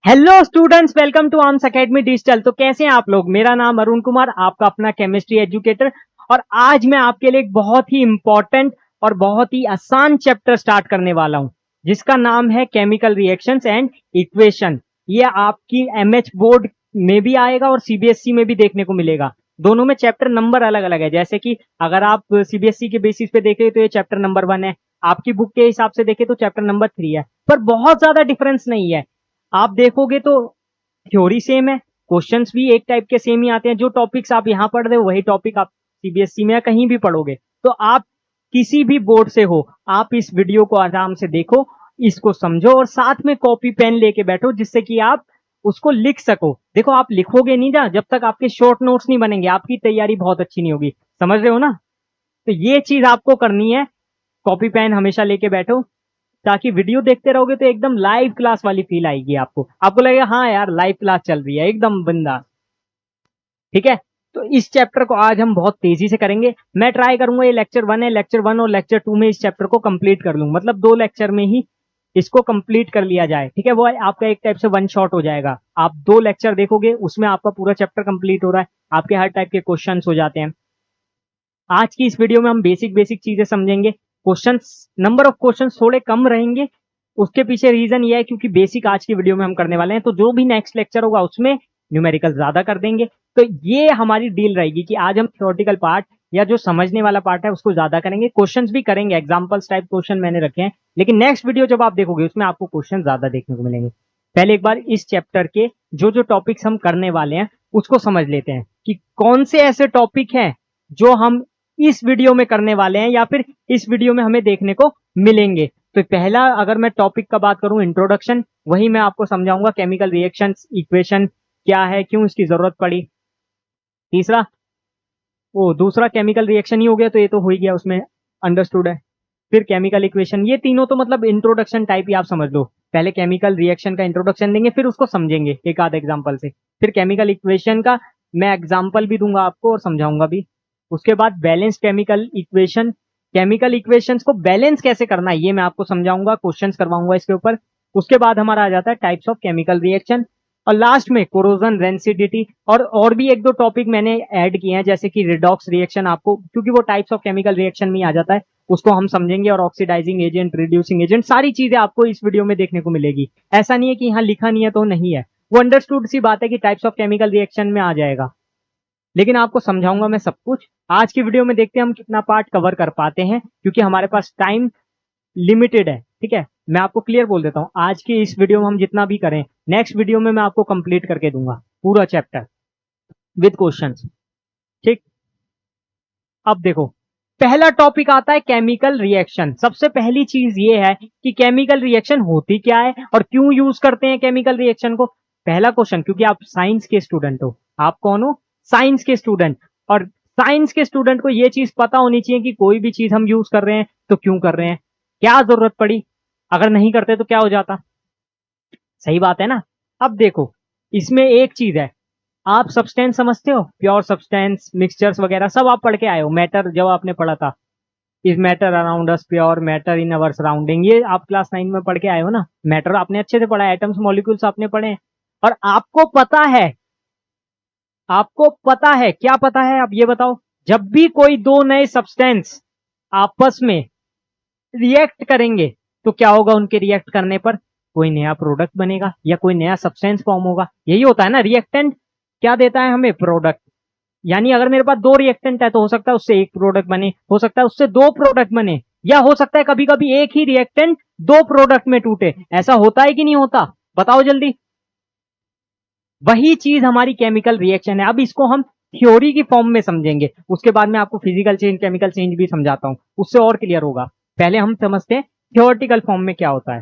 Hello students, welcome to Arms Academy Digital. तो कैसे हैं आप लोग? मेरा नाम अरुण कुमार, आपका अपना केमिस्ट्री एजुकेटर। और आज मैं आपके लिए एक बहुत ही इंपॉर्टेंट और बहुत ही आसान चैप्टर स्टार्ट करने वाला हूं, जिसका नाम है केमिकल रिएक्शंस एंड इक्वेशन। ये आपकी एमएच बोर्ड में भी आएगा और सीबीएसई में भी देखने को मिलेगा। दोनों में चैप्टर नंबर अलग अलग है। जैसे कि अगर आप सीबीएसई के बेसिस पे देखें तो ये चैप्टर नंबर 1 है, आपकी बुक के हिसाब से देखें तो चैप्टर नंबर 3 है, पर बहुत ज्यादा डिफरेंस नहीं है। आप देखोगे तो थ्योरी सेम है, क्वेश्चंस भी एक टाइप के सेम ही आते हैं। जो टॉपिक्स आप यहाँ पढ़ रहे हो वही टॉपिक आप सीबीएसई में या कहीं भी पढ़ोगे। तो आप किसी भी बोर्ड से हो, आप इस वीडियो को आराम से देखो, इसको समझो और साथ में कॉपी पेन लेके बैठो, जिससे कि आप उसको लिख सको। देखो, आप लिखोगे नहीं ना जब तक आपके शॉर्ट नोट्स नहीं बनेंगे, आपकी तैयारी बहुत अच्छी नहीं होगी। समझ रहे हो ना? तो ये चीज आपको करनी है। कॉपी पेन हमेशा लेके बैठो, ताकि वीडियो देखते रहोगे तो एकदम लाइव क्लास वाली फील आएगी। आपको लगेगा हाँ यार, लाइव क्लास चल रही है, एकदम बिंदास। ठीक है, तो इस चैप्टर को आज हम बहुत तेजी से करेंगे। मैं ट्राई करूंगा, ये लेक्चर 1 है, लेक्चर 1 और लेक्चर 2 में इस चैप्टर को कंप्लीट कर लूं, मतलब 2 लेक्चर में ही इसको कंप्लीट कर लिया जाए। ठीक है, वो आपका एक टाइप से वन शॉट हो जाएगा। आप 2 लेक्चर देखोगे, उसमें आपका पूरा चैप्टर कंप्लीट हो रहा है, आपके हर टाइप के क्वेश्चंस हो जाते हैं। आज की इस वीडियो में हम बेसिक बेसिक चीजें समझेंगे। क्वेश्चंस, नंबर ऑफ क्वेश्चंस थोड़े कम रहेंगे। उसके पीछे रीजन ये है क्योंकि बेसिक आज की वीडियो में हम करने वाले हैं, तो जो भी नेक्स्ट लेक्चर होगा उसमें न्यूमेरिकल ज्यादा कर देंगे। तो ये हमारी डील रहेगी कि आज हम थ्योरेटिकल पार्ट या जो समझने वाला पार्ट है उसको ज्यादा करेंगे, क्वेश्चंस भी करेंगे, एग्जांपल्स टाइप क्वेश्चन मैंने रखे हैं। लेकिन नेक्स्ट वीडियो जब आप देखोगे उसमें आपको क्वेश्चन ज्यादा देखने को मिलेंगे। पहले एक बार इस चैप्टर के जो जो टॉपिक्स हम करने वाले हैं उसको समझ लेते हैं कि कौन से ऐसे टॉपिक हैं जो हम इस वीडियो में करने वाले हैं या फिर इस वीडियो में हमें देखने को मिलेंगे। तो पहला, अगर मैं टॉपिक का बात करूं, इंट्रोडक्शन, वही मैं आपको समझाऊंगा केमिकल रिएक्शंस, इक्वेशन क्या है, क्यों इसकी जरूरत पड़ी। तीसरा, वो दूसरा केमिकल रिएक्शन ही हो गया, तो ये तो हो ही गया, उसमें अंडरस्टूड है। फिर केमिकल इक्वेशन, ये तीनों तो मतलब इंट्रोडक्शन टाइप ही आप समझ लो। पहले केमिकल रिएक्शन का इंट्रोडक्शन देंगे, फिर उसको समझेंगे एक आध एग्जाम्पल से। फिर केमिकल इक्वेशन का मैं एग्जाम्पल भी दूंगा आपको और समझाऊंगा भी। उसके बाद balance chemical equation, chemical equations को बैलेंस कैसे करना है ये मैं आपको समझाऊंगा, क्वेश्चंस करवाऊंगा इसके ऊपर। उसके बाद हमारा आ जाता है टाइप्स ऑफ केमिकल रिएक्शन, और लास्ट में कोरोजन, रेंसिडिटी, और भी एक दो टॉपिक मैंने ऐड किए हैं, जैसे कि रिडॉक्स रिएक्शन, आपको क्योंकि वो टाइप्स ऑफ केमिकल रिएक्शन में आ जाता है, उसको हम समझेंगे। और ऑक्सीडाइजिंग एजेंट, रिड्यूसिंग एजेंट, सारी चीजें आपको इस वीडियो में देखने को मिलेगी। ऐसा नहीं है कि यहाँ लिखा नहीं है तो नहीं है, वो अंडरस्टूड सी बात है कि टाइप्स ऑफ केमिकल रिएक्शन में आ जाएगा, लेकिन आपको समझाऊंगा मैं सब कुछ। आज की वीडियो में देखते हैं हम कितना पार्ट कवर कर पाते हैं, क्योंकि हमारे पास टाइम लिमिटेड है। ठीक है, मैं आपको क्लियर बोल देता हूं, आज की इस वीडियो में हम जितना भी करें, नेक्स्ट वीडियो में मैं आपको कंप्लीट करके दूंगा पूरा चैप्टर विद क्वेश्चंस। ठीक, अब देखो, पहला टॉपिक आता है केमिकल रिएक्शन। सबसे पहली चीज ये है कि केमिकल रिएक्शन होती क्या है और क्यों यूज करते हैं केमिकल रिएक्शन को। पहला क्वेश्चन, क्योंकि आप साइंस के स्टूडेंट हो, आप कौन हो? साइंस के स्टूडेंट। और साइंस के स्टूडेंट को ये चीज पता होनी चाहिए कि कोई भी चीज हम यूज कर रहे हैं तो क्यों कर रहे हैं, क्या जरूरत पड़ी, अगर नहीं करते तो क्या हो जाता। सही बात है ना? अब देखो, इसमें एक चीज है, आप सब्सटेंस समझते हो, प्योर सब्सटेंस, मिक्सचर्स वगैरह सब आप पढ़ के आए हो। मैटर जब आपने पढ़ा था, is matter around us pure matter in our surrounding, ये आप क्लास 9 में पढ़ के आए हो ना। मैटर आपने अच्छे से पढ़ा है, एटम्स मॉलिक्यूल्स आपने पढ़े हैं। और आपको पता है, आपको पता है, क्या पता है आप ये बताओ, जब भी कोई दो नए सब्सटेंस आपस में रिएक्ट करेंगे तो क्या होगा, उनके रिएक्ट करने पर कोई नया प्रोडक्ट बनेगा या कोई नया सब्सटेंस फॉर्म होगा। यही होता है ना, रिएक्टेंट क्या देता है हमें? प्रोडक्ट। यानी अगर मेरे पास दो रिएक्टेंट है तो हो सकता है उससे एक प्रोडक्ट बने, हो सकता है उससे दो प्रोडक्ट बने, या हो सकता है कभी कभी एक ही रिएक्टेंट दो प्रोडक्ट में टूटे। ऐसा होता है कि नहीं होता? बताओ जल्दी। वही चीज हमारी केमिकल रिएक्शन है। अब इसको हम थ्योरी की फॉर्म में समझेंगे, उसके बाद मैं आपको फिजिकल चेंज, केमिकल चेंज भी समझाता हूं, उससे और क्लियर होगा। पहले हम समझते हैं थ्योरेटिकल फॉर्म में क्या होता है।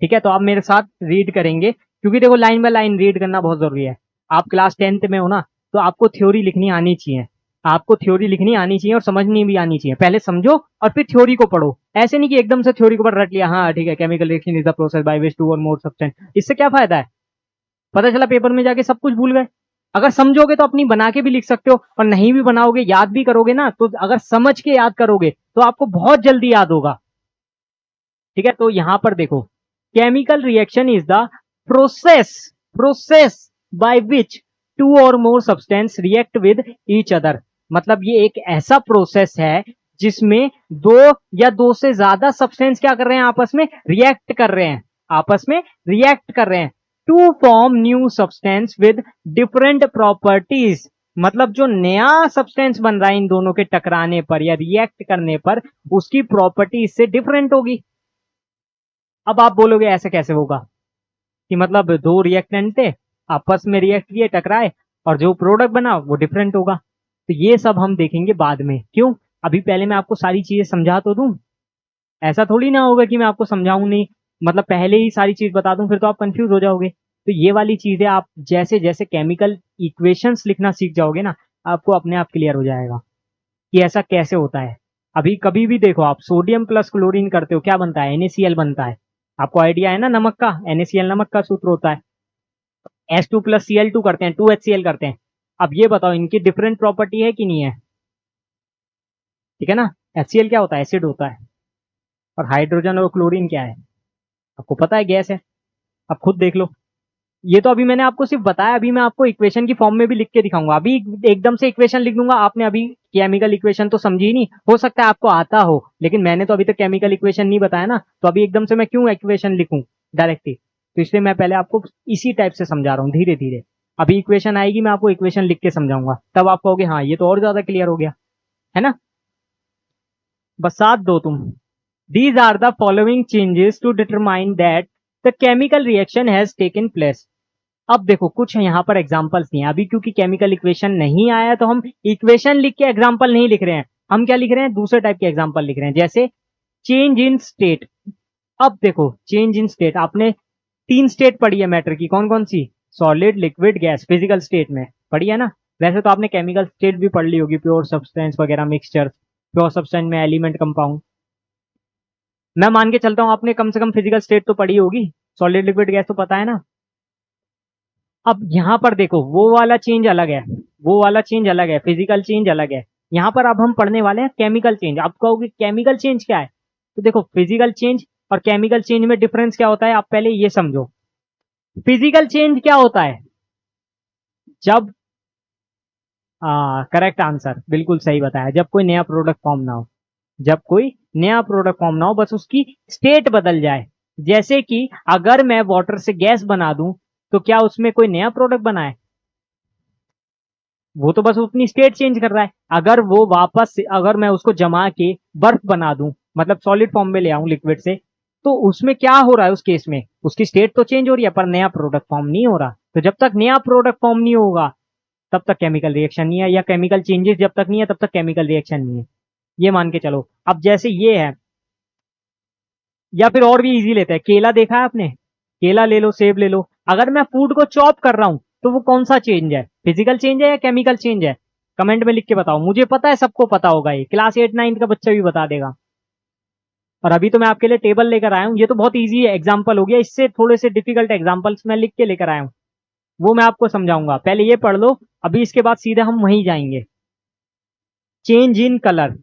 ठीक है, तो आप मेरे साथ रीड करेंगे, क्योंकि देखो लाइन बाय लाइन रीड करना बहुत जरूरी है। आप क्लास 10th में हो ना, तो आपको थ्योरी लिखनी आनी चाहिए, आपको थ्योरी लिखनी आनी चाहिए और समझनी भी आनी चाहिए। पहले समझो और फिर थ्योरी को पढ़ो। ऐसे नहीं कि एकदम से थ्योरी को पढ़ रट लिया, हाँ ठीक है, chemical reaction is the process by which two और मोर सब्सटेंस, इससे क्या फायदा है? पता चला पेपर में जाके सब कुछ भूल गए। अगर समझोगे तो अपनी बना के भी लिख सकते हो, और नहीं भी बनाओगे, याद भी करोगे ना, तो अगर समझ के याद करोगे तो आपको बहुत जल्दी याद होगा। ठीक है, तो यहां पर देखो, chemical reaction is the process process by which two और more substance react with each other. मतलब ये एक ऐसा प्रोसेस है जिसमें दो या दो से ज्यादा सब्सटेंस क्या कर रहे हैं, आपस में रिएक्ट कर रहे हैं, आपस में रिएक्ट कर रहे हैं to form new substance with different properties. मतलब जो नया सब्सटेंस बन रहा है इन दोनों के टकराने पर या रिएक्ट करने पर उसकी प्रॉपर्टी इससे डिफरेंट होगी। अब आप बोलोगे ऐसे कैसे होगा कि मतलब दो रिएक्टेंट थे, आपस में रिएक्ट किए, टकराए, और जो प्रोडक्ट बना वो डिफरेंट होगा। तो ये सब हम देखेंगे बाद में। क्यों, अभी पहले मैं आपको सारी चीजें समझा तो दूं। ऐसा थोड़ी ना होगा कि मैं आपको समझाऊं नहीं, मतलब पहले ही सारी चीज बता दूं, फिर तो आप कंफ्यूज हो जाओगे। तो ये वाली चीजें आप जैसे जैसे केमिकल इक्वेशंस लिखना सीख जाओगे ना, आपको अपने आप क्लियर हो जाएगा कि ऐसा कैसे होता है। अभी कभी भी देखो, आप सोडियम प्लस क्लोरीन करते हो, क्या बनता है, NaCl बनता है। आपको आइडिया है ना नमक का, NaCl नमक का सूत्र होता है। H2 प्लस Cl2 करते हैं, 2HCl करते हैं। अब ये बताओ इनकी डिफरेंट प्रॉपर्टी है कि नहीं है? ठीक है ना। HCl क्या होता है, एसिड होता है, और हाइड्रोजन और क्लोरीन क्या है, आपको पता है, गैस है। अब खुद देख लो। ये तो अभी मैंने आपको सिर्फ बताया, अभी मैं आपको इक्वेशन की फॉर्म में भी लिख के दिखाऊंगा। अभी एकदम से इक्वेशन लिख दूंगा, आपने अभी केमिकल इक्वेशन तो समझी नहीं, हो सकता है आपको आता हो, लेकिन मैंने तो अभी तक केमिकल इक्वेशन नहीं बताया ना, तो अभी एकदम से मैं क्यों इक्वेशन लिखूं डायरेक्टली। तो इसलिए मैं पहले आपको इसी टाइप से समझा रहा हूँ, धीरे धीरे। अभी इक्वेशन आएगी, मैं आपको इक्वेशन लिख के समझाऊंगा, तब आप कहोगे हाँ ये तो और ज्यादा क्लियर हो गया, है ना। बस साथ दो तुम। These are the following changes to determine that the chemical reaction has taken place. अब देखो कुछ यहाँ पर एग्जांपल्स नहीं है अभी, क्योंकि केमिकल इक्वेशन नहीं आया तो हम इक्वेशन लिख के एग्जांपल नहीं लिख रहे हैं। हम क्या लिख रहे हैं, दूसरे टाइप के एग्जांपल लिख रहे हैं, जैसे चेंज इन स्टेट। अब देखो चेंज इन स्टेट, आपने तीन स्टेट पढ़ी है मैटर की, कौन कौन सी, solid, liquid, gas, physical state में पढ़ी है ना। वैसे तो आपने केमिकल स्टेट भी पढ़ ली होगी, प्योर सब्सटेंस वगैरह, मिक्सचर, प्योर सब्सटेंस में एलिमेंट, कंपाउंड। मैं मान के चलता हूं आपने कम से कम फिजिकल स्टेट तो पढ़ी होगी, सॉलिड, लिक्विड, गैस तो पता है ना। अब यहां पर देखो वो वाला चेंज अलग है, वो वाला चेंज अलग है, फिजिकल चेंज अलग है। यहां पर अब हम पढ़ने वाले हैं केमिकल चेंज। आप कहोगे केमिकल चेंज क्या है, तो देखो फिजिकल चेंज और केमिकल चेंज में डिफरेंस क्या होता है, आप पहले ये समझो। फिजिकल चेंज क्या होता है, जब करेक्ट आंसर, बिल्कुल सही बताया, जब कोई नया प्रोडक्ट फॉर्म ना हो, जब कोई नया प्रोडक्ट फॉर्म ना हो, बस उसकी स्टेट बदल जाए। जैसे कि अगर मैं वाटर से गैस बना दूं तो क्या उसमें कोई नया प्रोडक्ट बना है, वो तो बस अपनी स्टेट चेंज कर रहा है। अगर वो वापस से, अगर मैं उसको जमा के बर्फ बना दूं, मतलब सॉलिड फॉर्म में ले आऊं लिक्विड से, तो उसमें क्या हो रहा है, उस केस में उसकी स्टेट तो चेंज हो रही है पर नया प्रोडक्ट फॉर्म नहीं हो रहा। तो जब तक नया प्रोडक्ट फॉर्म नहीं होगा तब तक केमिकल रिएक्शन नहीं है, या केमिकल चेंजेस जब तक नहीं है तब तक केमिकल रिएक्शन नहीं है। ये मान के चलो। अब जैसे ये है, या फिर और भी इजी लेते हैं, केला देखा है आपने, केला ले लो, सेब ले लो। अगर मैं फूड को चॉप कर रहा हूं तो वो कौन सा चेंज है, फिजिकल चेंज है या केमिकल चेंज है? कमेंट में लिख के बताओ, मुझे पता है सबको पता होगा, ये क्लास 8 9 का बच्चा भी बता देगा। और अभी तो मैं आपके लिए टेबल लेकर आया हूं, ये तो बहुत इजी एग्जाम्पल हो गया, इससे थोड़े से डिफिकल्ट एग्जाम्पल्स मैं लिख के लेकर आया हूं, वो मैं आपको समझाऊंगा। पहले ये पढ़ लो, अभी इसके बाद सीधे हम वहीं जाएंगे। Change in colour.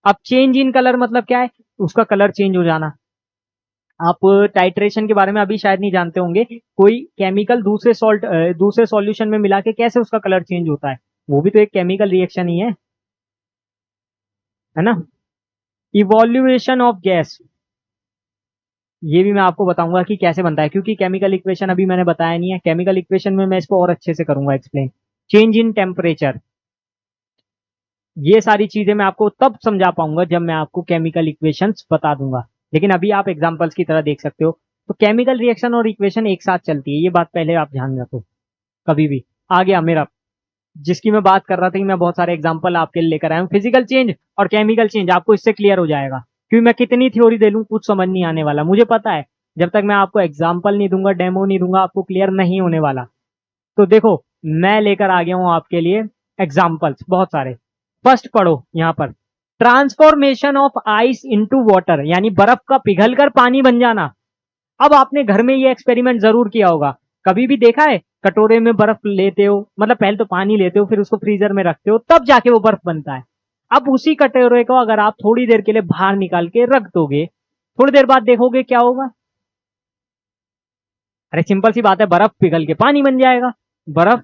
अब चेंज इन कलर मतलब क्या है, उसका कलर चेंज हो जाना। आप टाइट्रेशन के बारे में अभी शायद नहीं जानते होंगे, कोई केमिकल दूसरे सॉल्ट, दूसरे सॉल्यूशन में मिला के कैसे उसका कलर चेंज होता है, वो भी तो एक केमिकल रिएक्शन ही है ना। इवोल्यूशन ऑफ गैस, ये भी मैं आपको बताऊंगा कि कैसे बनता है, क्योंकि केमिकल इक्वेशन अभी मैंने बताया नहीं है, केमिकल इक्वेशन में मैं इसको और अच्छे से करूंगा एक्सप्लेन। चेंज इन टेम्परेचर, ये सारी चीजें मैं आपको तब समझा पाऊंगा जब मैं आपको केमिकल इक्वेशंस बता दूंगा, लेकिन अभी आप एग्जांपल्स की तरह देख सकते हो। तो केमिकल रिएक्शन और इक्वेशन एक साथ चलती है, ये बात पहले आप ध्यान रखो। कभी भी आ गया मेरा, जिसकी मैं बात कर रहा था कि मैं बहुत सारे एग्जांपल आपके लिए लेकर आया हूँ, फिजिकल चेंज और केमिकल चेंज, आपको इससे क्लियर हो जाएगा। क्योंकि मैं कितनी थ्योरी दे लूं कुछ समझ नहीं आने वाला, मुझे पता है जब तक मैं आपको एग्जाम्पल नहीं दूंगा, डेमो नहीं दूंगा, आपको क्लियर नहीं होने वाला। तो देखो मैं लेकर आ गया हूं आपके लिए एग्जाम्पल्स बहुत सारे। फर्स्ट पढ़ो यहां पर, transformation of ice into water, यानी बर्फ का पिघलकर पानी बन जाना। अब आपने घर में ये एक्सपेरिमेंट जरूर किया होगा, कभी भी देखा है, कटोरे में बर्फ लेते हो, मतलब पहले तो पानी लेते हो, फिर उसको फ्रीजर में रखते हो, तब जाके वो बर्फ बनता है। अब उसी कटोरे को अगर आप थोड़ी देर के लिए बाहर निकाल के रख दोगे, थोड़ी देर बाद देखोगे क्या होगा, अरे सिंपल सी बात है, बर्फ पिघल के पानी बन जाएगा, बर्फ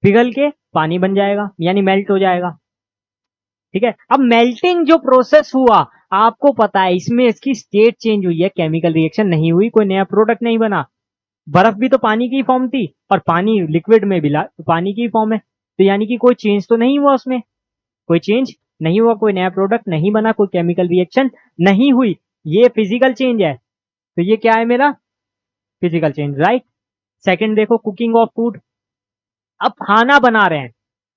पिघल के पानी बन जाएगा, यानी मेल्ट हो जाएगा। ठीक है, अब मेल्टिंग जो प्रोसेस हुआ, आपको पता है इसमें इसकी स्टेट चेंज हुई है, केमिकल रिएक्शन नहीं हुई, कोई नया प्रोडक्ट नहीं बना। बर्फ भी तो पानी की फॉर्म थी, और पानी लिक्विड में भी पानी की फॉर्म है, तो यानी कि कोई चेंज तो नहीं हुआ उसमें, कोई चेंज नहीं हुआ, कोई नया प्रोडक्ट नहीं बना, कोई केमिकल रिएक्शन नहीं हुई। ये फिजिकल चेंज है, तो ये क्या है मेरा फिजिकल चेंज, राइट। सेकंड देखो, कुकिंग ऑफ फूड। अब खाना बना रहे हैं,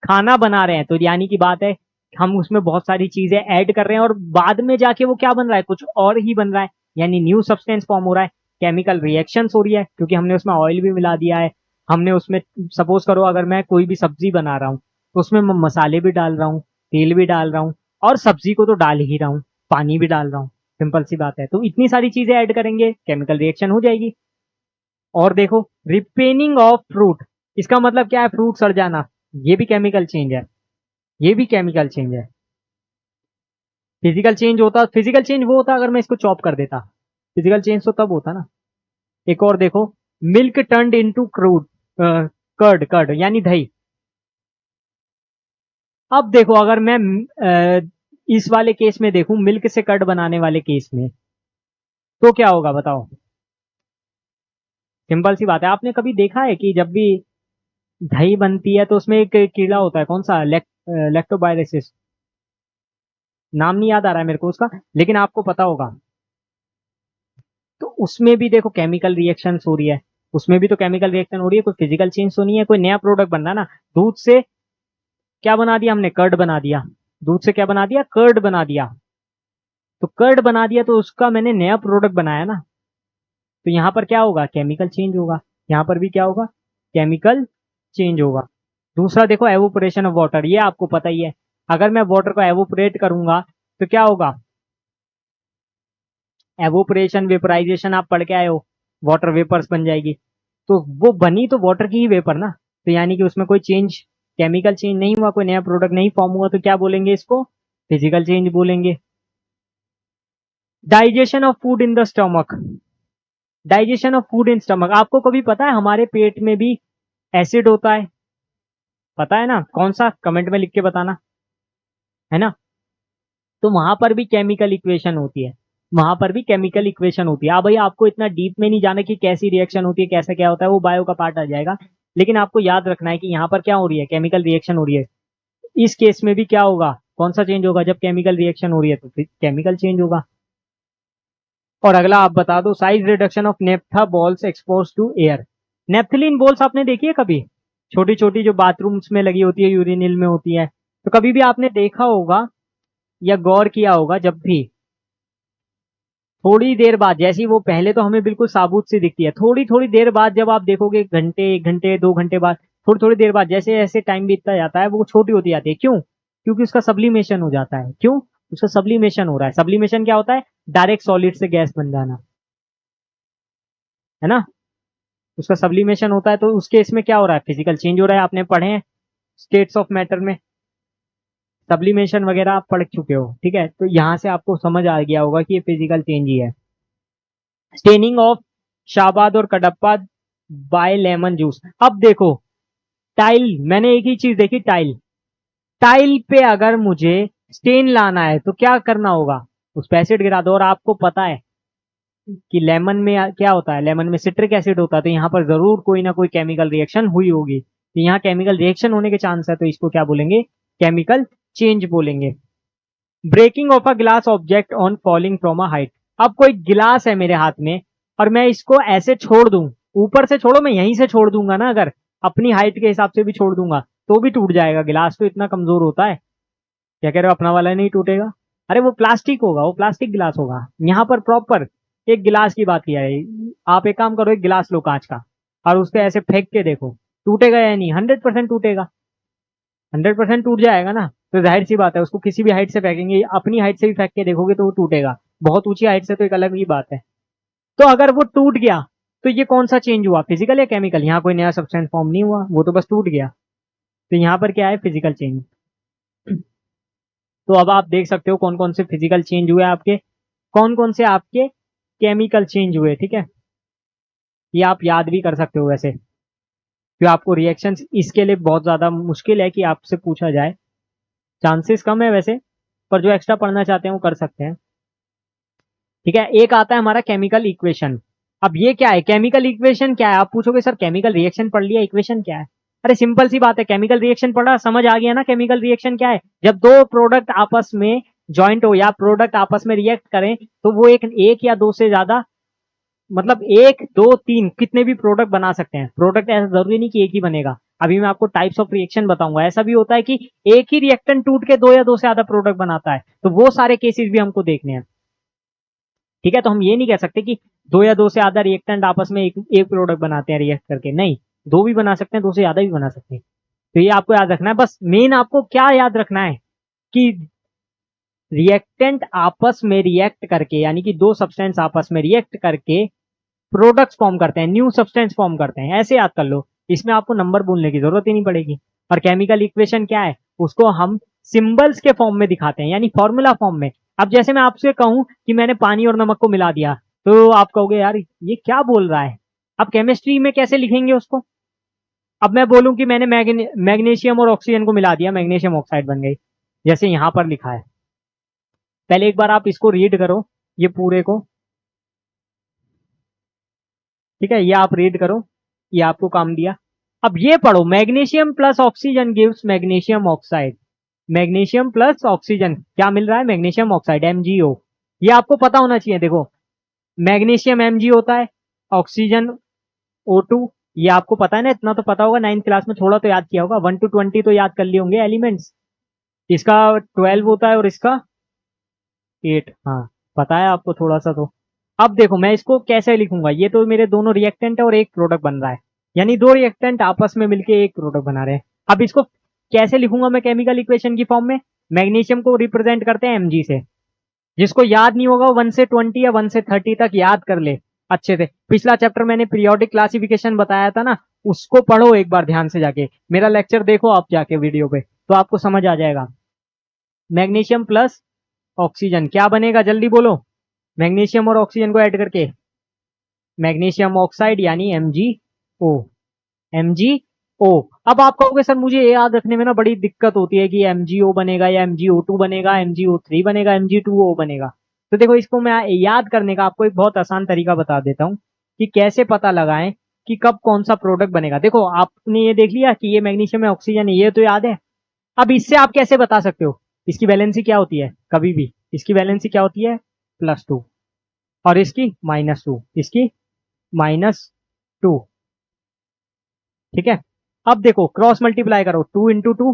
खाना बना रहे हैं, तो यानी की बात है हम उसमें बहुत सारी चीजें ऐड कर रहे हैं, और बाद में जाके वो क्या बन रहा है, कुछ और ही बन रहा है, यानी न्यू सब्सटेंस फॉर्म हो रहा है, केमिकल रिएक्शंस हो रही है, क्योंकि हमने उसमें ऑयल भी मिला दिया है। हमने उसमें, सपोज करो अगर मैं कोई भी सब्जी बना रहा हूँ, तो उसमें मैं मसाले भी डाल रहा हूँ, तेल भी डाल रहा हूँ, और सब्जी को तो डाल ही रहा हूँ, पानी भी डाल रहा हूँ, सिंपल सी बात है। तो इतनी सारी चीजें ऐड करेंगे, केमिकल रिएक्शन हो जाएगी। और देखो, रिपेनिंग ऑफ फ्रूट, इसका मतलब क्या है, फ्रूट सड़ जाना, ये भी केमिकल चेंज है, ये भी केमिकल चेंज है। फिजिकल चेंज होता, फिजिकल चेंज वो होता अगर मैं इसको चॉप कर देता, फिजिकल चेंज तो तब होता ना। एक और देखो, milk turned into crude, curd, curd यानी दही। अब देखो अगर मैं इस वाले केस में देखूं, मिल्क से कर्ड बनाने वाले केस में, तो क्या होगा बताओ। सिंपल सी बात है, आपने कभी देखा है कि जब भी दही बनती है तो उसमें एक कीड़ा होता है, कौन सा, लैक्टोबायरेसिस, नाम नहीं याद आ रहा है मेरे को उसका, लेकिन आपको पता होगा। तो उसमें भी देखो केमिकल रिएक्शन हो रही है, उसमें भी तो केमिकल रिएक्शन हो रही है, कोई फिजिकल चेंज तो नहीं है, कोई नया प्रोडक्ट बन रहा है ना। दूध से क्या बना दिया हमने, कर्ड बना दिया, दूध से क्या बना दिया, कर्ड बना दिया। तो कर्ड बना दिया तो उसका मैंने नया प्रोडक्ट बनाया ना, तो यहां पर क्या होगा, केमिकल चेंज होगा, यहां पर भी क्या होगा, केमिकल चेंज होगा। दूसरा देखो, एवोपरेशन ऑफ वाटर, ये आपको पता ही है, अगर मैं वाटर को एवोपरेट करूंगा तो क्या होगा, एवोपरेशन वेपराइजेशन आप पढ़ के आए हो, वाटर वेपर्स बन जाएगी। तो वो बनी तो वाटर की ही वेपर ना, तो यानी कि उसमें कोई चेंज, केमिकल चेंज नहीं हुआ, कोई नया प्रोडक्ट नहीं फॉर्म हुआ, तो क्या बोलेंगे इसको, फिजिकल चेंज बोलेंगे। Digestion of food in the stomach, digestion of food in stomach, आपको कभी पता है हमारे पेट में भी एसिड होता है, पता है ना, कौन सा, कमेंट में लिख के बताना, है ना। तो वहां पर भी केमिकल इक्वेशन होती है, वहां पर भी केमिकल इक्वेशन होती है। भाई आपको इतना डीप में नहीं जाना कि कैसी रिएक्शन होती है, कैसा क्या होता है, वो बायो का पार्ट आ जाएगा, लेकिन आपको याद रखना है कि यहाँ पर क्या हो रही है, केमिकल रिएक्शन हो रही है। इस केस में भी क्या होगा, कौन सा चेंज होगा, जब केमिकल रिएक्शन हो रही है तो फिर केमिकल चेंज होगा। और अगला आप बता दो, size reduction of naphtha balls expose to air. Naphthalene balls आपने देखी है कभी, छोटी छोटी जो बाथरूम्स में लगी होती है, यूरिनिल में होती है, तो कभी भी आपने देखा होगा या गौर किया होगा, जब भी थोड़ी देर बाद, जैसी वो पहले तो हमें बिल्कुल साबुत सी दिखती है, थोड़ी थोड़ी देर बाद जब आप देखोगे, घंटे, 1 घंटे 2 घंटे बाद, थोड़ी थोड़ी देर बाद जैसे जैसे टाइम बीतता जाता है वो छोटी होती जाती है, क्यों, क्योंकि उसका सब्लिमेशन हो जाता है। क्यों, उसका सब्लिमेशन हो रहा है। सब्लिमेशन क्या होता है, डायरेक्ट सॉलिड से गैस बन जाना, है ना। उसका सब्लिमेशन होता है, तो उस केस में क्या हो रहा है, फिजिकल चेंज हो रहा है। आपने पढ़े हैं स्टेट्स ऑफ मैटर में, सब्लिमेशन वगैरह आप पढ़ चुके हो, ठीक है, तो यहां से आपको समझ आ गया होगा कि ये फिजिकल चेंज ही है। स्टेनिंग ऑफ शाहबाद और कडप्पा बाय लेमन जूस। अब देखो, टाइल, मैंने एक ही चीज देखी, टाइल, टाइल पे अगर मुझे स्टेन लाना है तो क्या करना होगा, उस पे एसिड गिरा दो। और आपको पता है कि लेमन में क्या होता है, लेमन में सिट्रिक एसिड होता है, तो यहाँ पर जरूर कोई ना कोई केमिकल रिएक्शन हुई होगी, तो यहाँ केमिकल रिएक्शन होने के चांस है, तो इसको क्या बोलेंगे, केमिकल चेंज बोलेंगे। Breaking of a glass object on falling from a height. अब कोई गिलास है मेरे हाथ में, और मैं इसको ऐसे छोड़ दूं, ऊपर से छोड़ो, मैं यहीं से छोड़ दूंगा ना, अगर अपनी हाइट के हिसाब से भी छोड़ दूंगा तो भी टूट जाएगा, गिलास तो इतना कमजोर होता है। क्या कह रहे हो, अपना वाला नहीं टूटेगा, अरे वो प्लास्टिक होगा, वो प्लास्टिक गिलास होगा। यहाँ पर प्रॉपर एक गिलास की बात किया है। आप एक काम करो, एक गिलास लो कांच का, और उसको ऐसे फेंक के देखो, टूटेगा या नहीं, 100% टूटेगा, 100% टूट जाएगा ना। तो जाहिर सी बात है, उसको किसी भी हाइट से फेंकेंगे, अपनी हाइट से भी फेंक के देखोगे तो वो टूटेगा, बहुत ऊंची हाइट से तो एक अलग ही बात है। तो अगर वो टूट गया तो ये कौन सा चेंज हुआ, फिजिकल या केमिकल, यहाँ कोई नया सब्सटेंस फॉर्म नहीं हुआ, वो तो बस टूट गया। तो यहाँ पर क्या है, फिजिकल चेंज। तो अब आप देख सकते हो कौन कौन से फिजिकल चेंज हुए आपके, कौन कौन से आपके केमिकल चेंज हुए, ठीक है। ये आप याद भी कर सकते हो वैसे, कि आपको रिएक्शंस इसके लिए बहुत ज्यादा मुश्किल है कि आपसे पूछा जाए, चांसेस कम है वैसे, पर जो एक्स्ट्रा पढ़ना चाहते हैं वो कर सकते हैं। ठीक है, एक आता है हमारा केमिकल इक्वेशन। अब ये क्या है, केमिकल इक्वेशन क्या है, आप पूछोगे सर केमिकल रिएक्शन पढ़ लिया, इक्वेशन क्या है? अरे सिंपल सी बात है, केमिकल रिएक्शन पढ़ा, समझ आ गया ना केमिकल रिएक्शन क्या है। जब दो प्रोडक्ट आपस में ज्वाइंट हो या प्रोडक्ट आपस में रिएक्ट करें, तो वो एक या दो से ज्यादा, मतलब एक दो तीन कितने भी प्रोडक्ट बना सकते हैं। प्रोडक्ट ऐसा जरूरी नहीं कि एक ही बनेगा। अभी मैं आपको टाइप्स ऑफ रिएक्शन बताऊंगा। ऐसा भी होता है कि एक ही रिएक्टेंट टूट के दो या दो से ज्यादा प्रोडक्ट बनाता है, तो वो सारे केसेस भी हमको देखने हैं। ठीक है, तो हम ये नहीं कह सकते कि दो या दो से ज्यादा रिएक्टेंट आपस में एक प्रोडक्ट बनाते हैं रिएक्ट करके, नहीं, दो भी बना सकते हैं, दो से ज्यादा भी बना सकते हैं। तो ये आपको याद रखना है। बस मेन आपको क्या याद रखना है कि रिएक्टेंट आपस में रिएक्ट करके, यानी कि दो सब्सटेंस आपस में रिएक्ट करके प्रोडक्ट्स फॉर्म करते हैं, न्यू सब्सटेंस फॉर्म करते हैं, ऐसे याद कर लो। इसमें आपको नंबर बोलने की जरूरत ही नहीं पड़ेगी। और केमिकल इक्वेशन क्या है, उसको हम सिंबल्स के फॉर्म में दिखाते हैं, यानी फॉर्मूला फॉर्म में। अब जैसे मैं आपसे कहूं कि मैंने पानी और नमक को मिला दिया, तो आप कहोगे यार ये क्या बोल रहा है। अब केमिस्ट्री में कैसे लिखेंगे उसको? अब मैं बोलूं कि मैंने मैग्नीशियम और ऑक्सीजन को मिला दिया, मैग्नीशियम ऑक्साइड बन गई, जैसे यहां पर लिखा है। पहले एक बार आप इसको रीड करो, ये पूरे को। ठीक है, ये आप रीड करो, ये आपको काम दिया। अब ये पढ़ो, magnesium plus oxygen gives magnesium oxide. Magnesium plus oxygen क्या मिल रहा है? Magnesium oxide, MgO। ये आपको पता होना चाहिए। देखो, मैग्नीशियम Mg होता है, ऑक्सीजन O2। ये आपको पता है ना, इतना तो पता होगा, 9th क्लास में थोड़ा तो याद किया होगा, 1 to 20 तो याद कर लिए होंगे एलिमेंट्स। इसका 12 होता है और इसका 8। हाँ, पता है आपको थोड़ा सा तो। अब देखो मैं इसको कैसे लिखूंगा, ये तो मेरे दोनों रिएक्टेंट है और एक प्रोडक्ट बन रहा है, यानी दो रिएक्टेंट आपस में मिलके एक प्रोडक्ट बना रहे हैं। अब इसको कैसे लिखूंगा मैं केमिकल इक्वेशन की फॉर्म में? मैग्नीशियम को रिप्रेजेंट करते हैं Mg से। जिसको याद नहीं होगा 1 से 20 या 1 से 30 तक याद कर ले अच्छे से। पिछला चैप्टर मैंने पीरियोडिक क्लासिफिकेशन बताया था ना, उसको पढ़ो एक बार ध्यान से जाके, मेरा लेक्चर देखो आप जाके वीडियो पे, तो आपको समझ आ जाएगा। मैग्नीशियम प्लस ऑक्सीजन क्या बनेगा, जल्दी बोलो। मैग्नीशियम और ऑक्सीजन को ऐड करके मैग्नीशियम ऑक्साइड, यानी MgO। MgO। अब आप कहोगे सर मुझे ये याद रखने में ना बड़ी दिक्कत होती है कि MgO बनेगा या MgO2 बनेगा, MgO3 बनेगा, Mg2O बनेगा। तो देखो, इसको मैं याद करने का आपको एक बहुत आसान तरीका बता देता हूं कि कैसे पता लगाएं कि कब कौन सा प्रोडक्ट बनेगा। देखो, आपने ये देख लिया कि ये मैग्नीशियम है, ऑक्सीजन है, ये तो याद है। अब इससे आप कैसे बता सकते हो इसकी वैलेंसी क्या होती है? कभी भी इसकी वैलेंसी क्या होती है? +2। और इसकी -2, इसकी -2। ठीक है, अब देखो क्रॉस मल्टीप्लाई करो, 2 इंटू 2,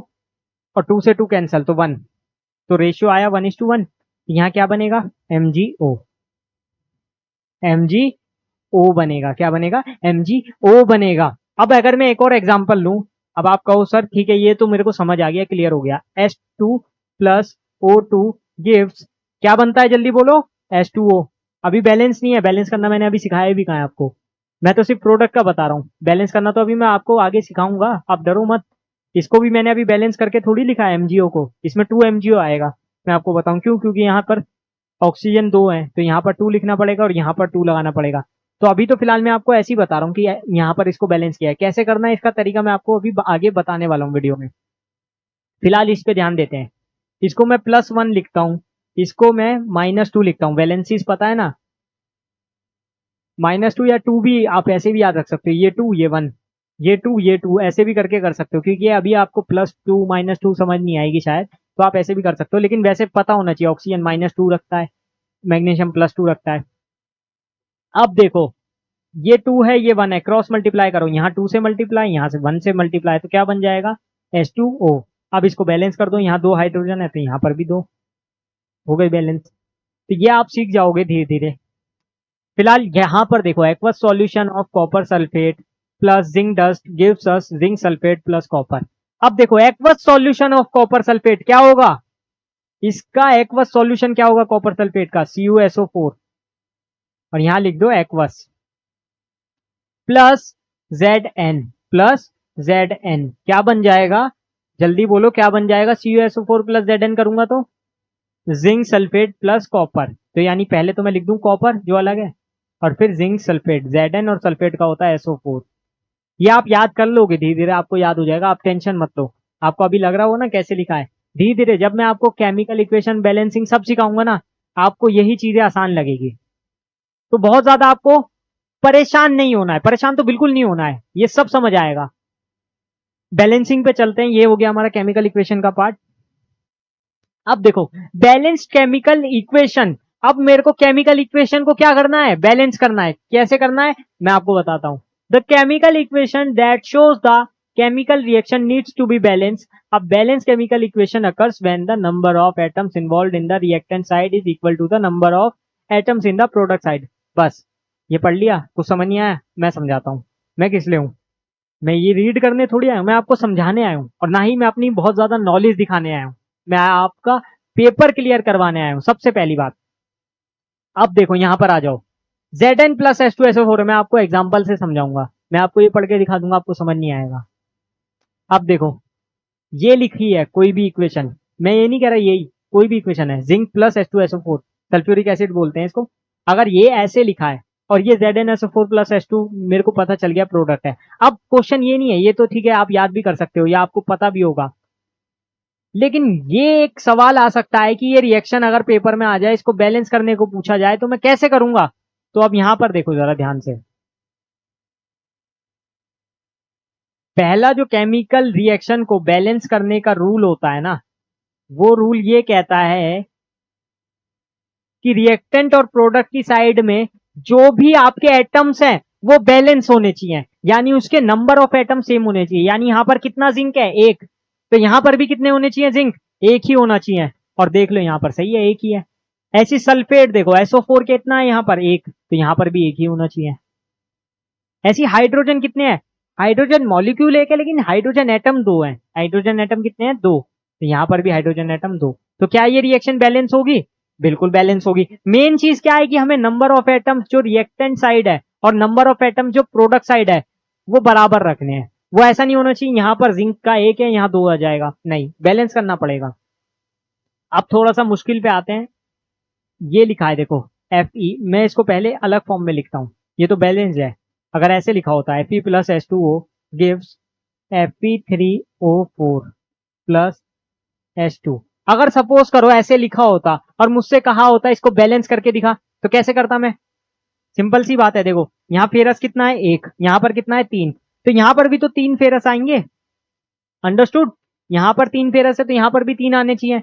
और 2 से 2 कैंसल तो 1, तो रेशियो आया 1:1। यहाँ क्या बनेगा? MgO। MgO बनेगा, क्या बनेगा? MgO बनेगा। अब अगर मैं एक और एग्जांपल लूं, अब आप कहो सर ठीक है ये तो मेरे को समझ आ गया, क्लियर हो गया, H2 प्लस O2 गिव्स क्या बनता है, जल्दी बोलो। H2O। अभी बैलेंस नहीं है, बैलेंस करना मैंने अभी सिखाया भी कहा है आपको, मैं तो सिर्फ प्रोडक्ट का बता रहा हूँ। बैलेंस करना तो अभी मैं आपको आगे सिखाऊंगा, आप डरो मत। इसको भी मैंने अभी बैलेंस करके थोड़ी लिखा है MgO को, इसमें 2 MgO आएगा। मैं आपको बताऊं क्यों, क्योंकि यहाँ पर ऑक्सीजन 2 है, तो यहाँ पर 2 लिखना पड़ेगा और यहाँ पर 2 लगाना पड़ेगा। तो अभी तो फिलहाल मैं आपको ऐसे ही बता रहा हूँ कि यहाँ पर इसको बैलेंस किया है, कैसे करना है इसका तरीका मैं आपको अभी आगे बताने वाला हूँ वीडियो में। फिलहाल इस पे ध्यान देते हैं। इसको मैं +1 लिखता हूँ, इसको मैं -2 लिखता हूँ। वैलेंसीज पता है ना, -2 या 2 भी आप ऐसे भी याद रख सकते हो, ये 2 ये 1, ये 2 ये 2, ऐसे भी करके कर सकते हो, क्योंकि अभी आपको +2 -2 समझ नहीं आएगी शायद, तो आप ऐसे भी कर सकते हो, लेकिन वैसे पता होना चाहिए ऑक्सीजन -2 रखता है, मैग्नीशियम +2 रखता है। अब देखो, ये 2 है ये 1 है, क्रॉस मल्टीप्लाई करो, यहाँ 2 से मल्टीप्लाई, यहाँ से 1 से मल्टीप्लाई, तो क्या बन जाएगा? H2O। अब इसको बैलेंस कर दो, यहाँ 2 हाइड्रोजन है तो यहाँ पर भी 2, हो गई बैलेंस। तो ये आप सीख जाओगे धीरे धीरे। फिलहाल यहाँ पर देखो, aqueous solution of copper sulphate plus zinc dust gives us zinc sulphate plus copper. अब देखो aqueous solution of copper sulphate क्या होगा, इसका एक्वस सॉल्यूशन क्या होगा कॉपर सल्फेट का? CuSO4, और यहां लिख दो aqueous plus Zn, plus Zn क्या बन जाएगा, जल्दी बोलो क्या बन जाएगा? CuSO4 प्लस Zn करूंगा तो जिंक सल्फेट प्लस कॉपर। तो यानी पहले तो मैं लिख दूं कॉपर जो अलग है, और फिर जिंक सल्फेट Zn और सल्फेट का होता है SO4। ये आप याद कर लोगे, धीरे धीरे आपको याद हो जाएगा, आप टेंशन मत लो। आपको अभी लग रहा हो ना कैसे लिखा है, धीरे धीरे जब मैं आपको केमिकल इक्वेशन बैलेंसिंग सब सिखाऊंगा ना, आपको यही चीजें आसान लगेगी। तो बहुत ज्यादा आपको परेशान नहीं होना है, परेशान तो बिल्कुल नहीं होना है, ये सब समझ आएगा। बैलेंसिंग पे चलते हैं, ये हो गया हमारा केमिकल इक्वेशन का पार्ट। अब देखो बैलेंस्ड केमिकल इक्वेशन, अब मेरे को केमिकल इक्वेशन को क्या करना है, बैलेंस करना है। कैसे करना है मैं आपको बताता हूं। The chemical equation that shows the chemical reaction needs to be balanced. A balanced chemical equation occurs when the number of atoms involved in the reactant side is equal to the number of atoms in the product side. बस ये पढ़ लिया, कुछ समझ नहीं आया मैं समझाता हूँ। मैं किस लिए हूँ, मैं ये रीड करने थोड़ी आया हूँ, मैं आपको समझाने आया हूँ, और ना ही मैं अपनी बहुत ज्यादा नॉलेज दिखाने आया हूँ। मैं आपका पेपर क्लियर करवाने आया हूँ सबसे पहली बात। अब देखो यहां पर आ जाओ, Zn प्लस H2SO4 मैं आपको एग्जाम्पल से समझाऊंगा, मैं आपको ये पढ़ के दिखा दूंगा, आपको समझ नहीं आएगा। अब देखो ये लिखी है कोई भी इक्वेशन, मैं ये नहीं कह रहा यही कोई भी इक्वेशन है, zinc plus H2SO4 sulphuric acid बोलते हैं इसको। अगर ये ऐसे लिखा है और ये ZnSO4 प्लस H2 मेरे को पता चल गया प्रोडक्ट है। अब क्वेश्चन ये नहीं है, ये तो ठीक है आप याद भी कर सकते हो या आपको पता भी होगा, लेकिन ये एक सवाल आ सकता है कि ये रिएक्शन अगर पेपर में आ जाए, इसको बैलेंस करने को पूछा जाए तो मैं कैसे करूंगा। तो अब यहां पर देखो जरा ध्यान से, पहला जो केमिकल रिएक्शन को बैलेंस करने का रूल होता है ना, वो रूल ये कहता है कि रिएक्टेंट और प्रोडक्ट की साइड में जो भी आपके एटम्स हैं वो बैलेंस होने चाहिए, यानी उसके नंबर ऑफ एटम सेम होने चाहिए। यानी यहां पर कितना जिंक है, एक, तो यहां पर भी कितने होने चाहिए, जिंक एक ही होना चाहिए। और देख लो यहां पर सही है, एक ही है। ऐसी सल्फेट देखो SO4 कितना है, यहां पर एक, तो यहां पर भी एक ही होना चाहिए। ऐसी हाइड्रोजन कितने हैं, हाइड्रोजन मॉलिक्यूल एक है लेकिन हाइड्रोजन एटम दो है, हाइड्रोजन एटम कितने हैं, दो, तो यहां पर भी हाइड्रोजन एटम दो। तो क्या ये रिएक्शन बैलेंस होगी, बिल्कुल बैलेंस होगी। मेन चीज क्या है कि हमें नंबर ऑफ एटम्स जो रिएक्टेंट साइड है और नंबर ऑफ एटम जो प्रोडक्ट साइड है वो बराबर रखने हैं। वो ऐसा नहीं होना चाहिए यहां पर जिंक का एक है यहां दो आ जाएगा, नहीं, बैलेंस करना पड़ेगा। अब थोड़ा सा मुश्किल पे आते हैं, ये लिखा है देखो Fe, मैं इसको पहले अलग फॉर्म में लिखता हूं, ये तो बैलेंस है। अगर ऐसे लिखा होता है Fe plus H2O gives Fe3O4 plus H2, अगर सपोज करो ऐसे लिखा होता और मुझसे कहा होता इसको बैलेंस करके दिखा, तो कैसे करता मैं। सिंपल सी बात है, देखो यहाँ फेरस कितना है, एक, यहाँ पर कितना है, तीन, तो यहाँ पर भी तो तीन फेरस आएंगे। अंडरस्टूड, यहाँ पर तीन फेरस है तो यहाँ पर भी तीन आने चाहिए।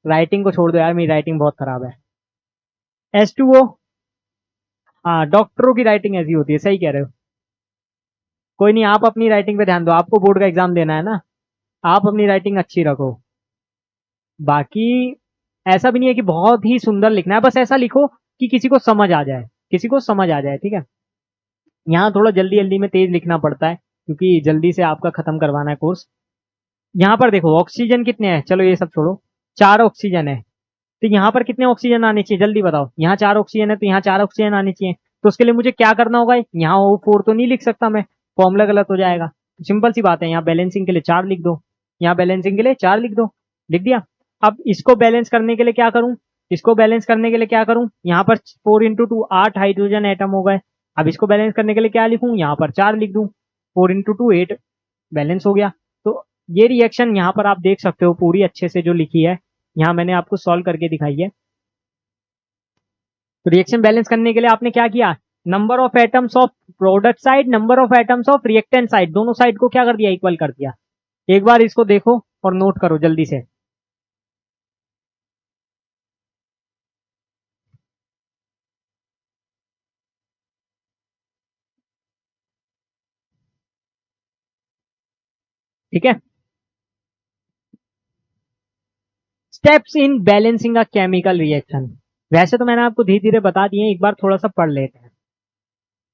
राइटिंग को छोड़ दो यार, मेरी राइटिंग बहुत खराब है। H2O, हाँ डॉक्टरों की राइटिंग ऐसी होती है, सही कह रहे हो। कोई नहीं, आप अपनी राइटिंग पे ध्यान दो, आपको बोर्ड का एग्जाम देना है ना, आप अपनी राइटिंग अच्छी रखो। बाकी ऐसा भी नहीं है कि बहुत ही सुंदर लिखना है, बस ऐसा लिखो कि किसी को समझ आ जाए, किसी को समझ आ जाए, ठीक है। यहाँ थोड़ा जल्दी जल्दी में तेज लिखना पड़ता है क्योंकि जल्दी से आपका खत्म करवाना है कोर्स। यहाँ पर देखो ऑक्सीजन कितने हैं, चलो ये सब छोड़ो, चार ऑक्सीजन है, तो यहाँ पर कितने ऑक्सीजन आने चाहिए जल्दी बताओ। यहाँ चार ऑक्सीजन है तो यहाँ चार ऑक्सीजन आने चाहिए, तो उसके लिए मुझे क्या करना होगा, यहाँ O4 तो नहीं लिख सकता मैं, फॉर्मूला गलत हो जाएगा। सिंपल सी बात है, यहाँ बैलेंसिंग के लिए चार लिख दो, यहाँ बैलेंसिंग के लिए चार लिख दो, लिख दिया। अब इसको बैलेंस करने के लिए क्या करूं, इसको बैलेंस करने के लिए क्या करूं, यहाँ पर 4 × 2 8 हाइड्रोजन एटम हो गए। अब इसको बैलेंस करने के लिए क्या लिखूं, यहाँ पर चार लिख दूं, 4 × 2 8, बैलेंस हो गया। तो ये रिएक्शन यहाँ पर आप देख सकते हो पूरी अच्छे से जो लिखी है, यहाँ मैंने आपको सॉल्व करके दिखाई है। तो रिएक्शन बैलेंस करने के लिए आपने क्या किया, number of atoms of product side, number of atoms of reactant side, दोनों साइड को क्या कर दिया, इक्वल कर दिया। एक बार इसको देखो और नोट करो जल्दी से। ठीक है, steps in balancing a chemical reaction, वैसे तो मैंने आपको धीरे धीरे बता दिए, एक बार थोड़ा सा पढ़ लेते हैं।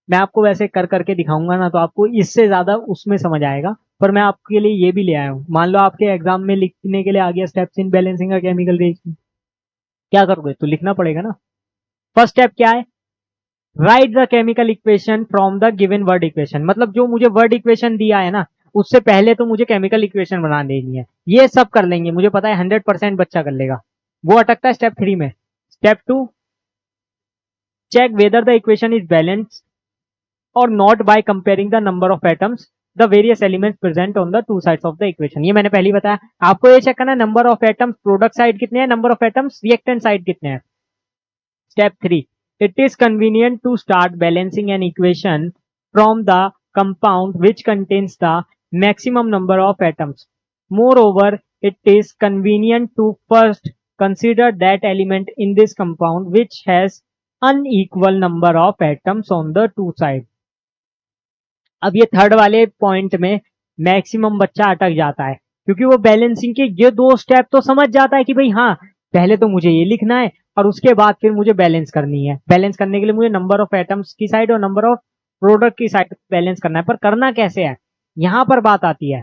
मैं आपको वैसे कर करके दिखाऊंगा ना तो आपको इससे ज्यादा उसमें समझ आएगा, पर मैं आपके लिए ये भी ले आया हूं। मान लो आपके एग्जाम में लिखने के लिए आ गया steps in balancing a chemical reaction, क्या करोगे, तो लिखना पड़ेगा ना। फर्स्ट स्टेप क्या है, right the chemical equation from the given word equation, मतलब जो मुझे वर्ड इक्वेशन दिया है ना उससे पहले तो मुझे केमिकल इक्वेशन बना देनी है। ये सब कर लेंगे, मुझे पता है 100% बच्चा कर लेगा, वो अटकता है स्टेप 3 में। Step 2, check whether the equation is balanced or not by comparing the number of atoms the various elements present on the two sides of the equation. ये मैंने पहले ही बताया. आपको ये चेक करना है number of atoms product side कितने हैं, number of atoms reactant side कितने हैं. Step 3, it is convenient to start balancing an equation from the compound which contains the maximum number of atoms. Moreover, it is convenient to first consider that element in this compound which has unequal number of atoms on the two sides. अब ये third वाले point में maximum बच्चा अटक जाता है क्योंकि वो बैलेंसिंग के ये दो स्टेप तो समझ जाता है कि भाई हाँ पहले तो मुझे ये लिखना है और उसके बाद फिर मुझे बैलेंस करनी है. बैलेंस करने के लिए मुझे नंबर ऑफ एटम्स की साइड और नंबर ऑफ प्रोडक्ट की साइड बैलेंस करना है, पर करना कैसे है यहां पर बात आती है.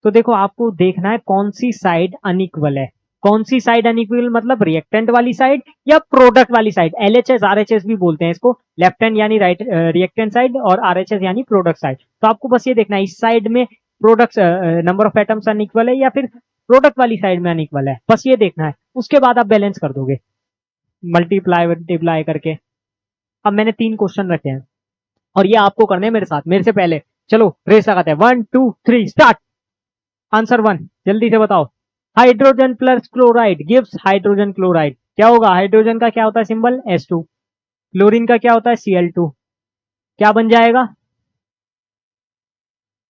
तो देखो आपको देखना है कौन सी साइड अनइक्वल है. कौन सी साइड अनइक्वल मतलब रिएक्टेंट वाली साइड या प्रोडक्ट वाली साइड. एलएचएस आरएचएस भी बोलते हैं इसको. लेफ्ट हैंड यानी राइट रिएक्टेंट साइड और आरएचएस यानी प्रोडक्ट साइड. तो आपको बस ये देखना है इस साइड में product number of atoms unequal है या फिर प्रोडक्ट वाली साइड में अनइक्वल है, बस ये देखना है. उसके बाद आप बैलेंस कर दोगे मल्टीप्लाई करके. अब मैंने 3 क्वेश्चन रखे हैं और ये आपको करने हैं मेरे साथ, मेरे से पहले. चलो रेस लगाते हैं. 1 2 3 स्टार्ट. आंसर 1 जल्दी से बताओ. Hydrogen plus chloride gives hydrogen chloride. क्या होगा, हाइड्रोजन का क्या होता है सिंबल H2, क्लोरीन का क्या होता है Cl2. क्या बन जाएगा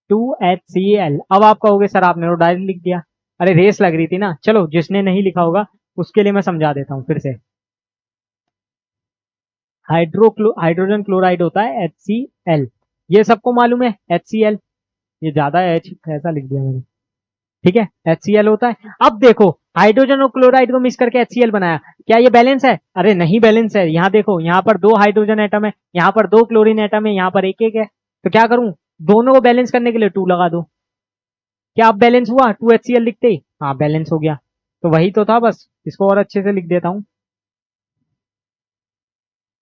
2HCl. अब आप कहोगे सर आपने तो डायरेक्ट लिख दिया. अरे रेस लग रही थी ना. चलो जिसने नहीं लिखा होगा उसके लिए मैं समझा देता हूं फिर से. हाइड्रोजन क्लोराइड होता है HCl. ये सबको मालूम है HCl. ये ज्यादा H ऐसा लिख दिया मैंने, ठीक है. HCl होता है. अब देखो हाइड्रोजन और क्लोराइड को मिक्स करके HCl बनाया. क्या ये बैलेंस है? अरे नहीं बैलेंस है. यहाँ देखो यहाँ पर 2 हाइड्रोजन एटम है, यहाँ पर 2 क्लोरीन एटम है, यहाँ पर एक एक है. तो क्या करूं, दोनों को बैलेंस करने के लिए 2 लगा दो. क्या अब बैलेंस हुआ 2HCl लिखते ही? हाँ बैलेंस हो गया. तो वही तो था, बस इसको और अच्छे से लिख देता हूं.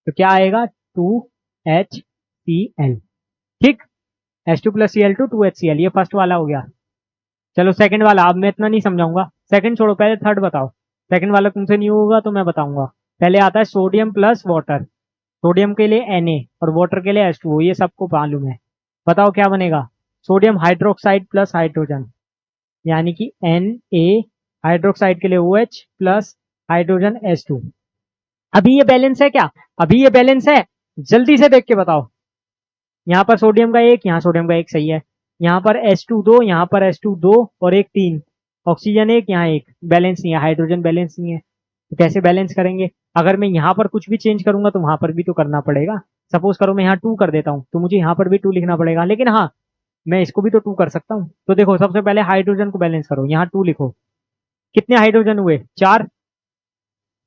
तो क्या आएगा 2HCl. ठीक, H2 प्लस Cl2 2HCl. ये फर्स्ट वाला हो गया. चलो सेकंड वाला. अब मैं इतना नहीं समझाऊंगा, सेकंड छोड़ो, पहले थर्ड बताओ. सेकंड वाला तुमसे नहीं होगा तो मैं बताऊंगा. पहले आता है सोडियम प्लस वाटर. सोडियम के लिए Na और वाटर के लिए H2O. ये सबको मालूम है. बताओ क्या बनेगा. सोडियम हाइड्रोक्साइड प्लस हाइड्रोजन यानी कि Na. हाइड्रोक्साइड के लिए OH प्लस हाइड्रोजन H2. अभी ये बैलेंस है क्या? अभी ये बैलेंस है. जल्दी से देख के बताओ. यहाँ पर सोडियम का 1, यहाँ सोडियम का 1 सही है. यहाँ पर H2 2, यहाँ पर H2 2 और 1 3. ऑक्सीजन 1, यहाँ 1. बैलेंस नहीं है, हाइड्रोजन बैलेंस नहीं है. तो कैसे बैलेंस करेंगे? अगर मैं यहाँ पर कुछ भी चेंज करूंगा तो वहां पर भी तो करना पड़ेगा. सपोज करो मैं यहाँ 2 कर देता हूँ तो मुझे यहाँ पर भी 2 लिखना पड़ेगा. लेकिन हाँ मैं इसको भी तो 2 कर सकता हूँ. तो देखो सबसे पहले हाइड्रोजन को बैलेंस करो. यहाँ 2 लिखो. कितने हाइड्रोजन हुए? 4.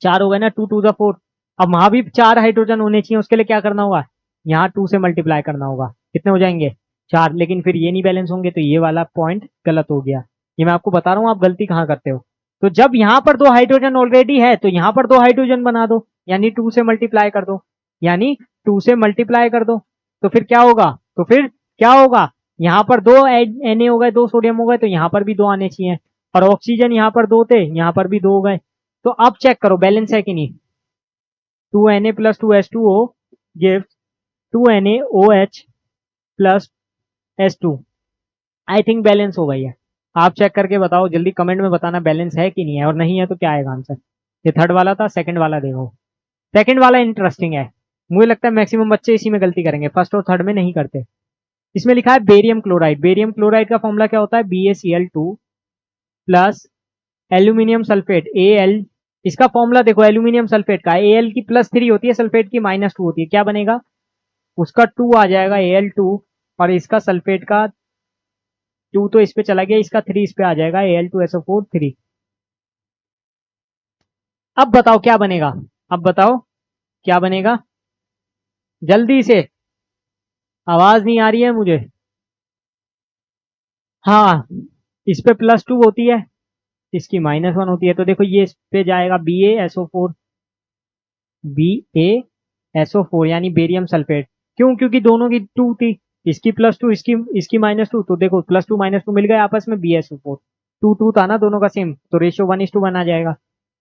4 हो गए ना. 2 2 द 4. अब वहां भी 4 हाइड्रोजन होने चाहिए. उसके लिए क्या करना होगा? यहाँ 2 से मल्टीप्लाई करना होगा. कितने हो जाएंगे? 4. लेकिन फिर ये नहीं बैलेंस होंगे तो ये वाला पॉइंट गलत हो गया. ये मैं आपको बता रहा हूँ आप गलती कहाँ करते हो. तो जब यहाँ पर 2 हाइड्रोजन ऑलरेडी है तो यहाँ पर 2 हाइड्रोजन बना दो, यानी 2 से मल्टीप्लाई कर दो. यानी 2 से मल्टीप्लाई कर दो तो फिर क्या होगा? तो फिर क्या होगा? यहाँ पर 2 Na हो गए, 2 सोडियम हो गए, तो यहाँ पर भी 2 आने चाहिए. और ऑक्सीजन यहाँ पर 2 थे, यहाँ पर भी 2 हो गए. तो अब चेक करो बैलेंस है कि नहीं. 2Na plus 2H2O gives 2NaOH plus H2. I think balance हो गई है. आप चेक करके बताओ जल्दी, कमेंट में बताना बैलेंस है कि नहीं है, और नहीं है तो क्या आएगा आंसर. ये थर्ड वाला था. सेकंड वाला देखो. सेकंड वाला इंटरेस्टिंग है. मुझे लगता है मैक्सिमम बच्चे इसी में गलती करेंगे, फर्स्ट और थर्ड में नहीं करते. इसमें लिखा है बेरियम क्लोराइड. बेरियम क्लोराइड का फॉर्मूला क्या होता है? BaCl2 plus aluminium sulphate Al. इसका फॉर्मूला देखो एल्यूमिनियम सल्फेट का. Al की +3 होती है, सल्फेट की -2 होती है. क्या बनेगा? उसका 2 आ जाएगा Al2 और इसका सल्फेट का 2 तो इस पे चला गया, इसका 3 इस पे आ जाएगा Al2SO4 3. अब बताओ क्या बनेगा. अब बताओ क्या बनेगा जल्दी से. आवाज नहीं आ रही है मुझे. हाँ इस पे +2 होती है, इसकी -1 होती है. तो देखो ये इस पे जाएगा BaSO4. BaSO4 यानी बेरियम सल्फेट. क्यों? क्योंकि दोनों की 2 थी. इसकी +2 इसकी -2. तो देखो +2 -2 मिल गए आपस में. BaSO4 2 2 था ना दोनों का सेम, तो रेशियो 1:1 आ जाएगा.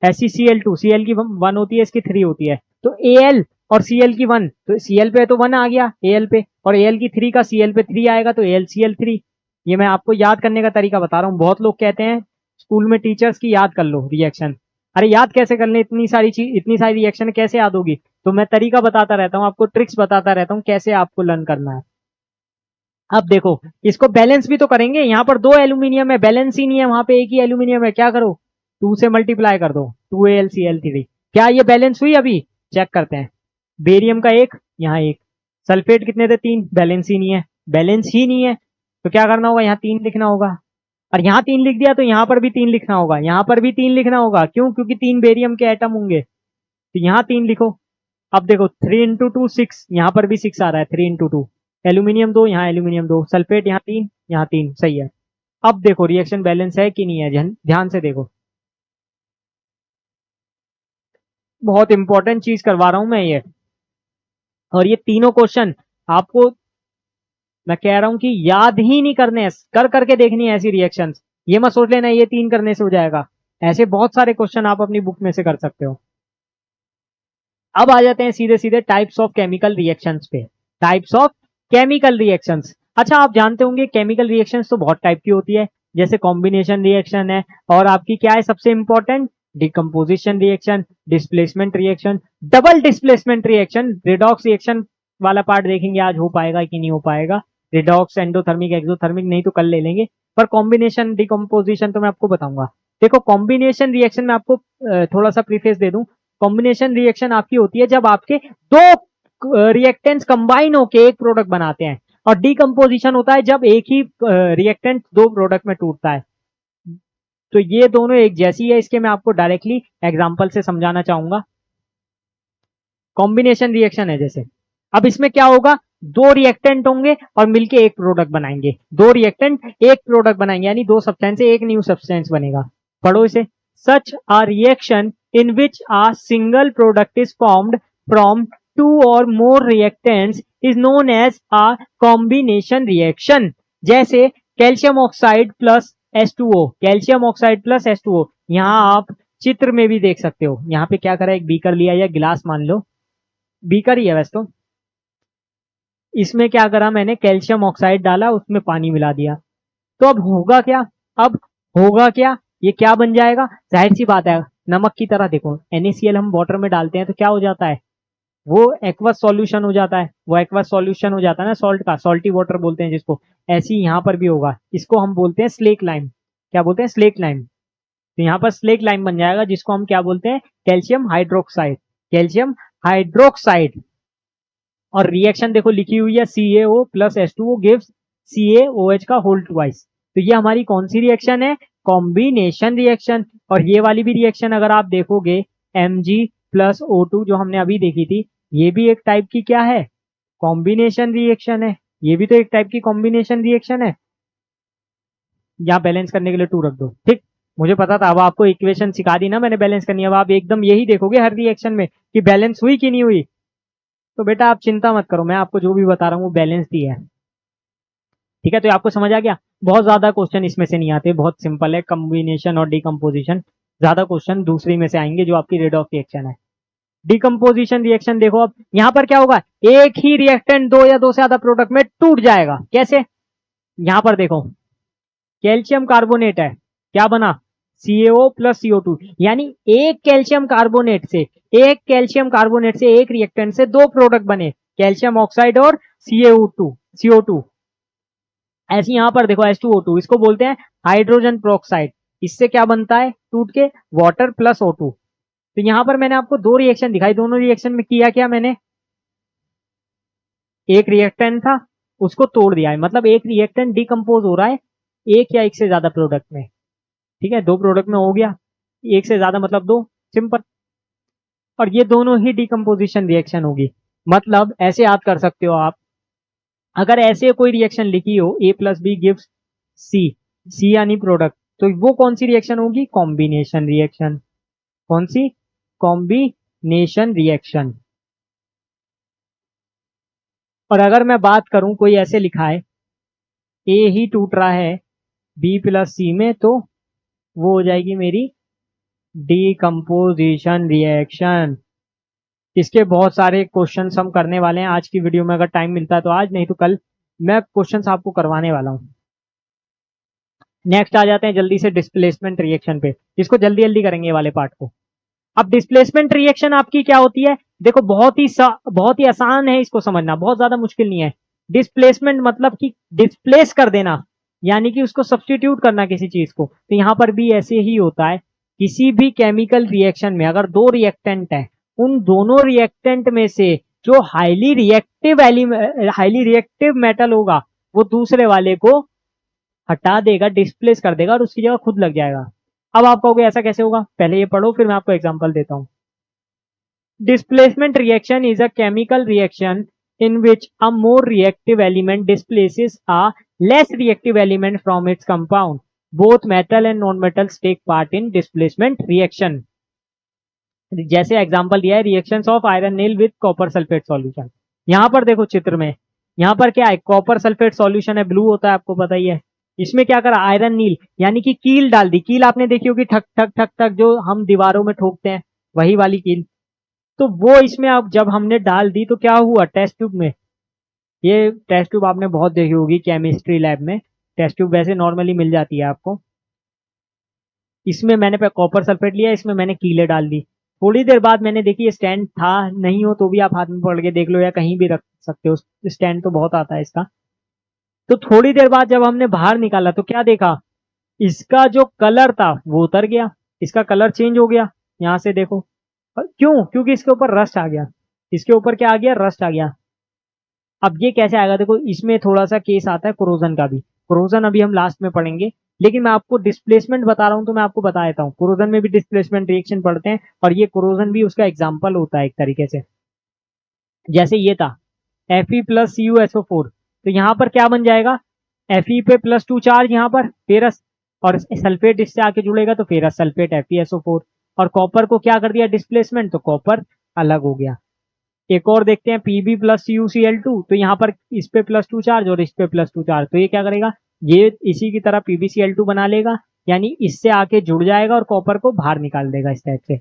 ऐसी Cl2. Cl की 1 होती है, इसकी 3 होती है. तो Al और Cl की 1, तो Cl पे तो 1 आ गया Al पे, और Al की 3 का Cl पे 3 आएगा तो AlCl3। ये मैं आपको याद करने का तरीका बता रहा हूँ। बहुत लोग कहते हैं स्कूल में टीचर्स की याद कर लो रिएक्शन। अरे याद कैसे कर ले, इतनी सारी चीज, इतनी सारी रिएक्शन कैसे याद होगी? तो मैं तरीका बताता रहता हूँ आपको, ट्रिक्स बताता रहता हूँ कैसे आपको लर्न करना है। अब देखो, इसको बैलेंस भी तो करेंगे। यहाँ पर 2 एल्यूमिनियम है, बैलेंस ही नहीं है, वहां पे एक ही एल्यूमिनियम है। क्या करो, 2 से मल्टीप्लाई कर दो, 2AlCl3। क्या ये बैलेंस हुई? अभी चेक करते हैं। बेरियम का 1, यहाँ 1, सल्फेट कितने थे? 3, बैलेंस ही नहीं है, बैलेंस ही नहीं है। तो क्या करना होगा, यहाँ 3 लिखना होगा। और यहाँ 3 लिख दिया तो यहाँ पर भी 3 लिखना होगा, यहाँ पर भी 3 लिखना होगा। क्यों? क्योंकि 3 बेरियम के एटम होंगे, तो यहाँ 3 लिखो। अब देखो 3 इंटू 2 6, यहाँ पर भी 6 आ रहा है, 3 इंटू 2। एल्यूमिनियम 2, यहाँ एल्यूमिनियम 2, सल्फेट यहाँ 3, यहाँ 3, सही है। अब देखो रिएक्शन बैलेंस है कि नहीं है, ध्यान से देखो। बहुत इंपॉर्टेंट चीज करवा रहा हूं मैं ये। और ये तीनों क्वेश्चन आपको मैं कह रहा हूं कि याद ही नहीं करने हैं, कर करके देखनी है ऐसी रिएक्शंस। ये मत सोच लेना ये 3 करने से हो जाएगा। ऐसे बहुत सारे क्वेश्चन आप अपनी बुक में से कर सकते हो। अब आ जाते हैं सीधे सीधे टाइप्स ऑफ केमिकल रिएक्शंस पे। Types of chemical reactions. अच्छा, आप जानते होंगे केमिकल रिएक्शंस तो बहुत टाइप की होती है, जैसे कॉम्बिनेशन रिएक्शन है, और आपकी क्या है सबसे important, decomposition reaction, displacement reaction, double displacement reaction. Redox reaction वाला पार्ट देखेंगे आज, हो पाएगा कि नहीं हो पाएगा। रिडॉक्स, एंडोथर्मिक, एक्सोथर्मिक नहीं तो कल ले लेंगे। पर कॉम्बिनेशन डिकम्पोजिशन तो मैं आपको बताऊंगा। देखो कॉम्बिनेशन रिएक्शन में आपको थोड़ा सा प्रीफेस दे दूं। कॉम्बिनेशन रिएक्शन आपकी होती है जब आपके दो रिएक्टेंट्स कंबाइन होके एक प्रोडक्ट बनाते हैं, और डीकम्पोजिशन होता है जब एक ही रिएक्टेंट दो प्रोडक्ट में टूटता है। तो ये दोनों एक जैसी है, इसके मैं आपको डायरेक्टली एग्जांपल से समझाना चाहूंगा। कॉम्बिनेशन रिएक्शन है जैसे, अब इसमें क्या होगा, दो रिएक्टेंट होंगे और मिलके एक प्रोडक्ट बनाएंगे। दो रिएक्टेंट एक प्रोडक्ट बनाएंगे, यानी दो सब्सटेंस से एक न्यू सब्सटेंस बनेगा। पढ़ो इसे। Such a reaction in which a single product is formed from two और more reactants is known as a combination reaction. जैसे calcium oxide plus H2O, calcium oxide plus H2O। यहां आप चित्र में भी देख सकते हो। यहाँ पे क्या करा, एक बीकर लिया या गिलास मान लो, बीकर ही है वैसे तो। इसमें क्या करा मैंने, कैल्शियम ऑक्साइड डाला, उसमें पानी मिला दिया। तो अब होगा क्या, अब होगा क्या, ये क्या बन जाएगा? जाहिर सी बात है, नमक की तरह। देखो NaCl हम वाटर में डालते हैं तो क्या हो जाता है, वो एक्वस सॉल्यूशन हो जाता है। वो एक्वस सॉल्यूशन हो जाता है ना सॉल्ट का, सॉल्टी वाटर बोलते हैं जिसको। ऐसे ही यहाँ पर भी होगा, इसको हम बोलते हैं स्लेक लाइम। क्या बोलते हैं? Slack lime. तो यहाँ पर स्लेक लाइम बन जाएगा, जिसको हम क्या बोलते हैं, कैल्शियम हाइड्रोक्साइड। Calcium hydroxide. और रिएक्शन देखो लिखी हुई है, CaO plus H2O gives CaOH का होल ट्वाइस। तो ये हमारी कौन सी रिएक्शन है? Combination reaction. और ये वाली भी रिएक्शन अगर आप देखोगे, Mg प्लस O2 जो हमने अभी देखी थी, ये भी एक टाइप की क्या है, कॉम्बिनेशन रिएक्शन है। ये भी तो एक टाइप की कॉम्बिनेशन रिएक्शन है। यहाँ बैलेंस करने के लिए 2 रख दो, ठीक। मुझे पता था, अब आपको इक्वेशन सिखा दी ना मैंने बैलेंस करनी। अब आप एकदम यही देखोगे हर रिएक्शन में कि बैलेंस हुई कि नहीं हुई। तो बेटा आप चिंता मत करो, मैं आपको जो भी बता रहा हूँ वो बैलेंस ही है, ठीक है। तो आपको समझ आ गया। बहुत ज्यादा क्वेश्चन इसमें से नहीं आते, बहुत सिंपल है। कॉम्बिनेशन और डिकम्पोजिशन, ज्यादा क्वेश्चन दूसरी में से आएंगे जो आपकी रेडॉक्स रिएक्शन है। डिकम्पोजिशन रिएक्शन देखो, अब यहां पर क्या होगा, एक ही रिएक्टेंट दो या दो से ज्यादा प्रोडक्ट में टूट जाएगा। कैसे? यहां पर देखो, कैल्शियम कार्बोनेट है, क्या बना, CaO प्लस CO2। यानी एक कैल्शियम कार्बोनेट से, एक कैल्शियम कार्बोनेट से, एक रिएक्टेंट से दो प्रोडक्ट बने, कैल्शियम ऑक्साइड और CO2। ऐसे यहां पर देखो H2O2, इसको बोलते हैं हाइड्रोजन प्रोक्साइड। इससे क्या बनता है टूट के, वाटर प्लस O2। तो यहां पर मैंने आपको दो रिएक्शन दिखाई, दोनों रिएक्शन में किया क्या मैंने, एक रिएक्टेंट था उसको तोड़ दिया है, मतलब एक रिएक्टेंट डिकम्पोज हो रहा है एक या एक से ज्यादा प्रोडक्ट में, ठीक है। दो प्रोडक्ट में हो गया, एक से ज्यादा मतलब दो, सिंपल। और ये दोनों ही डिकम्पोजिशन रिएक्शन होगी। मतलब ऐसे याद कर सकते हो आप, अगर ऐसे कोई रिएक्शन लिखी हो, A plus B gives C यानी प्रोडक्ट, तो वो कौन सी रिएक्शन होगी, कॉम्बिनेशन रिएक्शन। कौन सी? Combination reaction. और अगर मैं बात करूं, कोई ऐसे लिखा है A ही टूट रहा है B प्लस सी में, तो वो हो जाएगी मेरी डिकम्पोजिशन रिएक्शन। इसके बहुत सारे क्वेश्चंस हम करने वाले हैं आज की वीडियो में। अगर टाइम मिलता है तो आज, नहीं तो कल मैं क्वेश्चंस आपको करवाने वाला हूँ। नेक्स्ट आ जाते हैं जल्दी से डिस्प्लेसमेंट रिएक्शन पे। इसको जल्दी जल्दी करेंगे ये वाले पार्ट को। अब डिस्प्लेसमेंट रिएक्शन आपकी क्या होती है? देखो बहुत ही आसान है इसको समझना, बहुत ज्यादा मुश्किल नहीं है। डिस्प्लेसमेंट मतलब कि डिस्प्लेस कर देना, यानी कि उसको सब्स्टिट्यूट करना किसी चीज को। तो यहां पर भी ऐसे ही होता है। किसी भी केमिकल रिएक्शन में अगर दो रिएक्टेंट है, उन दोनों रिएक्टेंट में से जो हाईली रिएक्टिव मेटल होगा वो दूसरे वाले को हटा देगा, डिस्प्लेस कर देगा और उसकी जगह खुद लग जाएगा। अब आप कहोगे ऐसा कैसे होगा? पहले ये पढ़ो, फिर मैं आपको एग्जांपल देता हूं। Displacement reaction is a chemical reaction in which a more reactive element displaces a less reactive element from its compound. Both metal and non-metals take part in displacement reaction. जैसे एग्जांपल दिया है, reactions of iron nail with copper sulphate solution. यहां पर देखो चित्र में, यहां पर क्या है? कॉपर सल्फेट सॉल्यूशन है, ब्लू होता है, आपको पता ही है। इसमें क्या करा? आयरन नील यानी कि कील डाल दी। कील आपने देखी होगी, ठक ठक ठक ठक, जो हम दीवारों में ठोकते हैं, वही वाली कील। तो वो इसमें अब जब हमने डाल दी तो क्या हुआ? टेस्ट ट्यूब में, ये टेस्ट ट्यूब आपने बहुत देखी होगी केमिस्ट्री लैब में। टेस्ट ट्यूब वैसे नॉर्मली मिल जाती है आपको। इसमें मैंने कॉपर सल्फेट लिया, इसमें मैंने कीले डाल दी। थोड़ी देर बाद मैंने देखी स्टैंड था, नहीं हो तो भी आप हाथ में पकड़ के देख लो या कहीं भी रख सकते हो, स्टैंड तो बहुत आता है इसका। तो थोड़ी देर बाद जब हमने बाहर निकाला तो क्या देखा? इसका जो कलर था वो उतर गया, इसका कलर चेंज हो गया। यहां से देखो, क्यों? क्योंकि इसके ऊपर रस्ट आ गया। इसके ऊपर क्या आ गया? रस्ट आ गया। अब ये कैसे आएगा? देखो इसमें थोड़ा सा केस आता है कोरोजन का भी। कोरोजन अभी हम लास्ट में पढ़ेंगे, लेकिन मैं आपको डिस्प्लेसमेंट बता रहा हूं तो मैं आपको बता देता हूँ। कोरोजन में भी डिस्प्लेसमेंट रिएक्शन पढ़ते हैं और ये कोरोजन भी उसका एग्जाम्पल होता है एक तरीके से। जैसे ये था Fe प्लस CuSO4, तो यहाँ पर क्या बन जाएगा? Fe पे +2 चार्ज, यहाँ पर फेरस, और सल्फेट इससे आके जुड़ेगा तो फेरस सल्फेट FeSO4। और कॉपर को क्या कर दिया? डिस्प्लेसमेंट, तो कॉपर अलग हो गया। एक और देखते हैं, Pb प्लस CuCl2, तो यहाँ पर इस पे +2 चार्ज और इस पे +2 चार्ज, तो ये क्या करेगा? ये इसी की तरह PbCl2 बना लेगा, यानी इससे आके जुड़ जाएगा और कॉपर को बाहर निकाल देगा इस टाइप से।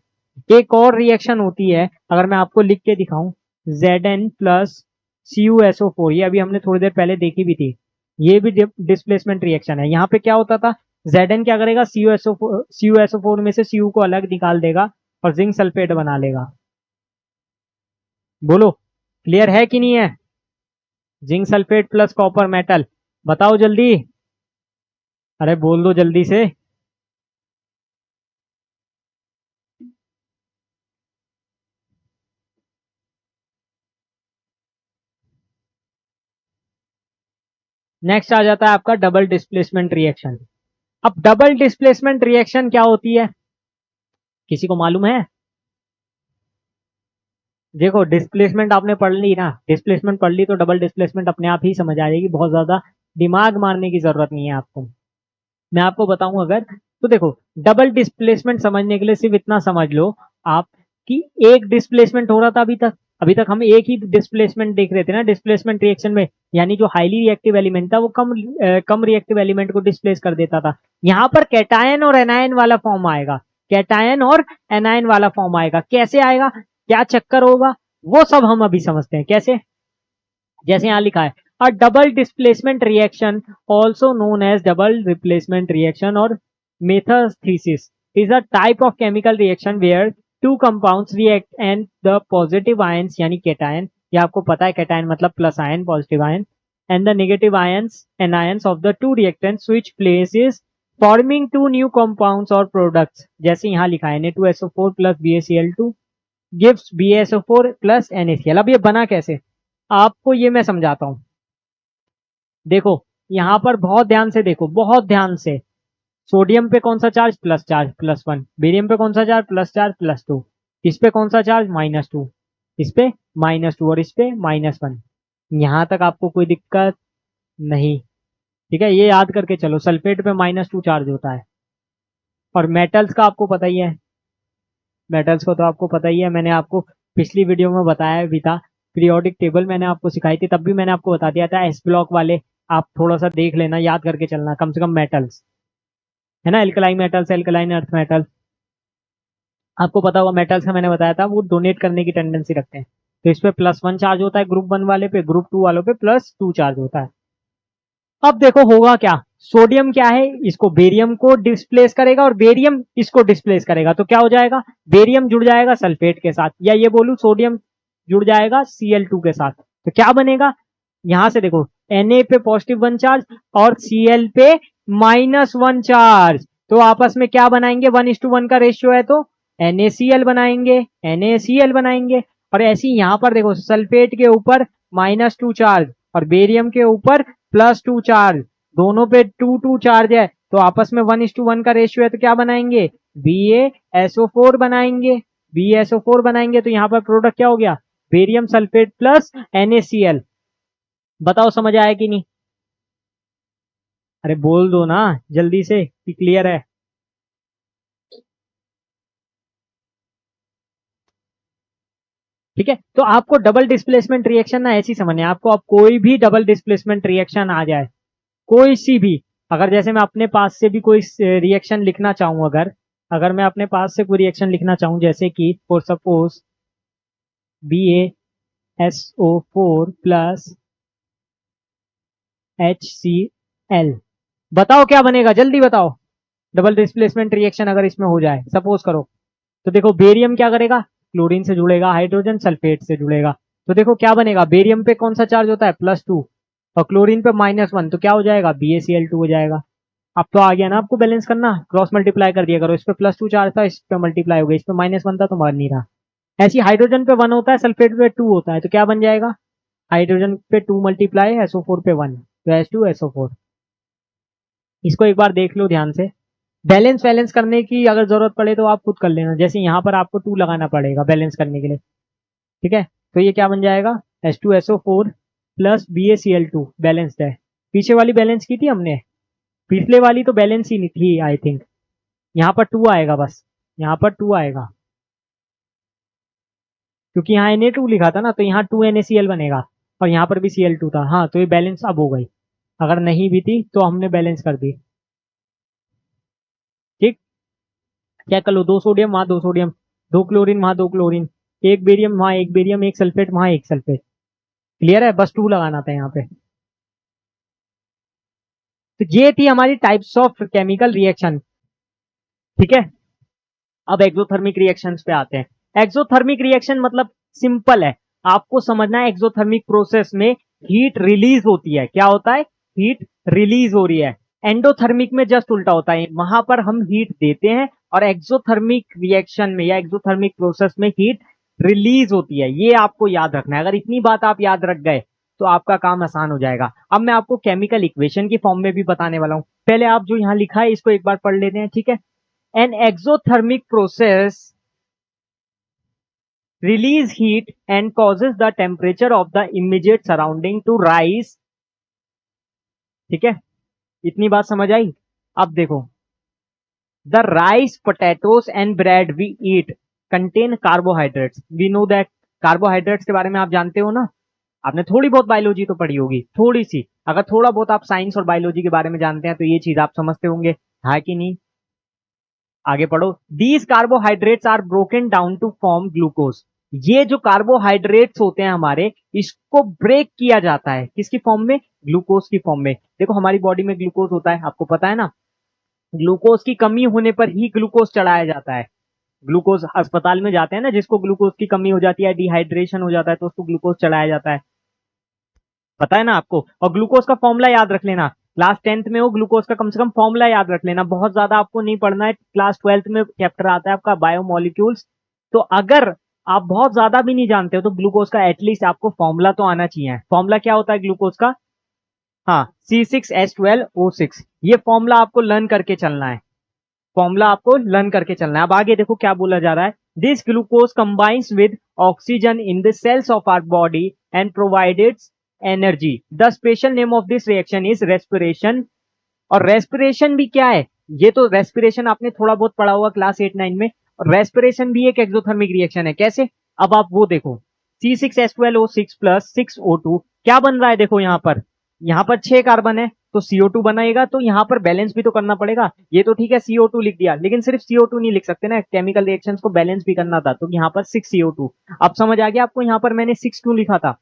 एक और रिएक्शन होती है, अगर मैं आपको लिख के दिखाऊं, Zn प्लस CuSO4, ये अभी हमने थोड़ी देर पहले देखी भी थी। ये भी डिस्प्लेसमेंट रिएक्शन है। यहाँ पे क्या होता था? Zn क्या करेगा? CuSO4 में से Cu को अलग निकाल देगा और जिंक सल्फेट बना लेगा। बोलो क्लियर है कि नहीं है? Zinc sulphate plus copper metal, बताओ जल्दी, अरे बोल दो जल्दी से। नेक्स्ट आ जाता है आपका डबल डिस्प्लेसमेंट रिएक्शन। अब डबल डिस्प्लेसमेंट रिएक्शन क्या होती है? किसी को मालूम है? देखो डिस्प्लेसमेंट आपने पढ़ ली ना, डिस्प्लेसमेंट पढ़ ली तो डबल डिस्प्लेसमेंट अपने आप ही समझ आ जाएगी, बहुत ज्यादा दिमाग मारने की जरूरत नहीं है आपको। मैं आपको बताऊं अगर, तो देखो डबल डिस्प्लेसमेंट समझने के लिए सिर्फ इतना समझ लो आप कि एक डिस्प्लेसमेंट हो रहा था अभी तक हम एक ही डिस्प्लेसमेंट देख रहे थे ना डिस्प्लेसमेंट रिएक्शन में, यानी जो हाईली रिएक्टिव एलिमेंट था वो कम रिएक्टिव एलिमेंट को डिस्प्लेस कर देता था। यहाँ पर कैटायन और एनायन वाला फॉर्म आएगा, कैटायन और एनायन वाला फॉर्म आएगा। कैसे आएगा, क्या चक्कर होगा, वो सब हम अभी समझते हैं कैसे। जैसे यहां लिखा है, a double displacement reaction also known as double replacement reaction और metathesis is a type of chemical reaction where two compounds react and the positive ions यानी केटायन, ये आपको पता है केटायन मतलब plus ion, positive ion, and the negative ions anions of the two reactants which places forming two new compounds और products. जैसे यहां लिखा है Na2SO4 plus BaCl2 gives BaSO4 plus NaCl। अब ये बना कैसे आपको ये मैं समझाता हूं। देखो यहां पर बहुत ध्यान से देखो, बहुत ध्यान से। सोडियम पे कौन सा चार्ज? Plus charge, +1। बेरियम पे कौन सा चार्ज? Plus charge, +2। इस पे कौन सा चार्ज? -2। इस पे -2 और इस पे -1। यहां तक आपको कोई दिक्कत नहीं? ठीक है, ये याद करके चलो, सल्फेट पे -2 चार्ज होता है। और मेटल्स का आपको पता ही है, मेटल्स को तो आपको पता ही है, मैंने आपको पिछली वीडियो में बताया भी था। पीरियोडिक टेबल मैंने आपको सिखाई थी, तब भी मैंने आपको बता दिया था। एस ब्लॉक वाले आप थोड़ा सा देख लेना, याद करके चलना कम से कम मेटल्स, है ना, alkaline metals, alkaline earth metal. आपको पता होगा मेटल्स का मैंने बताया था वो डोनेट करने की टेंडेंसी रखते हैं। तो इस पे +1 चार्ज होता है ग्रुप 1 वाले पे, ग्रुप 2 वालों पे +2 चार्ज होता है। अब देखो होगा क्या, सोडियम क्या है, इसको बेरियम को डिस्प्लेस करेगा और बेरियम इसको डिस्प्लेस करेगा, तो क्या हो जाएगा, बेरियम जुड़ जाएगा सल्फेट के साथ, या ये बोलूं सोडियम जुड़ जाएगा Cl2 के साथ। तो क्या बनेगा, यहां से देखो Na पे +1 चार्ज और Cl पे -1 चार्ज, तो आपस में क्या बनाएंगे, 1:1 का रेशियो है तो NaCl बनाएंगे, NaCl बनाएंगे। और ऐसे ही यहां पर देखो सल्फेट के ऊपर -2 चार्ज और बेरियम के ऊपर +2 चार्ज, दोनों पे 2 चार्ज है, तो आपस में 1:1 का रेशियो है, तो क्या बनाएंगे, BaSO4 बनाएंगे, BaSO4 बनाएंगे। तो यहाँ पर प्रोडक्ट क्या हो गया, बेरियम सल्फेट प्लस NaCl। बताओ समझ आया कि नहीं, अरे बोल दो ना जल्दी से कि क्लियर है। ठीक है, तो आपको डबल डिस्प्लेसमेंट रिएक्शन ना ऐसी समझनी है आपको, अब कोई भी डबल डिस्प्लेसमेंट रिएक्शन आ जाए, कोई सी भी, अगर जैसे मैं अपने पास से भी कोई रिएक्शन लिखना चाहूं, अगर अगर मैं अपने पास से कोई रिएक्शन लिखना चाहूं, जैसे कि for suppose BaSO4 plus HCl, बताओ क्या बनेगा, जल्दी बताओ। डबल डिस्प्लेसमेंट रिएक्शन अगर इसमें हो जाए, सपोज करो, तो देखो बेरियम क्या करेगा, क्लोरीन से जुड़ेगा, हाइड्रोजन सल्फेट से जुड़ेगा, तो देखो क्या बनेगा, बेरियम पे कौन सा चार्ज होता है, +2, और क्लोरीन पे -1, तो क्या हो जाएगा, BaCl2 हो जाएगा। अब तो आ गया ना आपको बैलेंस करना, क्रॉस मल्टीप्लाई कर दिया करो, इस पे +2 चार्ज था, इस पे मल्टीप्लाई हो गया, इस पे -1 था तो बन नहीं रहा। ऐसी हाइड्रोजन पे 1 होता है, सल्फेट पे 2 होता है, तो क्या बन जाएगा, हाइड्रोजन पे 2 मल्टीप्लाई SO4 पे 1, तो H2SO4। इसको एक बार देख लो ध्यान से, बैलेंस वैलेंस करने की अगर जरूरत पड़े तो आप खुद कर लेना, जैसे यहाँ पर आपको 2 लगाना पड़ेगा बैलेंस करने के लिए। ठीक है, तो ये क्या बन जाएगा, H2SO4 प्लस BaCl2 बैलेंस्ड है। पीछे वाली बैलेंस की थी हमने, पिछले वाली तो बैलेंस ही नहीं थी आई थिंक, यहाँ पर 2 आएगा बस, यहाँ पर 2 आएगा, क्योंकि यहाँ Na2 लिखा था ना, तो यहाँ 2NaCl बनेगा, और यहाँ पर भी Cl2 था, हाँ तो ये बैलेंस अब हो गई, अगर नहीं भी थी तो हमने बैलेंस कर दी। ठीक, क्या कर लो, 2 सोडियम वहां 2 सोडियम, 2 क्लोरीन वहां 2 क्लोरीन, एक बेरियम वहां एक बेरियम, एक सल्फेट वहां एक सल्फेट। क्लियर है, बस 2 लगाना था यहाँ पे। तो ये थी हमारी टाइप्स ऑफ केमिकल रिएक्शन। ठीक है, अब एक्सोथर्मिक रिएक्शंस पे आते हैं। एक्सोथर्मिक रिएक्शन मतलब सिंपल है, आपको समझना है, एक्सोथर्मिक प्रोसेस में हीट रिलीज होती है, क्या होता है, हीट रिलीज हो रही है। एंडोथर्मिक में जस्ट उल्टा होता है, वहां पर हम हीट देते हैं, और एक्सोथर्मिक रिएक्शन में या एक्सोथर्मिक प्रोसेस में हीट रिलीज होती है, ये आपको याद रखना है। अगर इतनी बात आप याद रख गए तो आपका काम आसान हो जाएगा। अब मैं आपको केमिकल इक्वेशन की फॉर्म में भी बताने वाला हूं, पहले आप जो यहां लिखा है इसको एक बार पढ़ लेते हैं। ठीक है, an exothermic process release heat and causes the temperature of the immediate surrounding to rise। ठीक है, इतनी बात समझ आई। अब देखो, the rice potatoes and bread we eat contain carbohydrates, we know that. Carbohydrates के बारे में आप जानते हो ना, आपने थोड़ी बहुत बायोलॉजी तो पढ़ी होगी, थोड़ी सी, अगर थोड़ा बहुत आप साइंस और बायोलॉजी के बारे में जानते हैं तो ये चीज आप समझते होंगे, है कि नहीं। आगे पढ़ो, these carbohydrates are broken down to form glucose. ये जो कार्बोहाइड्रेट्स होते हैं हमारे, इसको ब्रेक किया जाता है किसकी फॉर्म में, ग्लूकोज की फॉर्म में। देखो हमारी बॉडी में ग्लूकोज होता है, आपको पता है ना, ग्लूकोज की कमी होने पर ही ग्लूकोज चढ़ाया जाता है। ग्लूकोज अस्पताल में जाते हैं ना, जिसको ग्लूकोज की कमी हो जाती है, डिहाइड्रेशन हो जाता है, तो उसको ग्लूकोज चढ़ाया जाता है, पता है ना आपको। और ग्लूकोज का फॉर्मूला याद रख लेना, क्लास 10th में हो, ग्लूकोज का कम से कम फॉर्मूला याद रख लेना, बहुत ज्यादा आपको नहीं पढ़ना है। क्लास 12th में चैप्टर आता है आपका बायोमोलिक्यूल्स, तो अगर आप बहुत ज्यादा भी नहीं जानते हो तो ग्लूकोज का एटलीस्ट आपको फॉर्मूला तो आना चाहिए। फॉर्मूला क्या होता है ग्लूकोज का, हाँ C6H12O6, ये फॉर्मूला आपको लर्न करके चलना है, फॉर्मूला आपको लर्न करके चलना है। अब आगे देखो क्या बोला जा रहा है, this glucose combines with oxygen in the cells of our body and provided energy. The special name of this reaction is respiration. और रेस्पिरेशन भी क्या है, ये तो रेस्पिरेशन आपने थोड़ा बहुत पढ़ा होगा क्लास 8-9 में, और रेस्पिरेशन भी एक एक्सोथर्मिक रिएक्शन है। कैसे, अब आप वो देखो, C6H12O6 प्लस 6O2 क्या बन रहा है, देखो यहां पर यहाँ पर 6 कार्बन है तो CO2 बनाएगा, तो यहाँ पर बैलेंस भी तो करना पड़ेगा। ये तो ठीक है CO2 लिख दिया, लेकिन सिर्फ CO2 नहीं लिख सकते ना, केमिकल रिएक्शंस को बैलेंस भी करना था, तो यहाँ पर 6CO2। अब समझ आ गया आपको यहाँ पर मैंने 6 क्यों लिखा था।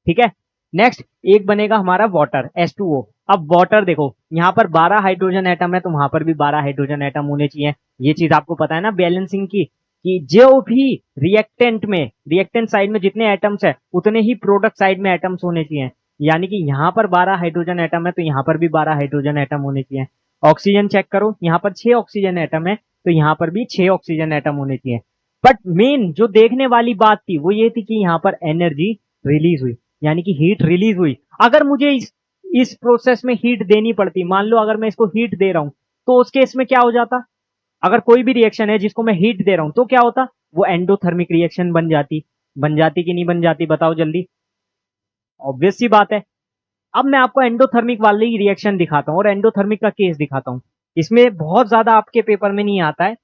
ठीक है, नेक्स्ट एक बनेगा हमारा वाटर H2O। अब वाटर देखो यहाँ पर 12 हाइड्रोजन एटम है, तो वहां पर भी 12 हाइड्रोजन एटम होने चाहिए। ये चीज आपको पता है ना बैलेंसिंग की, कि जो भी रिएक्टेंट साइड में जितने एटम्स है उतने ही प्रोडक्ट साइड में एटम्स होने चाहिए। यानी कि यहाँ पर 12 हाइड्रोजन एटम है तो यहाँ पर भी 12 हाइड्रोजन एटम होने चाहिए। ऑक्सीजन चेक करो, यहाँ पर 6 ऑक्सीजन एटम है तो यहाँ पर भी 6 ऑक्सीजन एटम होने चाहिए। बट मेन जो देखने वाली बात थी वो ये थी कि यहाँ पर एनर्जी रिलीज हुई, यानी कि हीट रिलीज हुई। अगर मुझे इस प्रोसेस में हीट देनी पड़ती, मान लो अगर मैं इसको हीट दे रहा हूं तो उस केस में क्या हो जाता, अगर कोई भी रिएक्शन है जिसको मैं हीट दे रहा हूं तो क्या होता, वो एंडोथर्मिक रिएक्शन बन जाती कि नहीं बन जाती, बताओ जल्दी। ऑब्वियस सी बात है। अब मैं आपको एंडोथर्मिक वाली रिएक्शन दिखाता हूं और एंडोथर्मिक का केस दिखाता हूं। इसमें बहुत ज्यादा आपके पेपर में नहीं आता है,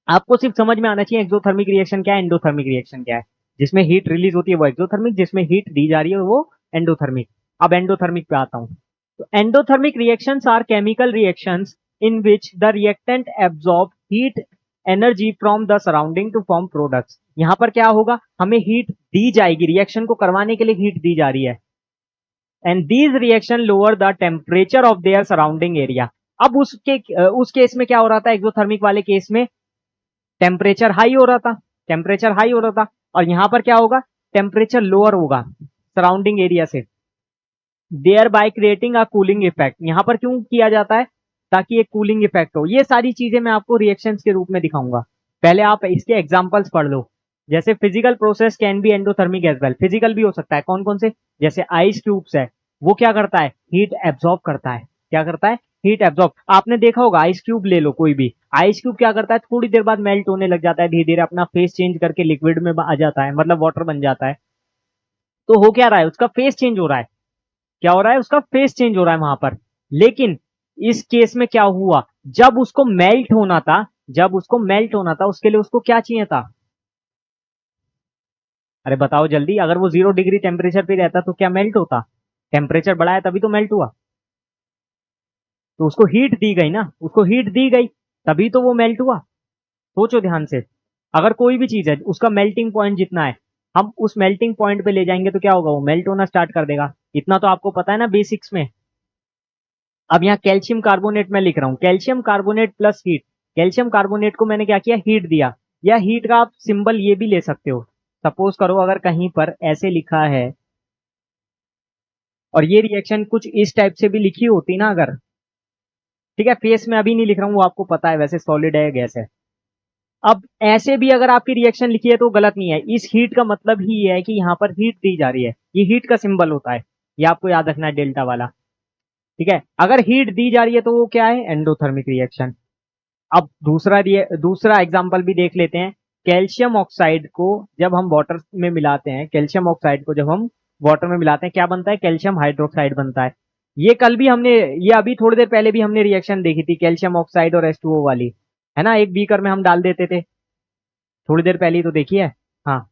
आपको सिर्फ समझ में आना चाहिए एक्सोथर्मिक रिएक्शन क्या है, एंडोथर्मिक रिएक्शन क्या है। जिसमें हीट रिलीज होती है वो एक्सोथर्मिक, जिसमें हीट दी जा रही है वो एंडोथर्मिक। अब एंडोथर्मिक पे आता हूं, तो endothermic reactions are chemical reactions in which the reactant absorb heat energy from the surrounding to form products. यहां पर क्या होगा, हमें हीट दी जाएगी, रिएक्शन को करवाने के लिए हीट दी जा रही है, and these reaction lower the temperature of their surrounding area. अब उस केस में क्या हो रहा था, एक्सोथर्मिक वाले केस में टेम्परेचर हाई हो रहा था, टेम्परेचर हाई हो रहा था, और यहां पर क्या होगा, टेम्परेचर लोअर होगा सराउंडिंग एरिया से, thereby creating a cooling effect. यहां पर क्यों किया जाता है, ताकि एक कूलिंग इफेक्ट हो। ये सारी चीजें मैं आपको रिएक्शंस के रूप में दिखाऊंगा, पहले आप इसके एग्जांपल्स पढ़ लो। जैसे physical process can be endothermic as well, physical भी हो सकता है, कौन कौन से, जैसे आइस क्यूब्स है, वो क्या करता है, हीट एब्जॉर्ब करता है। क्या करता है, हीट एब्जॉर्ब। आपने देखा होगा आइस क्यूब ले लो कोई भी, आइस क्यूब क्या करता है, थोड़ी देर बाद मेल्ट होने लग जाता है, धीरे धीरे अपना फेस चेंज करके लिक्विड में आ जाता है, मतलब वाटर बन जाता है। तो हो क्या रहा है, उसका फेस चेंज हो रहा है, क्या हो रहा है, उसका फेस चेंज हो रहा है वहां पर। लेकिन इस केस में क्या हुआ, जब उसको मेल्ट होना था, उसके लिए उसको क्या चाहिए था, अरे बताओ जल्दी, अगर वो 0 डिग्री टेम्परेचर पे रहता तो क्या मेल्ट होता, टेम्परेचर बढ़ाया तभी तो मेल्ट हुआ। तो उसको हीट दी गई ना, उसको हीट दी गई तभी तो वो मेल्ट हुआ। सोचो ध्यान से, अगर कोई भी चीज है उसका मेल्टिंग पॉइंट जितना है, हम उस मेल्टिंग पॉइंट पे ले जाएंगे तो क्या होगा, वो मेल्ट होना स्टार्ट कर देगा। इतना तो आपको पता है ना बेसिक्स में। अब यहाँ कैल्शियम कार्बोनेट में लिख रहा हूं, calcium carbonate plus heat. Calcium carbonate को मैंने क्या किया, हीट दिया, या हीट का आप सिंबल ये भी ले सकते हो। सपोज करो अगर कहीं पर ऐसे लिखा है और ये रिएक्शन कुछ इस टाइप से भी लिखी होती ना अगर, ठीक है, फेस में अभी नहीं लिख रहा हूं, वो आपको पता है वैसे सॉलिड है गैस है। अब ऐसे भी अगर आपकी रिएक्शन लिखी है तो गलत नहीं है, इस हीट का मतलब ही ये है कि यहाँ पर हीट दी जा रही है, ये हीट का सिंबल होता है, ये आपको याद रखना है डेल्टा वाला। ठीक है, अगर हीट दी जा रही है तो वो क्या है, एंडोथर्मिक रिएक्शन। अब दूसरा एग्जांपल भी देख लेते हैं। कैल्शियम ऑक्साइड को जब हम वाटर में मिलाते हैं, कैल्शियम ऑक्साइड को जब हम वाटर में मिलाते हैं क्या बनता है, कैल्शियम हाइड्रोक्साइड बनता है। ये कल भी हमने, ये अभी थोड़ी देर पहले भी हमने रिएक्शन देखी थी कैल्शियम ऑक्साइड और H2O वाली, है ना, एक बीकर में हम डाल देते थे, थोड़ी देर पहले ही तो देखी है। हाँ,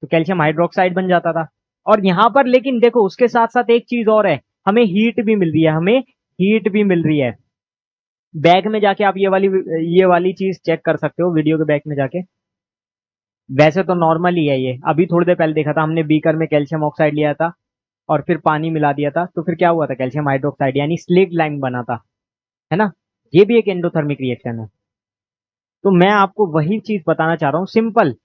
तो कैल्शियम हाइड्रोक्साइड बन जाता था। और यहां पर लेकिन देखो उसके साथ साथ एक चीज और है, हमें हीट भी मिल रही है, हमें हीट भी मिल रही है। बैक में जाके आप ये वाली चीज चेक कर सकते हो, वीडियो के बैक में जाके। वैसे तो नॉर्मल ही है ये, अभी थोड़ी देर पहले देखा था हमने, बीकर में कैल्शियम ऑक्साइड लिया था और फिर पानी मिला दिया था, तो फिर क्या हुआ था, कैल्शियम हाइड्रोक्साइड यानी स्लेट लाइम बना था, है ना। ये भी एक एंडोथर्मिक रिएक्शन है। तो मैं आपको वही चीज बताना चाह रहा हूँ सिंपल,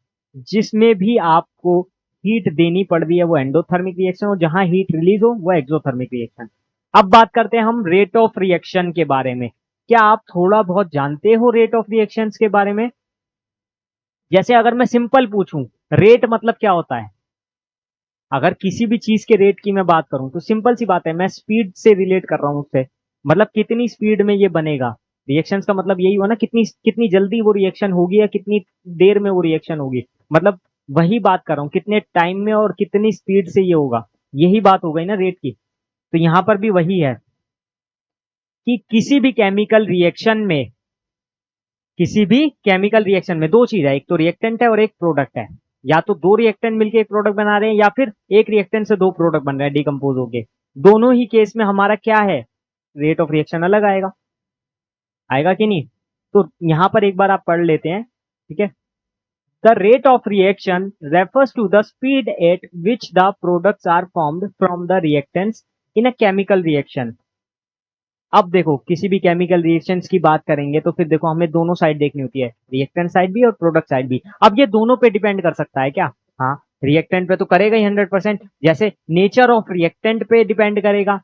जिसमें भी आपको हीट देनी पड़ रही है वो एंडोथर्मिक रिएक्शन, और जहां हीट रिलीज हो वो एक्सोथर्मिक रिएक्शन। अब बात करते हैं हम रेट ऑफ रिएक्शन के बारे में। क्या आप थोड़ा बहुत जानते हो रेट ऑफ रिएक्शंस के बारे में। जैसे अगर मैं सिंपल पूछूं, रेट मतलब क्या होता है, अगर किसी भी चीज के रेट की मैं बात करूं तो सिंपल सी बात है, मैं स्पीड से रिलेट कर रहा हूं उससे, मतलब कितनी स्पीड में ये बनेगा। रिएक्शंस का मतलब यही हुआ ना, कितनी कितनी जल्दी वो रिएक्शन होगी या कितनी देर में वो रिएक्शन होगी, मतलब वही बात कर रहा हूं, कितने टाइम में और कितनी स्पीड से ये होगा, यही बात हो गई ना रेट की। तो यहां पर भी वही है कि किसी भी केमिकल रिएक्शन में दो चीज है, एक तो रिएक्टेंट है और एक प्रोडक्ट है। या तो दो रिएक्टेंट मिलकर एक प्रोडक्ट बना रहे हैं, या फिर एक रिएक्टेंट से दो प्रोडक्ट बन रहे हैं डिकम्पोज होके। दोनों ही केस में हमारा क्या है, रेट ऑफ रिएक्शन अलग आएगा, आएगा कि नहीं। तो यहां पर एक बार आप पढ़ लेते हैं, ठीक है। The rate of reaction refers to the speed at which the products are formed from the reactants in a chemical reaction. अब देखो किसी भी केमिकल रिएक्शंस की बात करेंगे तो फिर देखो हमें दोनों साइड देखनी होती है, रिएक्टेंट साइड भी और प्रोडक्ट साइड भी। अब ये दोनों पे डिपेंड कर सकता है क्या, हाँ रिएक्टेंट पे तो करेगा ही 100%, जैसे नेचर ऑफ रिएक्टेंट पे डिपेंड करेगा,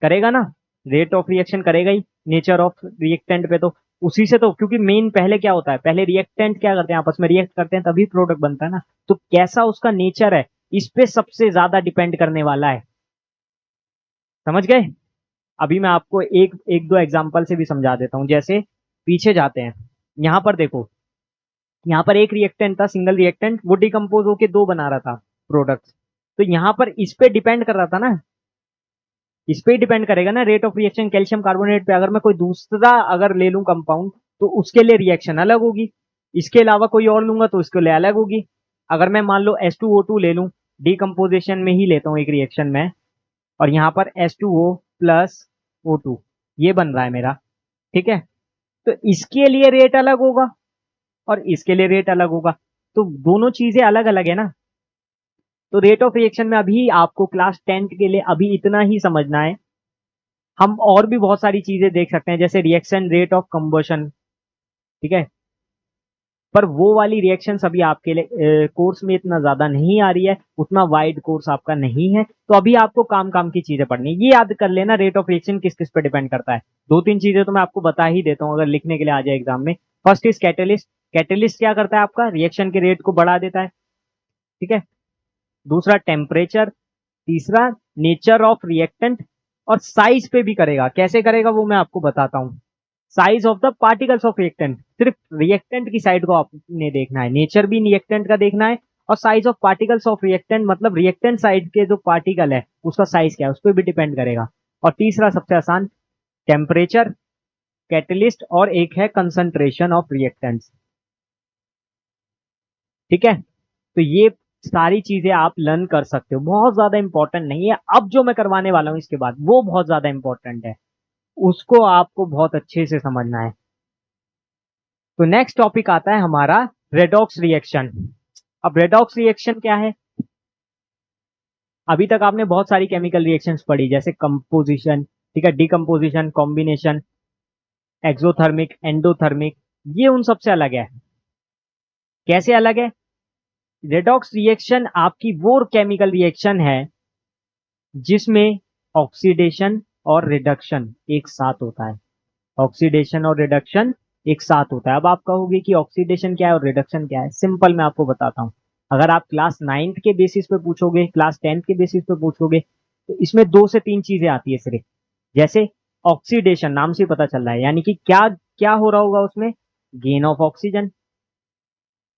करेगा ना, रेट ऑफ रिएक्शन करेगा ही नेचर ऑफ रिएक्टेंट पे। तो उसी से तो, क्योंकि मेन पहले क्या होता है, पहले रिएक्टेंट क्या करते हैं, आपस में रिएक्ट करते हैं तभी प्रोडक्ट बनता है ना। तो कैसा उसका नेचर है, इस पे सबसे ज्यादा डिपेंड करने वाला है, समझ गए। अभी मैं आपको एक एक दो एग्जांपल से भी समझा देता हूं, जैसे पीछे जाते हैं, यहां पर देखो, यहां पर एक रिएक्टेंट था, सिंगल रिएक्टेंट, वो डिकम्पोज होके दो बना रहा था प्रोडक्ट। तो यहां पर इस पे डिपेंड कर रहा था ना, इस पे डिपेंड करेगा ना rate of reaction calcium carbonate पे। अगर मैं कोई दूसरा अगर ले लूं कंपाउंड तो उसके लिए रिएक्शन अलग होगी, इसके अलावा कोई और लूंगा तो उसके लिए अलग होगी। अगर मैं मान लो H2O2 ले लूं, डिकम्पोजिशन में ही लेता हूं एक रिएक्शन में, और यहां पर H2O प्लस O2 ये बन रहा है मेरा, ठीक है। तो इसके लिए रेट अलग होगा और इसके लिए रेट अलग होगा, तो दोनों चीजें अलग अलग है ना। तो रेट ऑफ रिएक्शन में अभी आपको क्लास 10 के लिए अभी इतना ही समझना है। हम और भी बहुत सारी चीजें देख सकते हैं, जैसे रिएक्शन रेट ऑफ कंबशन, ठीक है। पर वो वाली रिएक्शन अभी आपके लिए कोर्स में इतना ज्यादा नहीं आ रही है, उतना वाइड कोर्स आपका नहीं है, तो अभी आपको काम काम की चीजें पढ़नी है। ये याद कर लेना रेट ऑफ रिएक्शन किस किस पे डिपेंड करता है। दो तीन चीजें तो मैं आपको बता ही देता हूँ अगर लिखने के लिए आ जाए एग्जाम में। फर्स्ट इज कैटेलिस्ट, कैटेलिस्ट क्या करता है, आपका रिएक्शन के रेट को बढ़ा देता है, ठीक है। दूसरा टेम्परेचर, तीसरा नेचर ऑफ रिएक्टेंट, और साइज पे भी करेगा, कैसे करेगा वो मैं आपको बताता हूं। Size of the particles of reactant, सिर्फ रिएक्टेंट की साइड को आपने देखना है, नेचर भी रिएक्टेंट का देखना है, और size of particles of reactant मतलब रिएक्टेंट साइड के जो पार्टिकल है उसका साइज क्या है उस पर भी डिपेंड करेगा। और तीसरा सबसे आसान, टेम्परेचर, कैटलिस्ट, और एक है कंसंट्रेशन ऑफ रिएक्टेंट्स, ठीक है। तो ये सारी चीजें आप लर्न कर सकते हो, बहुत ज्यादा इंपॉर्टेंट नहीं है। अब जो मैं करवाने वाला हूं इसके बाद वो बहुत ज्यादा इंपॉर्टेंट है, उसको आपको बहुत अच्छे से समझना है। तो नेक्स्ट टॉपिक आता है हमारा रेडॉक्स रिएक्शन। अब रेडॉक्स रिएक्शन क्या है, अभी तक आपने बहुत सारी केमिकल रिएक्शंस पढ़ी, जैसे कंपोजिशन, ठीक है, डिकम्पोजिशन, कॉम्बिनेशन, एक्सोथर्मिक, एंडोथर्मिक, ये उन सबसे अलग है। कैसे अलग है, रेडॉक्स रिएक्शन आपकी वो केमिकल रिएक्शन है जिसमें ऑक्सीडेशन और रिडक्शन एक साथ होता है, ऑक्सीडेशन और रिडक्शन एक साथ होता है। अब आप कहोगे कि ऑक्सीडेशन क्या है और रिडक्शन क्या है, सिंपल मैं आपको बताता हूं। अगर आप क्लास 9th के बेसिस पे पूछोगे, क्लास 10th के बेसिस पे पूछोगे, तो इसमें दो से तीन चीजें आती है सिर्फ। जैसे ऑक्सीडेशन नाम से पता चल रहा है, यानी कि क्या क्या हो रहा होगा उसमें, गेन ऑफ ऑक्सीजन,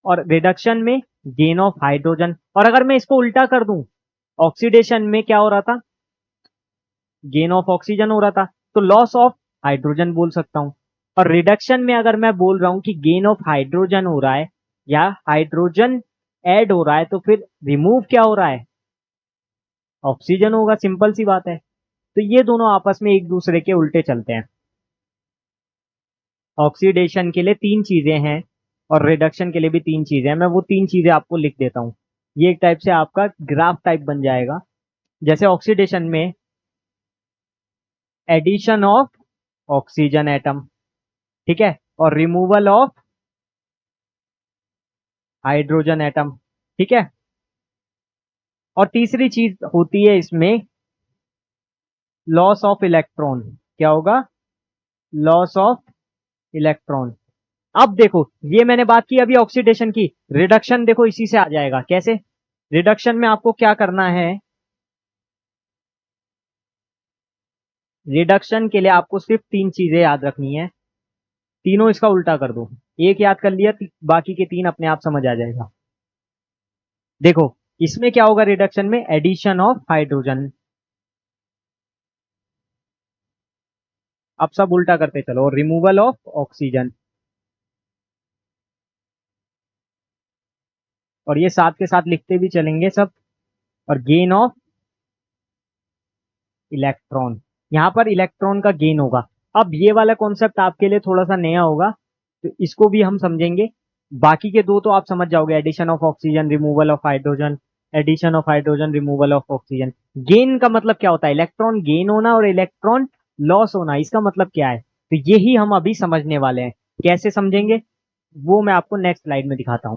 और रिडक्शन में गेन ऑफ हाइड्रोजन। और अगर मैं इसको उल्टा कर दूं, ऑक्सीडेशन में क्या हो रहा था, गेन ऑफ ऑक्सीजन हो रहा था, तो लॉस ऑफ हाइड्रोजन बोल सकता हूं। और रिडक्शन में अगर मैं बोल रहा हूं कि गेन ऑफ हाइड्रोजन हो रहा है या हाइड्रोजन ऐड हो रहा है, तो फिर रिमूव क्या हो रहा है, ऑक्सीजन होगा, सिंपल सी बात है। तो ये दोनों आपस में एक दूसरे के उल्टे चलते हैं। ऑक्सीडेशन के लिए तीन चीजें हैं और रिडक्शन के लिए भी तीन चीजें हैं, मैं वो तीन चीजें आपको लिख देता हूं। ये एक टाइप से आपका ग्राफ टाइप बन जाएगा। जैसे ऑक्सीडेशन में एडिशन ऑफ ऑक्सीजन एटम, ठीक है, और रिमूवल ऑफ हाइड्रोजन एटम, ठीक है। और तीसरी चीज होती है इसमें लॉस ऑफ इलेक्ट्रॉन, क्या होगा, लॉस ऑफ इलेक्ट्रॉन। अब देखो ये मैंने बात की अभी ऑक्सीडेशन की, रिडक्शन देखो इसी से आ जाएगा, कैसे, रिडक्शन में आपको क्या करना है, रिडक्शन के लिए आपको सिर्फ तीन चीजें याद रखनी है, तीनों इसका उल्टा कर दो, एक याद कर लिया बाकी के तीन अपने आप समझ आ जाएगा। देखो इसमें क्या होगा, रिडक्शन में एडिशन ऑफ हाइड्रोजन, अब सब उल्टा करते चलो, और रिमूवल ऑफ ऑक्सीजन, और ये साथ के साथ लिखते भी चलेंगे सब, और गेन ऑफ इलेक्ट्रॉन, यहाँ पर इलेक्ट्रॉन का गेन होगा। अब ये वाला कॉन्सेप्ट आपके लिए थोड़ा सा नया होगा, तो इसको भी हम समझेंगे। बाकी के दो तो आप समझ जाओगे, addition of oxygen, removal of hydrogen, addition of hydrogen, removal of oxygen. Gain का मतलब क्या होता है, इलेक्ट्रॉन गेन होना और इलेक्ट्रॉन लॉस होना, इसका मतलब क्या है, तो यही हम अभी समझने वाले हैं। कैसे समझेंगे वो मैं आपको नेक्स्ट स्लाइड में दिखाता हूं।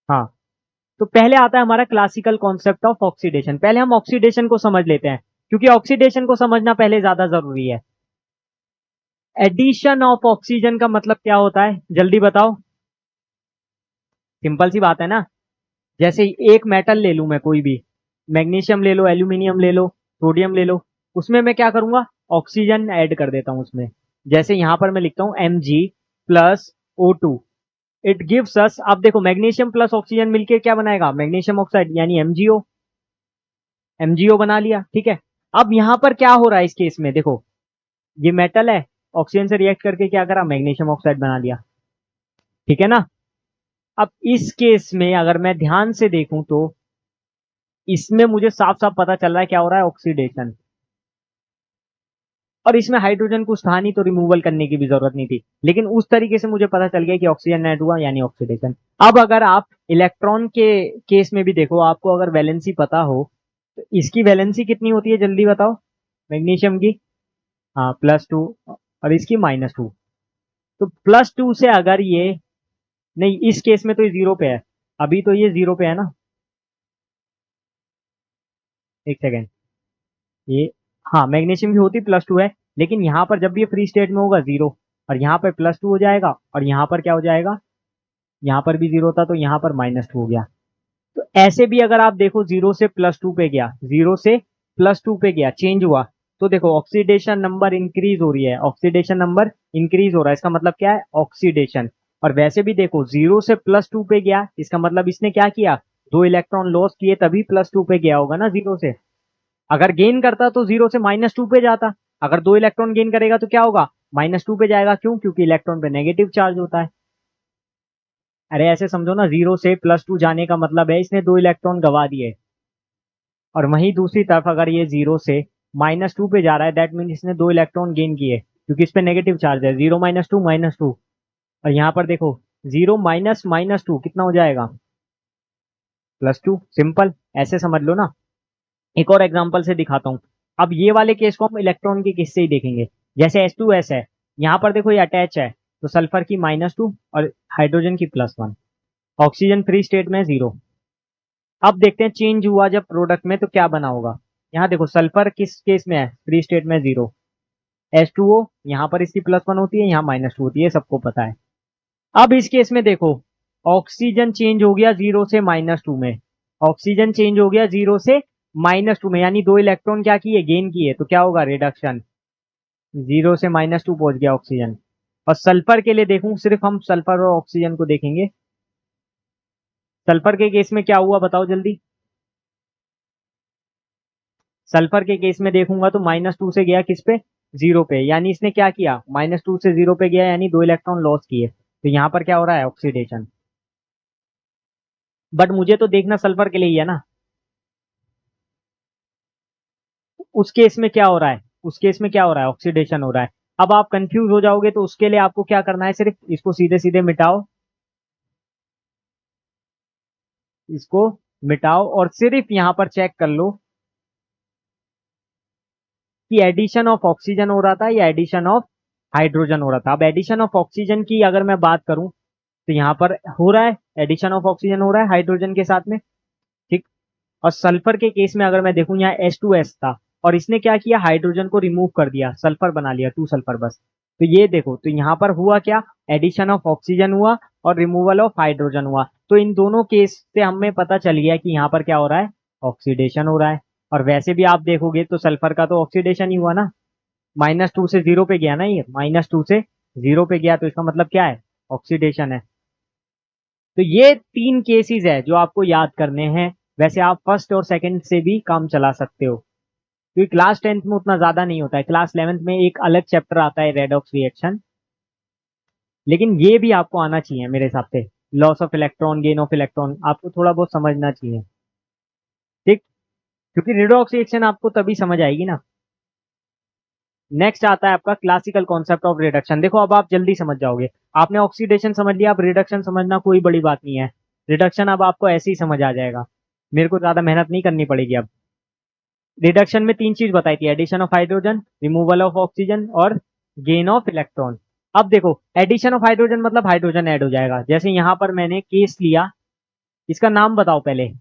हाँ, तो पहले आता है हमारा क्लासिकल कॉन्सेप्ट ऑफ ऑक्सीडेशन। पहले हम ऑक्सीडेशन को समझ लेते हैं, क्योंकि ऑक्सीडेशन को समझना पहले ज्यादा जरूरी है। एडिशन ऑफ ऑक्सीजन का मतलब क्या होता है, जल्दी बताओ। सिंपल सी बात है ना, जैसे एक मेटल ले लूं मैं, कोई भी मैग्नीशियम ले लो, एल्यूमिनियम ले लो, सोडियम ले लो, उसमें मैं क्या करूंगा, ऑक्सीजन ऐड कर देता हूं उसमें। जैसे यहां पर मैं लिखता हूं Mg+O2, इट गिव्स अस, अब देखो मैग्नीशियम प्लस ऑक्सीजन मिलके क्या बनाएगा, मैग्नीशियम ऑक्साइड, यानी MgO। MgO बना लिया, ठीक है। अब यहां पर क्या हो रहा है इस केस में, देखो ये मेटल है, ऑक्सीजन से रिएक्ट करके क्या करा, मैग्नीशियम ऑक्साइड बना लिया, ठीक है ना। अब इस केस में अगर मैं ध्यान से देखूं तो इसमें मुझे साफ साफ पता चल रहा है क्या हो रहा है, ऑक्सीडेशन। और इसमें हाइड्रोजन कुछ था नहीं, तो रिमूवल करने की भी जरूरत नहीं थी, लेकिन उस तरीके से मुझे पता चल गया कि ऑक्सीजन ऐड हुआ यानी ऑक्सीडेशन। अब अगर आप इलेक्ट्रॉन के केस में भी देखो, आपको अगर वैलेंसी पता हो तो इसकी वैलेंसी कितनी होती है, जल्दी बताओ, मैग्नीशियम की, हाँ +2, और इसकी -2। तो +2 से अगर ये, नहीं इस केस में तो ये 0 पे है, अभी तो ये 0 पे है ना, एक सेकेंड, ये, हाँ मैग्नीशियम की होती +2 है, लेकिन यहाँ पर जब भी ये फ्री स्टेट में होगा 0, और यहाँ पर +2 हो जाएगा, और यहाँ पर क्या हो जाएगा, यहाँ पर भी 0 था तो यहाँ पर -2 हो गया। तो ऐसे भी अगर आप देखो 0 से +2 पे गया, 0 से +2 पे गया, चेंज हुआ, तो देखो ऑक्सीडेशन नंबर इंक्रीज हो रही है, ऑक्सीडेशन नंबर इंक्रीज हो रहा है, इसका मतलब क्या है, ऑक्सीडेशन। और वैसे भी देखो 0 से +2 पे गया, इसका मतलब इसने क्या किया, 2 इलेक्ट्रॉन लॉस किए तभी +2 पे गया होगा ना 0 से। अगर गेन करता तो 0 से -2 पे जाता, अगर 2 इलेक्ट्रॉन गेन करेगा तो क्या होगा, -2 पे जाएगा, क्यों, क्योंकि इलेक्ट्रॉन पे नेगेटिव चार्ज होता है। अरे ऐसे समझो ना, 0 से +2 जाने का मतलब है इसने 2 इलेक्ट्रॉन गवा दिए, और वहीं दूसरी तरफ अगर ये 0 से -2 पे जा रहा है, दैट मीन इसने 2 इलेक्ट्रॉन गेन किए, क्योंकि इस पे नेगेटिव चार्ज है, 0 -2 -2। और यहाँ पर देखो 0 माइनस -2 कितना हो जाएगा, +2, सिंपल, ऐसे समझ लो ना। एक और एग्जांपल से दिखाता हूँ। अब ये वाले केस को हम इलेक्ट्रॉन के केस से ही देखेंगे। जैसे H2S है, यहाँ पर देखो ये अटैच है, तो सल्फर की -2 और हाइड्रोजन की +1, ऑक्सीजन फ्री स्टेट में 0। अब देखते हैं चेंज हुआ जब प्रोडक्ट में तो क्या बना होगा। यहाँ देखो सल्फर किस केस में है, फ्री स्टेट में 0, H2O, यहाँ पर इसकी +1 होती है, यहाँ -2 होती है, सबको पता है। अब इस केस में देखो ऑक्सीजन चेंज हो गया 0 से -2 में, ऑक्सीजन चेंज हो गया 0 से -2 में, यानी 2 इलेक्ट्रॉन क्या किए, गेन किए, तो क्या होगा, रिडक्शन, 0 से -2 पहुंच गया ऑक्सीजन। और सल्फर के लिए देखूं, सिर्फ हम सल्फर और ऑक्सीजन को देखेंगे, सल्फर के केस में क्या हुआ बताओ जल्दी। सल्फर के केस में देखूंगा तो -2 से गया किस पे, 0 पे, यानी इसने क्या किया, -2 से 0 पे गया, यानी 2 इलेक्ट्रॉन लॉस किए, तो यहाँ पर क्या हो रहा है, ऑक्सीडेशन। बट मुझे तो देखना सल्फर के लिए ही है ना, उस केस में क्या हो रहा है, उस केस में क्या हो रहा है, ऑक्सीडेशन हो रहा है। अब आप कंफ्यूज हो जाओगे, तो उसके लिए आपको क्या करना है, सिर्फ इसको सीधे सीधे मिटाओ, इसको मिटाओ, और सिर्फ यहां पर चेक कर लो कि एडिशन ऑफ ऑक्सीजन हो रहा था या एडिशन ऑफ हाइड्रोजन हो रहा था। अब एडिशन ऑफ ऑक्सीजन की अगर मैं बात करूं तो यहां पर हो रहा है, एडिशन ऑफ ऑक्सीजन हो रहा है हाइड्रोजन के साथ में, ठीक। और सल्फर के केस में अगर मैं देखूं, यहाँ H2S था, और इसने क्या किया, हाइड्रोजन को रिमूव कर दिया, सल्फर बना लिया, 2 सल्फर बस। तो ये देखो, तो यहाँ पर हुआ क्या, एडिशन ऑफ ऑक्सीजन हुआ और रिमूवल ऑफ हाइड्रोजन हुआ। तो इन दोनों केस से हमें पता चल गया कि यहाँ पर क्या हो रहा है, ऑक्सीडेशन हो रहा है। और वैसे भी आप देखोगे तो सल्फर का तो ऑक्सीडेशन ही हुआ ना, -2 से 0 पे गया ना, ये -2 से 0 पे गया, तो इसका मतलब क्या है, ऑक्सीडेशन है। तो ये 3 केसेस है जो आपको याद करने हैं। वैसे आप फर्स्ट और सेकंड से भी काम चला सकते हो, क्योंकि क्लास 10th में उतना ज्यादा नहीं होता है, क्लास 11th में एक अलग चैप्टर आता है रेडॉक्स रिएक्शन, लेकिन ये भी आपको आना चाहिए मेरे हिसाब से। Loss of electron, gain of electron आपको थोड़ा बहुत समझना चाहिए, ठीक। क्योंकि रिडॉक्स रिएक्शन आपको तभी समझ आएगी ना। नेक्स्ट आता है आपका क्लासिकल कॉन्सेप्ट ऑफ रिडक्शन। देखो अब आप जल्दी समझ जाओगे। आपने ऑक्सीडेशन समझ लिया, अब रिडक्शन समझना कोई बड़ी बात नहीं है। रिडक्शन अब आपको ऐसे ही समझ आ जाएगा, मेरे को ज्यादा मेहनत नहीं करनी पड़ेगी अब। रिडक्शन में 3 चीज बताई थी, addition of hydrogen, removal of oxygen और गेन ऑफ इलेक्ट्रॉन। अब देखो एडिशन ऑफ हाइड्रोजन मतलब हाइड्रोजन ऐड हो जाएगा। जैसे यहां पर मैंने केस लिया, इसका नाम बताओ पहले।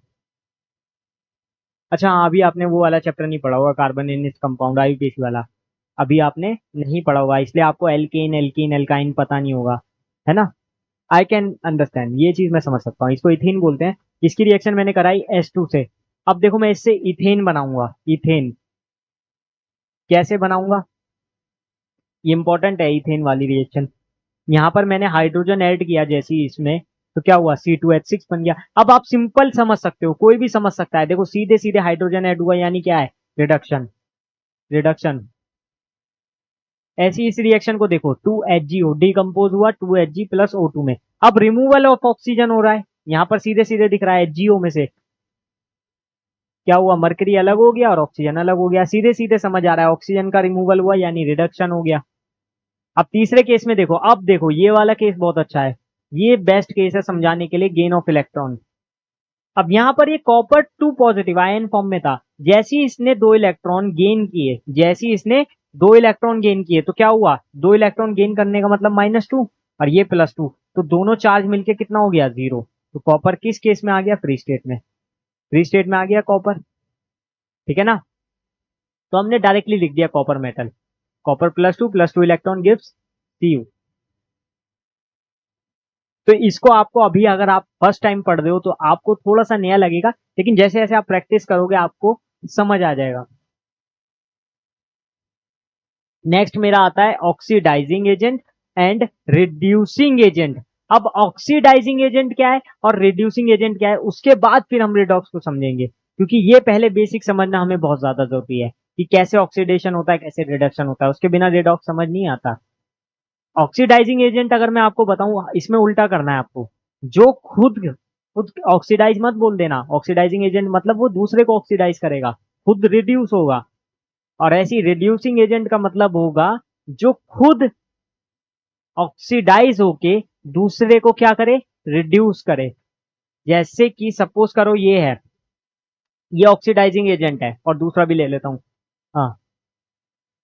अच्छा हाँ, अभी आपने वो वाला चैप्टर नहीं पढ़ा होगा, कार्बन इन कंपाउंड आईयूपीएसी वाला अभी आपने नहीं पढ़ा होगा, इसलिए आपको एल्केन एल्कीन एल्काइन पता नहीं होगा, है ना। आई कैन अंडरस्टैंड, ये चीज मैं समझ सकता हूँ। इसको इथेन बोलते हैं। इसकी रिएक्शन मैंने कराई S2 से। अब देखो मैं इससे इथेन बनाऊंगा। इथेन कैसे बनाऊंगा, ये इंपॉर्टेंट है इथेन वाली रिएक्शन। यहाँ पर मैंने हाइड्रोजन ऐड किया जैसे ही इसमें, तो क्या हुआ, C2H6 बन गया। अब आप सिंपल समझ सकते हो, कोई भी समझ सकता है। देखो सीधे सीधे हाइड्रोजन ऐड हुआ यानी क्या है, रिडक्शन। रिडक्शन ऐसी इस रिएक्शन को देखो, 2HgO डिकम्पोज हुआ 2Hg प्लस O2 में। अब रिमूवल ऑफ ऑक्सीजन हो रहा है, यहां पर सीधे सीधे दिख रहा है HgO में से क्या हुआ, मरकरी अलग हो गया और ऑक्सीजन अलग हो गया। सीधे सीधे समझ आ रहा है, ऑक्सीजन का रिमूवल हुआ यानी रिडक्शन हो गया। अब तीसरे केस में देखो, अब देखो ये वाला केस बहुत अच्छा है, ये बेस्ट केस है समझाने के लिए, गेन ऑफ इलेक्ट्रॉन। अब यहां पर ये कॉपर 2 पॉजिटिव आयन फॉर्म में था, जैसे ही इसने 2 इलेक्ट्रॉन गेन किए, जैसे ही इसने 2 इलेक्ट्रॉन गेन किए तो क्या हुआ, 2 इलेक्ट्रॉन गेन करने का मतलब -2 और ये +2, तो दोनों चार्ज मिलके कितना हो गया, 0। तो कॉपर किस केस में आ गया, फ्री स्टेट में। फ्री स्टेट में आ गया कॉपर, ठीक है ना। तो हमने डायरेक्टली लिख दिया copper metal, copper +2 electron gives Cu। तो इसको आपको अभी अगर आप फर्स्ट टाइम पढ़ रहे हो तो आपको थोड़ा सा नया लगेगा, लेकिन जैसे जैसे आप प्रैक्टिस करोगे आपको समझ आ जाएगा। नेक्स्ट मेरा आता है oxidising agent and reducing agent. अब ऑक्सीडाइजिंग एजेंट क्या है और रिड्यूसिंग एजेंट क्या है, उसके बाद फिर हम रिडॉक्स को समझेंगे, क्योंकि ये पहले बेसिक समझना हमें बहुत ज्यादा जरूरी है कि कैसे ऑक्सीडेशन होता है, कैसे रिडक्शन होता है। उसके बिना रिडॉक्स समझ नहीं आता। ऑक्सीडाइजिंग एजेंट अगर मैं आपको बताऊं, इसमें उल्टा करना है आपको। जो खुद खुद ऑक्सीडाइज मत बोल देना, ऑक्सीडाइजिंग एजेंट मतलब वो दूसरे को ऑक्सीडाइज करेगा, खुद रिड्यूस होगा। और ऐसी रिड्यूसिंग एजेंट का मतलब होगा जो खुद ऑक्सीडाइज होके दूसरे को क्या करे, रिड्यूस करे। जैसे कि सपोज करो ये है, ये ऑक्सीडाइजिंग एजेंट है, और दूसरा भी ले लेता हूं। हाँ,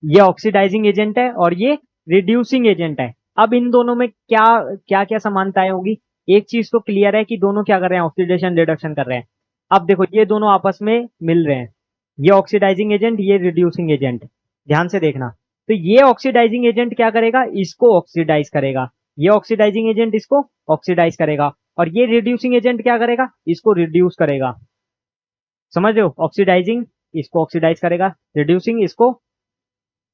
ये ऑक्सीडाइजिंग एजेंट है और ये रिड्यूसिंग एजेंट है। अब इन दोनों में क्या क्या क्या समानताएं होगी, एक चीज तो क्लियर है कि दोनों क्या कर रहे हैं, ऑक्सीडेशन रिडक्शन कर रहे हैं। अब देखो ये दोनों आपस में मिल रहे हैं, ये ऑक्सीडाइजिंग एजेंट, ये रिड्यूसिंग एजेंट। ध्यान से देखना, तो ये ऑक्सीडाइजिंग एजेंट क्या करेगा, इसको ऑक्सीडाइज करेगा, ये ऑक्सीडाइजिंग एजेंट इसको ऑक्सीडाइज करेगा, और ये रिड्यूसिंग एजेंट क्या करेगा, इसको रिड्यूस करेगा। समझ रहे हो, ऑक्सीडाइजिंग इसको ऑक्सीडाइज करेगा, रिड्यूसिंग इसको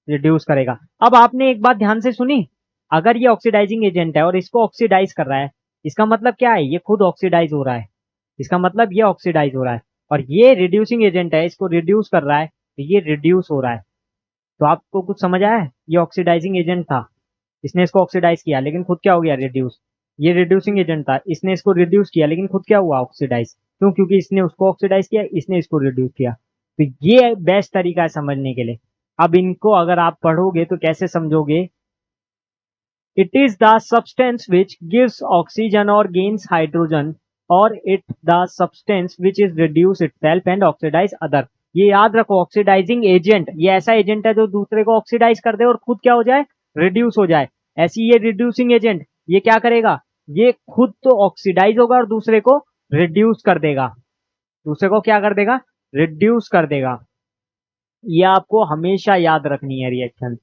रिड्यूस करेगा। अब आपने एक बात ध्यान से सुनी, अगर ये ऑक्सीडाइजिंग एजेंट है और इसको ऑक्सीडाइज कर रहा है, इसका मतलब क्या है, ये खुद ऑक्सीडाइज हो रहा है, इसका मतलब ये ऑक्सीडाइज हो रहा है। और ये रिड्यूसिंग एजेंट है, इसको रिड्यूस कर रहा है, तो ये रिड्यूस हो रहा है। तो आपको कुछ समझ आया है, ये ऑक्सीडाइजिंग एजेंट था, इसने इसको ऑक्सीडाइज किया लेकिन खुद क्या हो गया, रिड्यूस। ये रिड्यूसिंग एजेंट था, इसने इसको रिड्यूस किया लेकिन खुद क्या हुआ, ऑक्सीडाइज। क्यों, क्योंकि इसने उसको ऑक्सीडाइज किया, इसने इसको रिड्यूस किया। तो ये बेस्ट तरीका है समझने के लिए। अब इनको अगर आप पढ़ोगे तो कैसे समझोगे, it is the substance which gives oxygen or gains hydrogen, or it the substance which is reduce itself and oxidize other। ये याद रखो, ऑक्सीडाइजिंग एजेंट ये ऐसा एजेंट है जो दूसरे को ऑक्सीडाइज कर दे और खुद क्या हो जाए, रिड्यूस हो जाए। ऐसी ये रिड्यूसिंग एजेंट, ये क्या करेगा, ये खुद तो ऑक्सीडाइज होगा और दूसरे को रिड्यूस कर देगा, दूसरे को क्या कर देगा, रिड्यूस कर देगा। ये आपको हमेशा याद रखनी है रिएक्शन।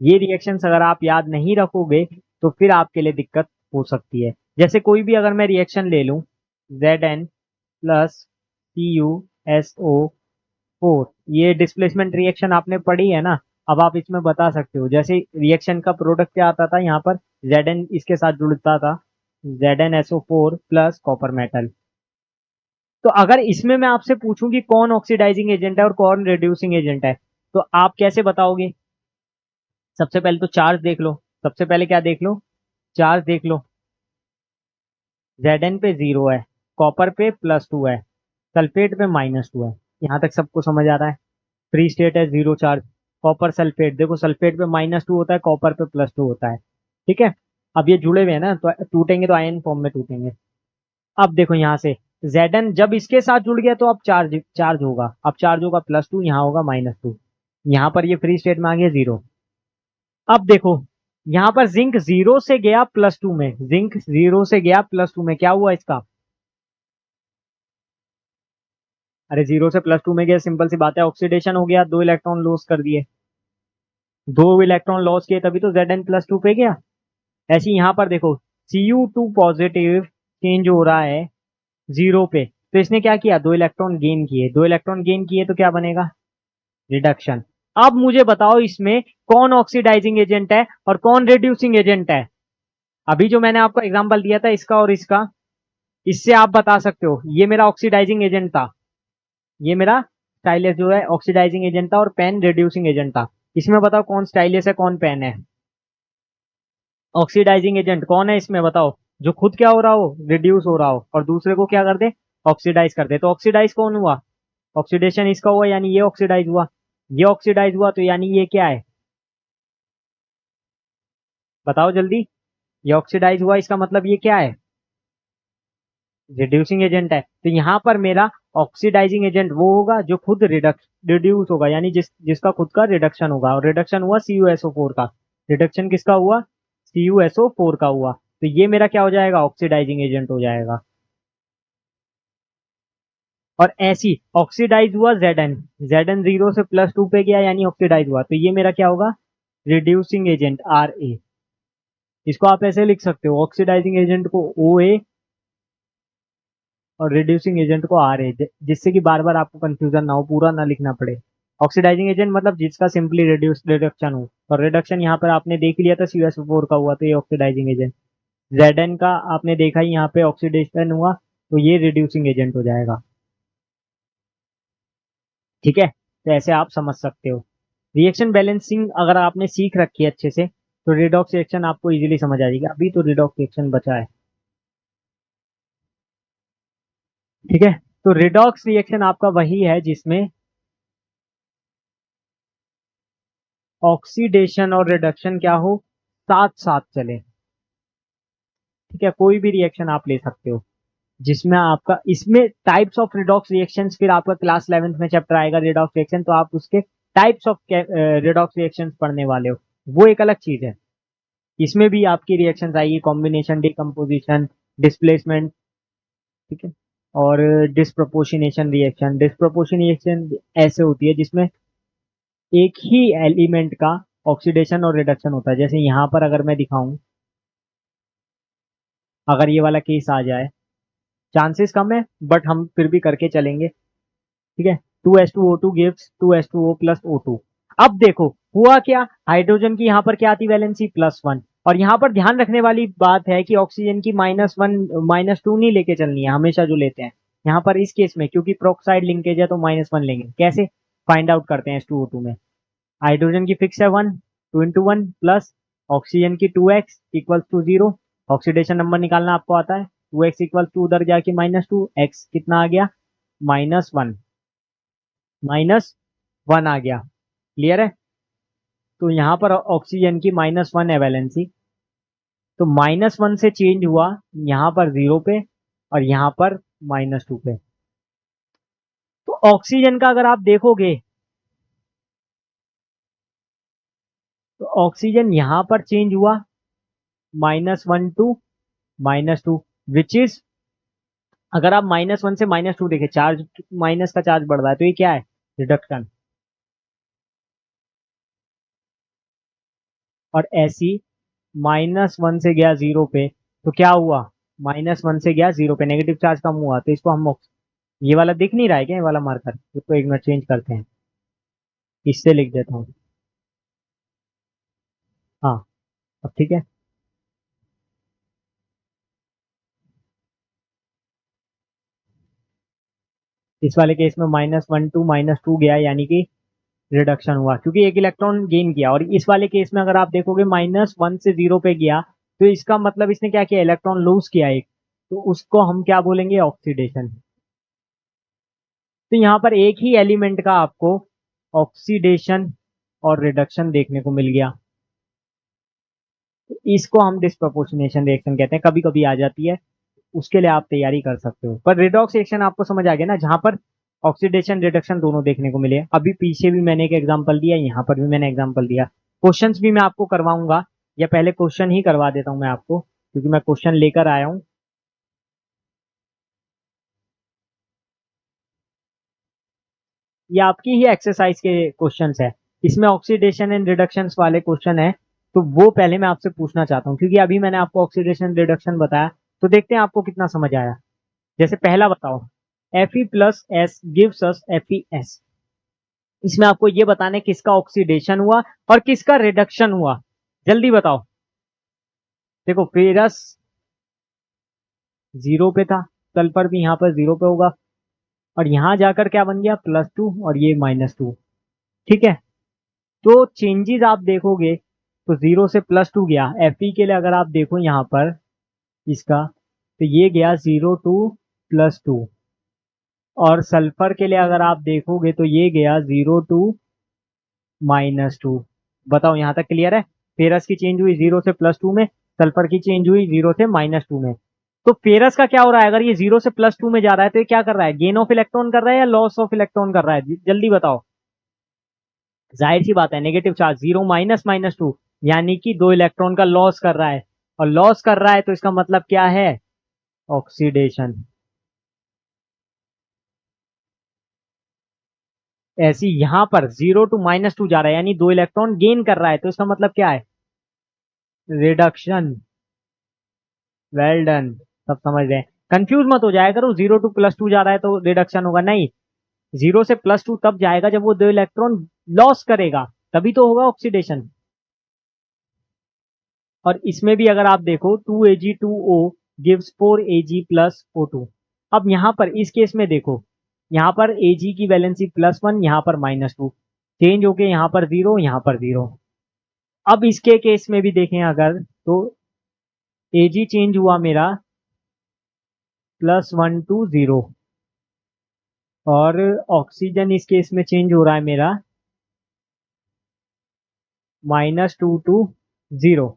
ये रिएक्शंस अगर आप याद नहीं रखोगे तो फिर आपके लिए दिक्कत हो सकती है। जैसे कोई भी अगर मैं रिएक्शन ले लूं, Zn प्लस CuSO4, ये डिस्प्लेसमेंट रिएक्शन आपने पढ़ी है ना। अब आप इसमें बता सकते हो, जैसे रिएक्शन का प्रोडक्ट क्या आता था, यहाँ पर Zn इसके साथ जुड़ता था, ZnSO4 प्लस कॉपर मेटल। तो अगर इसमें मैं आपसे पूछूं कि कौन ऑक्सीडाइजिंग एजेंट है और कौन रिड्यूसिंग एजेंट है, तो आप कैसे बताओगे। सबसे पहले तो चार्ज देख लो, सबसे पहले क्या देख लो, चार्ज देख लो। Zn पे 0 है, कॉपर पे +2 है, सल्फेट पे -2 है। यहाँ तक सबको समझ आ रहा है। फ्री स्टेट है, जीरो चार्ज। कॉपर सल्फेट, देखो सल्फेट पे -2 होता है, कॉपर पे +2 होता है। ठीक है। अब ये जुड़े हुए हैं ना, तो टूटेंगे तो आयन फॉर्म में टूटेंगे। अब देखो यहाँ से Zn जब इसके साथ जुड़ गया तो अब चार्ज चार्ज होगा, अब चार्ज होगा +2, यहाँ होगा -2। यहाँ पर ये फ्री स्टेट में आ गया 0। अब देखो यहाँ पर जिंक 0 से गया +2 में, जिंक 0 से गया +2 में, क्या हुआ इसका? अरे 0 से +2 में गया, सिंपल सी बात है, ऑक्सीडेशन हो गया, 2 इलेक्ट्रॉन लॉस कर दिए। 2 इलेक्ट्रॉन लॉस किए तभी तो Zn+2 पे गया। ऐसे ही यहाँ पर देखो Cu2 पॉजिटिव चेंज हो रहा है 0 पे, तो इसने क्या किया, 2 इलेक्ट्रॉन गेन किए, 2 इलेक्ट्रॉन गेन किए तो क्या बनेगा, रिडक्शन। अब मुझे बताओ इसमें कौन ऑक्सीडाइजिंग एजेंट है और कौन रिड्यूसिंग एजेंट है? अभी जो मैंने आपको एग्जांपल दिया था इसका और इसका, इससे आप बता सकते हो ये मेरा ऑक्सीडाइजिंग एजेंट था, ये मेरा स्टाइलस जो है ऑक्सीडाइजिंग एजेंट था और पेन रिड्यूसिंग एजेंट था। इसमें बताओ कौन स्टाइलस है कौन पेन है? ऑक्सीडाइजिंग एजेंट कौन है इसमें बताओ, जो खुद क्या हो रहा हो, रिड्यूस हो रहा हो, और दूसरे को क्या कर दे, ऑक्सीडाइज कर दे। तो ऑक्सीडाइज कौन हुआ, ऑक्सीडेशन इसका हुआ, यानी ये ऑक्सीडाइज हुआ। ये ऑक्सीडाइज हुआ तो यानी ये क्या है, बताओ जल्दी। ये ऑक्सीडाइज हुआ, इसका मतलब ये क्या है, रिड्यूसिंग एजेंट है। तो यहाँ पर मेरा ऑक्सीडाइजिंग एजेंट वो होगा जो खुद रिड्यूस होगा, यानी जिसका खुद का रिडक्शन होगा, और रिडक्शन हुआ CuSO4 का। रिडक्शन किसका हुआ, CuSO4 का हुआ। तो ये मेरा क्या हो जाएगा, ऑक्सीडाइजिंग एजेंट हो जाएगा। और ऐसी ऑक्सीडाइज हुआ Zn, Zn 0 से +2 पे गया यानी ऑक्सीडाइज हुआ, तो ये मेरा क्या होगा, रिड्यूसिंग एजेंट Ra। इसको आप ऐसे लिख सकते हो, ऑक्सीडाइजिंग एजेंट को OA और रिड्यूसिंग एजेंट को Ra, जिससे कि बार बार आपको कंफ्यूजन ना हो, पूरा ना लिखना पड़े। ऑक्सीडाइजिंग एजेंट मतलब जिसका सिंपली रिडक्शन हो, और रिडक्शन यहाँ पर आपने देख लिया था CuSO4 का हुआ, तो ये ऑक्सीडाइजिंग एजेंट। Zn का आपने देखा ही यहाँ पे ऑक्सीडेशन हुआ, तो ये रिड्यूसिंग एजेंट हो जाएगा। ठीक है, तो ऐसे आप समझ सकते हो। रिएक्शन बैलेंसिंग अगर आपने सीख रखी है अच्छे से, तो रिडॉक्स रिएक्शन आपको इजीली समझ आ जाएगी। अभी तो रिडॉक्स रिएक्शन बचा है। ठीक है, तो रिडॉक्स रिएक्शन आपका वही है जिसमें ऑक्सीडेशन और रिडक्शन क्या हो, साथ साथ चले। ठीक है, कोई भी रिएक्शन आप ले सकते हो जिसमें आपका, इसमें टाइप्स ऑफ रिडॉक्स रिएक्शंस फिर आपका क्लास 11th में चैप्टर आएगा रिडॉक्स रिएक्शन, तो आप उसके टाइप्स ऑफ रिडॉक्स रिएक्शंस पढ़ने वाले हो, वो एक अलग चीज है। इसमें भी आपकी रिएक्शंस आएगी, कॉम्बिनेशन, डिकम्पोजिशन, डिस्प्लेसमेंट। ठीक है, और डिस्प्रोपोर्शनेशन रिएक्शन। डिस्प्रोपोर्शनेशन ऐसे होती है जिसमें एक ही एलिमेंट का ऑक्सीडेशन और रिडक्शन होता है। जैसे यहाँ पर अगर मैं दिखाऊं, अगर ये वाला केस आ जाए, चांसेस कम है बट हम फिर भी करके चलेंगे। ठीक है, 2H2O2 gives 2H2O plus O2। अब देखो हुआ क्या, हाइड्रोजन की यहाँ पर क्या आती वैलेंसी, +1। और यहाँ पर ध्यान रखने वाली बात है कि ऑक्सीजन की -1 -2 नहीं लेके चलनी है हमेशा जो लेते हैं। यहाँ पर इस केस में क्योंकि प्रोक्साइड लिंकेज है तो -1 लेंगे। कैसे फाइंड आउट करते हैं H2O2 में, हाइड्रोजन की फिक्स है 1, 2 × 1 प्लस ऑक्सीजन की 2x = 0। ऑक्सीडेशन नंबर निकालना आपको आता है, 2x = उधर जाके -2, x कितना आ गया, -1, -1 आ गया। क्लियर है, तो यहाँ पर ऑक्सीजन की -1 है वैलेंसी, तो -1 से चेंज हुआ यहाँ पर 0 पे और यहाँ पर -2 पे। तो ऑक्सीजन का अगर आप देखोगे तो ऑक्सीजन यहाँ पर चेंज हुआ -1 टू -2, विच इज, अगर आप -1 से -2 देखें, चार्ज माइनस का चार्ज बढ़ रहा है, तो ये क्या है, रिडक्शन। और ऐसी -1 से गया 0 पे, तो क्या हुआ, -1 से गया 0 पे, नेगेटिव चार्ज कम हुआ, तो इसको हम, ये वाला दिख नहीं रहा है क्या, ये वाला मार्कर, इसको एक मिनट चेंज करते हैं, इससे लिख देता हूँ। हाँ, अब ठीक है। इस वाले केस में -1 टू -2 गया, यानी कि रिडक्शन हुआ क्योंकि एक इलेक्ट्रॉन गेन किया। और इस वाले केस में अगर आप देखोगे -1 से 0 पे गया, तो इसका मतलब इसने क्या किया, इलेक्ट्रॉन लूज किया एक, तो उसको हम क्या बोलेंगे, ऑक्सीडेशन। तो यहाँ पर एक ही एलिमेंट का आपको ऑक्सीडेशन और रिडक्शन देखने को मिल गया। तो इसको हम डिस्प्रोपोर्शनेशन रिएक्शन कहते हैं, कभी कभी आ जाती है, उसके लिए आप तैयारी कर सकते हो। पर रिडॉक्स रिएक्शन आपको समझ आ गया ना, जहां पर ऑक्सीडेशन रिडक्शन दोनों देखने को मिले। अभी पीछे भी मैंने एक एग्जांपल दिया, यहाँ पर भी मैंने एग्जांपल दिया। क्वेश्चंस भी मैं आपको करवाऊंगा, या पहले क्वेश्चन ही करवा देता हूं मैं आपको, क्योंकि मैं क्वेश्चन लेकर आया हूं। ये आपकी ही एक्सरसाइज के क्वेश्चंस है, इसमें ऑक्सीडेशन एंड रिडक्शंस वाले क्वेश्चन है। तो वो पहले मैं आपसे पूछना चाहता हूँ, क्योंकि अभी मैंने आपको ऑक्सीडेशन रिडक्शन बताया, तो देखते हैं आपको कितना समझ आया। जैसे पहला बताओ, Fe+S गिव्स अस FeS। इसमें आपको ये बताना है किसका ऑक्सीडेशन हुआ और किसका रिडक्शन हुआ, जल्दी बताओ। देखो फेरस 0 पे था, सल्फर भी यहाँ पर 0 पे होगा, और यहां जाकर क्या बन गया, +2 और ये -2। ठीक है, तो चेंजेस आप देखोगे तो 0 से +2 गया। Fe के लिए अगर आप देखो यहाँ पर इसका, तो ये गया 0 टू +2, और सल्फर के लिए अगर आप देखोगे तो ये गया 0 टू -2। बताओ यहाँ तक क्लियर है। फेरस की चेंज हुई 0 से +2 में, सल्फर की चेंज हुई 0 से -2 में। तो फेरस का क्या हो रहा है, अगर ये 0 से +2 में जा रहा है तो ये क्या कर रहा है, गेन ऑफ इलेक्ट्रॉन कर रहा है या लॉस ऑफ इलेक्ट्रॉन कर रहा है, जल्दी बताओ। जाहिर सी बात है, नेगेटिव चार्ज 0 माइनस -2, यानी कि 2 इलेक्ट्रॉन का लॉस कर रहा है, और लॉस कर रहा है तो इसका मतलब क्या है, ऑक्सीडेशन। ऐसी यहां पर 0 टू -2 जा रहा है, यानी 2 इलेक्ट्रॉन गेन कर रहा है, तो इसका मतलब क्या है, रिडक्शन। वेल डन, सब समझ रहे हैं। कंफ्यूज मत हो जाया करो, 0 टू +2 जा रहा है तो रिडक्शन होगा, नहीं। 0 से +2 तब जाएगा जब वो 2 इलेक्ट्रॉन लॉस करेगा, तभी तो होगा ऑक्सीडेशन। और इसमें भी अगर आप देखो 2Ag2O गिव्स 4Ag+O2। अब यहां पर इस केस में देखो, यहां पर Ag की वैलेंसी +1, यहां पर -2, चेंज होके यहां पर 0, यहां पर 0। अब इसके केस में भी देखें अगर, तो Ag चेंज हुआ मेरा +1 टू 0, और ऑक्सीजन इस केस में चेंज हो रहा है मेरा -2 टू 0।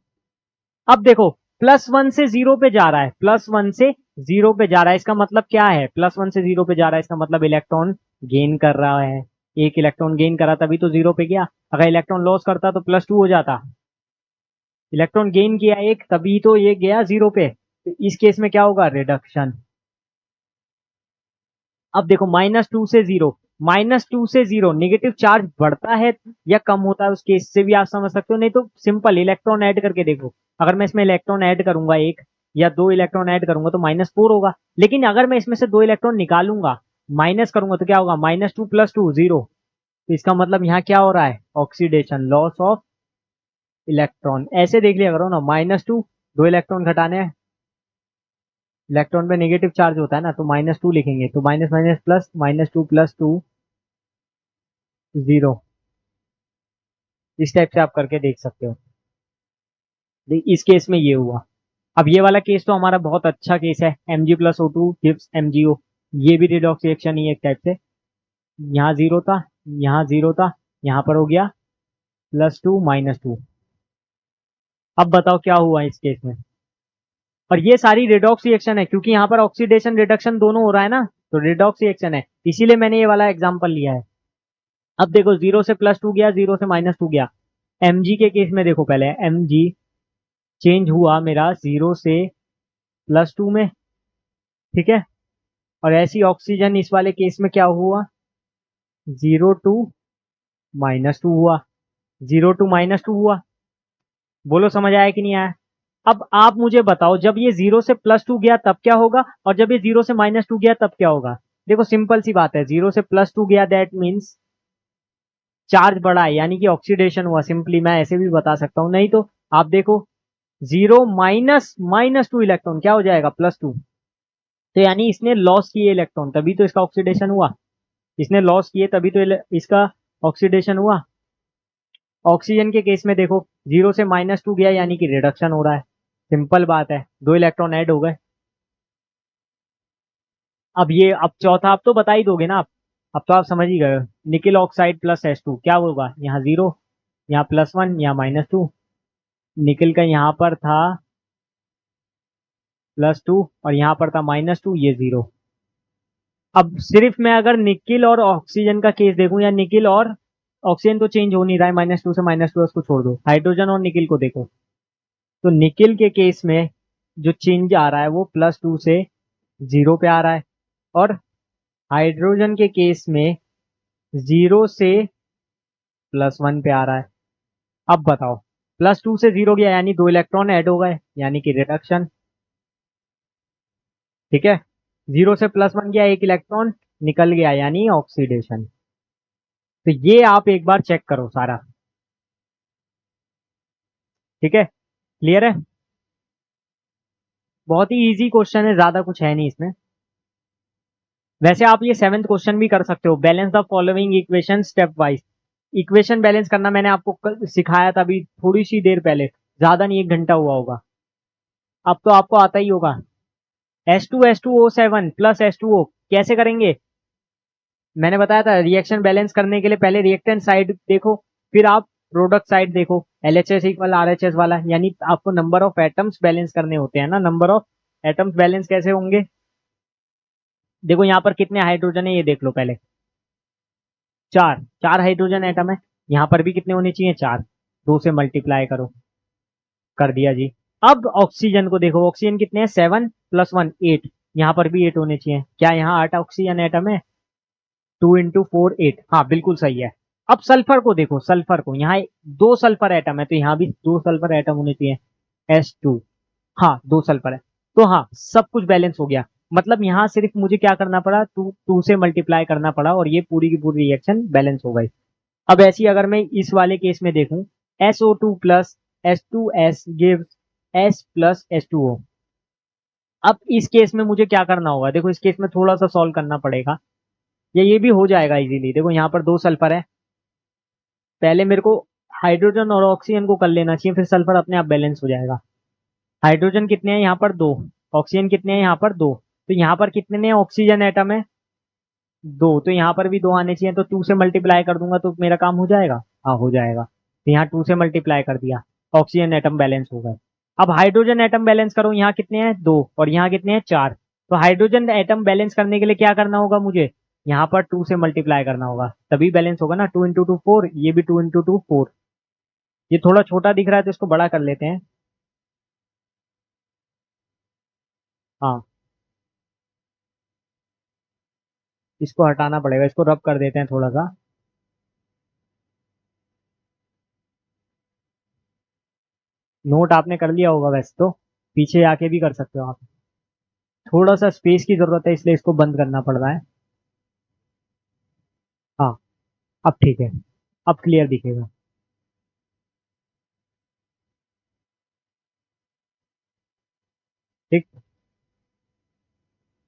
अब देखो, +1 से 0 पे जा रहा है, +1 से 0 पे जा रहा है, इसका मतलब क्या है, +1 से 0 पे जा रहा है, इसका मतलब इलेक्ट्रॉन गेन कर रहा है। एक इलेक्ट्रॉन गेन करा तभी तो 0 पे गया, अगर इलेक्ट्रॉन लॉस करता तो +2 हो जाता। इलेक्ट्रॉन गेन किया एक, तभी तो ये गया 0 पे, तो इस केस में क्या होगा, रिडक्शन। अब देखो -2 से 0, -2 से 0 नेगेटिव चार्ज बढ़ता है या कम होता है, उस केस से भी आप समझ सकते हो। नहीं तो सिंपल इलेक्ट्रॉन ऐड करके देखो, अगर मैं इसमें इलेक्ट्रॉन ऐड करूंगा एक या 2 इलेक्ट्रॉन ऐड करूंगा तो -4 होगा, लेकिन अगर मैं इसमें से 2 इलेक्ट्रॉन निकालूंगा, माइनस करूंगा, तो क्या होगा, -2 +2 0। तो इसका मतलब यहाँ क्या हो रहा है, ऑक्सीडेशन, लॉस ऑफ इलेक्ट्रॉन। ऐसे देख लिया करो ना, -2, 2 इलेक्ट्रॉन घटाने हैं, इलेक्ट्रॉन पे नेगेटिव चार्ज होता है ना, तो -2 लिखेंगे, तो माइनस माइनस प्लस, -2 +2 0। इस टाइप से आप करके देख सकते हो। इस केस में ये हुआ। अब ये वाला केस तो हमारा बहुत अच्छा केस है, Mg+O2 गिव्स MgO। ये भी रिडॉक्स रिएक्शन ही है एक टाइप से। यहाँ 0 था, यहाँ 0 था, यहाँ पर हो गया +2 -2। अब बताओ क्या हुआ इस केस में। और ये सारी रिडॉक्स रिएक्शन है, क्योंकि यहाँ पर ऑक्सीडेशन रिडक्शन दोनों हो रहा है ना, तो रिडॉक्स रिएक्शन है, इसीलिए मैंने ये वाला एग्जाम्पल लिया है। अब देखो 0 से +2 गया, 0 से -2 गया। Mg के केस में देखो, पहले Mg चेंज हुआ मेरा 0 से +2 में, ठीक है। और ऐसी ऑक्सीजन इस वाले केस में क्या हुआ, 0 टू -2 हुआ, 0 टू -2 हुआ। बोलो समझ आया कि नहीं आया। अब आप मुझे बताओ, जब ये 0 से +2 गया तब क्या होगा, और जब ये 0 से -2 गया तब क्या होगा। देखो सिंपल सी बात है, 0 से +2 गया, दैट मीन्स चार्ज बढ़ा है, यानी कि ऑक्सीडेशन हुआ। सिंपली मैं ऐसे भी बता सकता हूं, नहीं तो आप देखो 0 -2 इलेक्ट्रॉन क्या हो जाएगा, +2। तो यानी इसने लॉस किए इलेक्ट्रॉन, तभी तो इसका ऑक्सीडेशन हुआ। इसने लॉस किए तभी तो इसका ऑक्सीडेशन हुआ। ऑक्सीजन के केस में देखो 0 से -2 गया, यानी कि रिडक्शन हो रहा है। सिंपल बात है, 2 इलेक्ट्रॉन ऐड हो गए। अब ये, अब चौथा आप तो बता ही दोगे ना आप। अब तो आप समझ ही गए, निकिल ऑक्साइड प्लस H2 क्या होगा, यहाँ 0, यहाँ +1, यहाँ -2, निकिल का यहाँ पर था +2 और यहाँ पर था -2, ये 0। अब सिर्फ मैं अगर निकिल और ऑक्सीजन का केस देखूं, या निकिल और ऑक्सीजन तो चेंज हो नहीं रहा है, -2 से -2 उसको छोड़ दो, हाइड्रोजन और निकिल को देखो, तो निकिल के केस में जो चेंज आ रहा है वो +2 से 0 पे आ रहा है, और हाइड्रोजन के केस में 0 से +1 पे आ रहा है। अब बताओ, +2 से 0 गया यानी 2 इलेक्ट्रॉन ऐड हो गए, यानी कि रिडक्शन। ठीक है, 0 से +1 गया, 1 इलेक्ट्रॉन निकल गया, यानी ऑक्सीडेशन। तो ये आप एक बार चेक करो सारा। ठीक है, क्लियर है? बहुत ही इजी क्वेश्चन है, ज्यादा कुछ है नहीं इसमें। वैसे आप ये 7th क्वेश्चन भी कर सकते हो, balance the following equation step wise. Equation balance करना मैंने आपको कल सिखाया था, अभी थोड़ी सी देर पहले, ज्यादा नहीं, 1 घंटा हुआ होगा। अब तो आपको आता ही होगा। H2H2O7 प्लस H2O कैसे करेंगे, मैंने बताया था, रिएक्शन बैलेंस करने के लिए पहले रिएक्टेंट साइड देखो, फिर आप प्रोडक्ट साइड देखो, LHS इक्वल RHS वाला, यानी आपको नंबर ऑफ एटम्स बैलेंस करने होते हैं ना। नंबर ऑफ एटम्स बैलेंस कैसे होंगे, देखो यहाँ पर कितने हाइड्रोजन है ये देख लो पहले, 4 4 हाइड्रोजन एटम है। यहाँ पर भी कितने होने चाहिए, 4, 2 से मल्टीप्लाई करो, कर दिया जी। अब ऑक्सीजन को देखो, ऑक्सीजन कितने हैं, 7 + 1 8, यहाँ पर भी 8 होने चाहिए। क्या यहाँ 8 ऑक्सीजन एटम है, 2 × 4 8, हाँ बिल्कुल सही है। अब सल्फर को देखो, सल्फर को, यहाँ 2 सल्फर एटम है, तो यहाँ भी 2 सल्फर एटम होने चाहिए, S2, हाँ 2 सल्फर है। तो हाँ, सब कुछ बैलेंस हो गया, मतलब यहाँ सिर्फ मुझे क्या करना पड़ा, 2 से मल्टीप्लाई करना पड़ा, और ये पूरी की पूरी रिएक्शन बैलेंस हो गई। अब ऐसी अगर मैं इस वाले केस में देखूं, SO2 plus H2S gives S plus H2O। अब इस केस में मुझे क्या करना होगा, देखो इस केस में थोड़ा सा सॉल्व करना पड़ेगा, या ये भी हो जाएगा इजीली। देखो यहाँ पर 2 सल्फर है, पहले मेरे को हाइड्रोजन और ऑक्सीजन को कर लेना चाहिए, फिर सल्फर अपने आप बैलेंस हो जाएगा। हाइड्रोजन कितने हैं यहाँ पर 2, ऑक्सीजन कितने हैं यहाँ पर 2, तो यहाँ पर कितने ऑक्सीजन एटम है, 2, तो यहाँ पर भी 2 आने चाहिए, तो 2 से मल्टीप्लाई कर दूंगा तो मेरा काम हो जाएगा, हाँ हो जाएगा। तो यहाँ 2 से मल्टीप्लाई कर दिया, ऑक्सीजन एटम बैलेंस हो गए। अब हाइड्रोजन एटम बैलेंस करो, यहाँ कितने हैं 2, और यहाँ कितने हैं 4, तो हाइड्रोजन एटम बैलेंस करने के लिए क्या करना होगा मुझे, यहाँ पर 2 से मल्टीप्लाई करना होगा, तभी बैलेंस होगा ना। 2 × 2 4, ये भी 2 × 2 4। ये थोड़ा छोटा दिख रहा है तो इसको बड़ा कर लेते हैं। हाँ, इसको हटाना पड़ेगा, इसको रब कर देते हैं थोड़ा सा। नोट आपने कर लिया होगा वैसे तो, पीछे आके भी कर सकते हो आप। थोड़ा सा स्पेस की जरूरत है, इसलिए इसको बंद करना पड़ रहा है। हाँ, अब ठीक है, अब क्लियर दिखेगा। ठीक,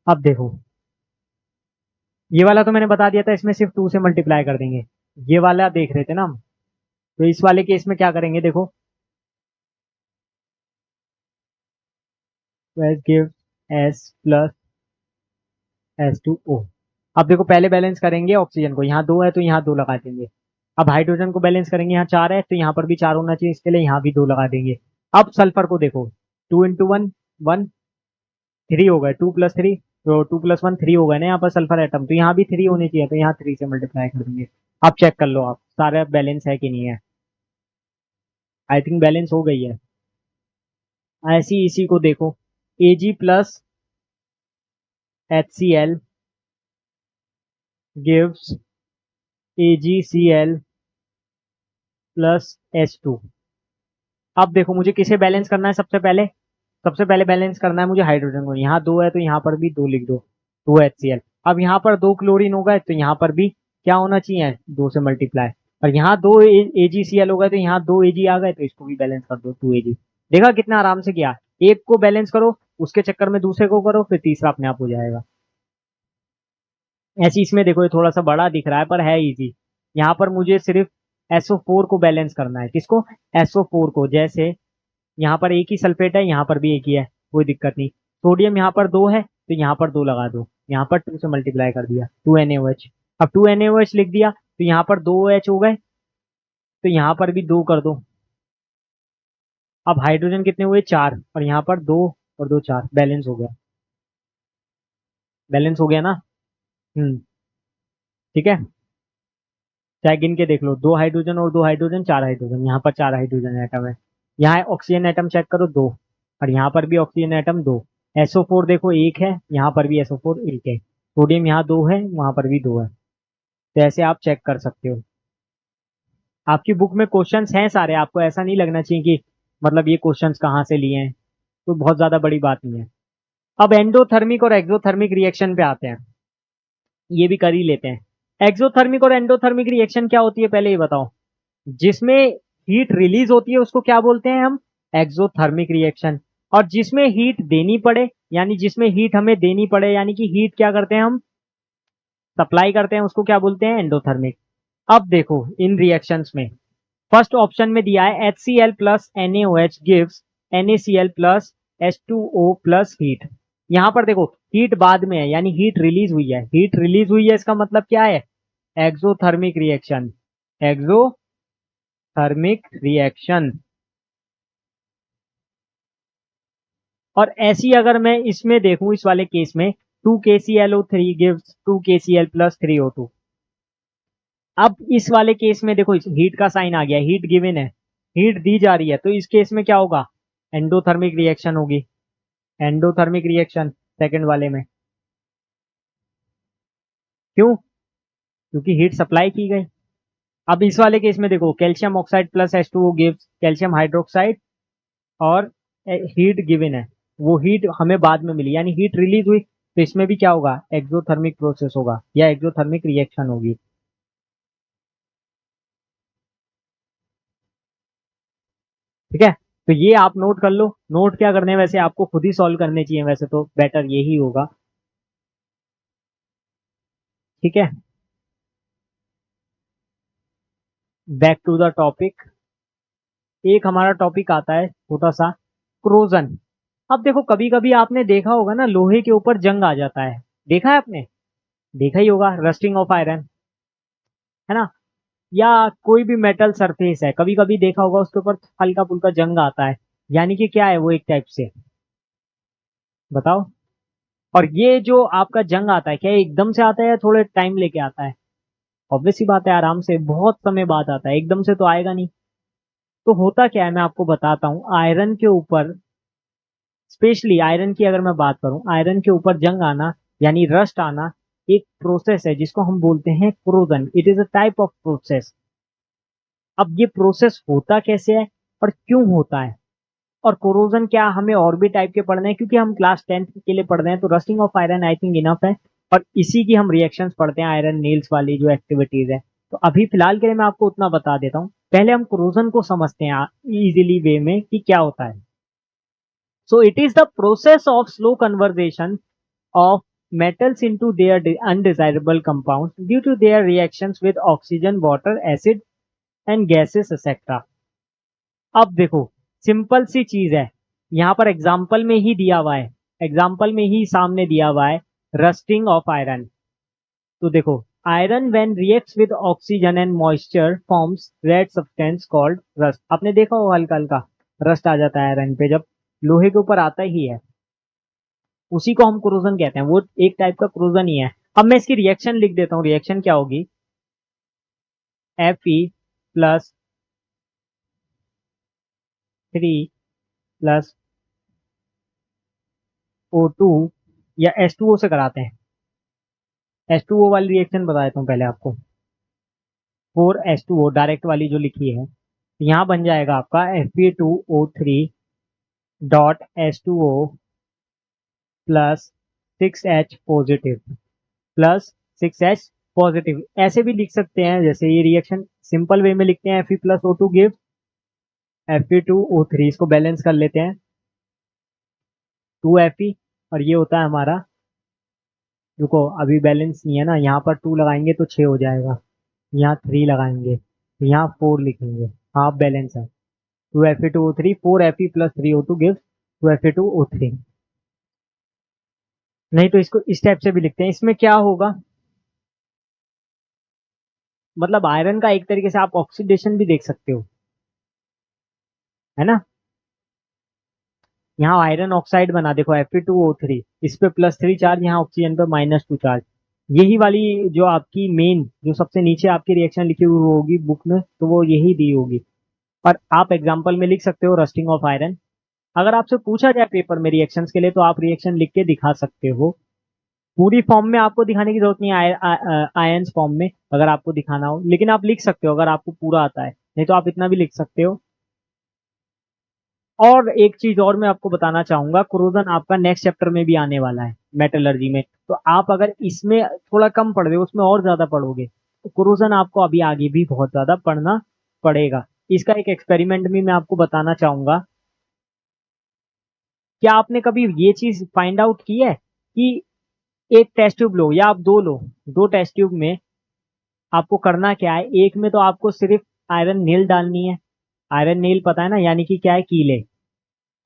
अब देखो, ये वाला तो मैंने बता दिया था, इसमें सिर्फ 2 से मल्टीप्लाई कर देंगे। ये वाला देख रहे थे ना हम, तो इस वाले केस में क्या करेंगे, देखो, गिव S प्लस H2O। अब देखो, पहले बैलेंस करेंगे ऑक्सीजन को, यहाँ 2 है तो यहाँ 2 लगा देंगे। अब हाइड्रोजन को बैलेंस करेंगे, यहाँ 4 है तो यहाँ पर भी 4 होना चाहिए, इसके लिए यहाँ भी 2 लगा देंगे। अब सल्फर को देखो, 2 × 1 1, 3 हो गए, 2 + 3, तो 2 + 1 3 हो गए ना यहाँ पर सल्फर एटम, तो यहाँ भी 3 होने चाहिए, तो यहाँ 3 से मल्टीप्लाई कर देंगे। अब चेक कर लो आप, सारा बैलेंस है कि नहीं है। आई थिंक बैलेंस हो गई है। ऐसी इसी को देखो, Ag plus HCl gives AgCl plus H2। अब देखो, मुझे किसे बैलेंस करना है, सबसे पहले बैलेंस करना है मुझे हाइड्रोजन को, यहाँ 2 है तो यहाँ पर भी 2 लिख दो, 2HCl। अब यहाँ पर 2 क्लोरीन हो गए, तो यहाँ पर भी क्या होना चाहिए, 2 से मल्टीप्लाई, और यहाँ 2 AgCl हो गए, तो यहाँ 2 Ag आ गए, तो इसको भी बैलेंस कर दो, 2 Ag। देखा कितना आराम से किया, एक को बैलेंस करो, उसके चक्कर में दूसरे को करो, फिर तीसरा अपने आप हो जाएगा। ऐसे इसमें देखो, ये थोड़ा सा बड़ा दिख रहा है पर है इजी। यहाँ पर मुझे सिर्फ SO4 को बैलेंस करना है, किसको, SO4 को। जैसे यहाँ पर एक ही सल्फेट है, यहाँ पर भी एक ही है, कोई दिक्कत नहीं। सोडियम यहाँ पर 2 है तो यहाँ पर 2 लगा दो, यहाँ पर 2 से मल्टीप्लाई कर दिया, 2NaOH। अब 2NaOH लिख दिया तो यहाँ पर 2OH हो गए, तो यहाँ पर भी 2 कर दो। अब हाइड्रोजन कितने हुए? 4, और यहाँ पर 2 और 2 4, बैलेंस हो गया। बैलेंस हो गया ना? ठीक है, चाहे गिन के देख लो, 2 हाइड्रोजन और 2 हाइड्रोजन, 4 हाइड्रोजन, यहाँ पर 4 हाइड्रोजन एटम है। यहाँ ऑक्सीजन एटम चेक करो 2, और यहाँ पर भी ऑक्सीजन एटम 2। SO4 देखो 1 है, यहाँ पर भी SO4 1 है। सोडियम यहाँ 2 है, वहां पर भी 2 है। तो ऐसे आप चेक कर सकते हो। आपकी बुक में क्वेश्चंस हैं सारे, आपको ऐसा नहीं लगना चाहिए कि मतलब ये क्वेश्चंस कहाँ से लिए हैं, तो बहुत ज्यादा बड़ी बात नहीं है। अब एंडोथर्मिक और एक्सोथर्मिक रिएक्शन पे आते हैं, ये भी कर ही लेते हैं। एक्सोथर्मिक और एंडोथर्मिक रिएक्शन क्या होती है पहले ये बताओ। जिसमें हीट रिलीज होती है उसको क्या बोलते हैं हम? Exothermic reaction. और जिसमें हीट देनी पड़े, यानी जिसमें हीट हमें देनी पड़े, यानी कि हीट क्या करते हैं हम? सप्लाई करते हैं, उसको क्या बोलते हैं? एंडोथर्मिक। अब देखो इन रिएक्शंस में फर्स्ट ऑप्शन में दिया है HCl plus NaOH gives NaCl plus H2O plus heat. यहां पर देखो हीट बाद में है, यानी हीट रिलीज हुई है। हीट रिलीज हुई है इसका मतलब क्या है? Exothermic reaction. Exothermic reaction. और ऐसी अगर मैं इसमें देखूं, इस वाले केस में 2KClO3 gives 2KCl plus 3O2। अब इस वाले केस में देखो हीट का साइन आ गया, हीट गिवन है, हीट दी जा रही है, तो इस केस में क्या होगा? एंडोथर्मिक रिएक्शन होगी। एंडोथर्मिक रिएक्शन सेकंड वाले में। क्यों? क्योंकि हीट सप्लाई की गई। अब इस वाले केस में देखो calcium oxide plus H2O gives calcium hydroxide, और हीट गिवन है, वो हीट हमें बाद में मिली, यानी हीट रिलीज हुई, तो इसमें भी क्या होगा? एक्सोथर्मिक प्रोसेस होगा या एक्सोथर्मिक रिएक्शन होगी। ठीक है, तो ये आप नोट कर लो। नोट क्या करने हैं, वैसे आपको खुद ही सॉल्व करने चाहिए, वैसे तो बेटर यही होगा। ठीक है, बैक टू द टॉपिक। एक हमारा टॉपिक आता है छोटा सा, क्रोजन। अब देखो कभी कभी आपने देखा होगा ना, लोहे के ऊपर जंग आ जाता है। देखा है आपने? देखा ही होगा, रस्टिंग ऑफ आयरन, है ना? या कोई भी मेटल सरफेस है, कभी कभी देखा होगा उसके ऊपर हल्का फुल्का जंग आता है, यानी कि क्या है वो? एक टाइप से, बताओ। और ये जो आपका जंग आता है, क्या ये एकदम से आता है या थोड़े टाइम लेके आता है? ऑब्वियस सी बात है, आराम से बहुत समय बाद आता है, एकदम से तो आएगा नहीं। तो होता क्या है मैं आपको बताता हूँ। आयरन के ऊपर, स्पेशली आयरन की अगर मैं बात करूं, आयरन के ऊपर जंग आना यानी रस्ट आना एक प्रोसेस है जिसको हम बोलते हैं corrosion. It is a type of process. अब ये प्रोसेस होता कैसे है और क्यों होता है, और कोरोजन क्या हमें और भी टाइप के पढ़ने हैं, क्योंकि हम क्लास 10th के लिए पढ़ रहे हैं, तो rusting of iron I think enough है। और इसी की हम रिएक्शंस पढ़ते हैं, आयरन नील्स वाली जो एक्टिविटीज है। तो अभी फिलहाल के लिए मैं आपको उतना बता देता हूँ, पहले हम कोरोजन को समझते हैं इजीली वे में कि क्या होता है। So it is the process of slow conversion of metals into their undesirable compounds due to their reactions with oxygen, water, acid and gases etc. अब देखो सिंपल सी चीज है, यहाँ पर एग्जाम्पल में ही दिया हुआ है, एग्जाम्पल में ही सामने दिया हुआ है रस्टिंग ऑफ आयरन। तो देखो iron when reacts with oxygen and moisture forms red substance called rust. आपने देखा हो हल्का हल्का रस्ट आ जाता है आयरन पे, जब लोहे के ऊपर आता ही है, उसी को हम क्रोजन कहते हैं। वो एक टाइप का क्रोजन ही है। अब मैं इसकी रिएक्शन लिख देता हूँ, रिएक्शन क्या होगी? Fe प्लस 3 प्लस O2, या H2O से कराते हैं। H2O वाली रिएक्शन बता देता हूँ पहले आपको। 4H2O डायरेक्ट वाली जो लिखी है, यहाँ बन जाएगा आपका Fe2O3 dot H2O plus 6H positive, plus 6H positive. ऐसे भी लिख सकते हैं, जैसे ये रिएक्शन सिंपल वे में लिखते हैं, Fe plus O2 give Fe2O3, इसको बैलेंस कर लेते हैं 2Fe, और ये होता है हमारा, रुको अभी बैलेंस नहीं है ना, यहाँ पर 2 लगाएंगे तो 6 हो जाएगा, यहाँ 3 लगाएंगे, यहाँ 4 लिखेंगे, हाफ बैलेंस है। 2Fe2O3, 4Fe plus 3O2 gives 2Fe2O3। नहीं तो इसको इस टाइप से भी लिखते हैं। इसमें क्या होगा, मतलब आयरन का एक तरीके से आप ऑक्सीडेशन भी देख सकते हो, है ना। यहाँ आयरन ऑक्साइड बना, देखो Fe2O3, इस पे +3 चार्ज, यहाँ ऑक्सीजन पे -2 चार्ज। यही वाली जो आपकी मेन, जो सबसे नीचे आपकी रिएक्शन लिखी हुई होगी बुक में, तो वो यही दी होगी। और आप एग्जाम्पल में लिख सकते हो रस्टिंग ऑफ आयरन। अगर आपसे पूछा जाए पेपर में रिएक्शंस के लिए, तो आप रिएक्शन लिख के दिखा सकते हो। पूरी फॉर्म में आपको दिखाने की जरूरत नहीं है, आयंस फॉर्म में अगर आपको दिखाना हो, लेकिन आप लिख सकते हो अगर आपको पूरा आता है, नहीं तो आप इतना भी लिख सकते हो। और एक चीज और मैं आपको बताना चाहूंगा, क्रोजन आपका नेक्स्ट चैप्टर में भी आने वाला है मेटलर्जी में, तो आप अगर इसमें थोड़ा कम पढ़ रहे हो, उसमें और ज्यादा पढ़ोगे, तो क्रोजन आपको अभी आगे भी बहुत ज्यादा पढ़ना पड़ेगा। इसका एक एक्सपेरिमेंट भी मैं आपको बताना चाहूंगा। क्या आपने कभी ये चीज फाइंड आउट की है कि एक टेस्ट ट्यूब लो या आप दो लो, दो टेस्ट ट्यूब में आपको करना क्या है, एक में तो आपको सिर्फ आयरन नील डालनी है, आयरन नील पता है ना, यानी कि क्या है, कीले।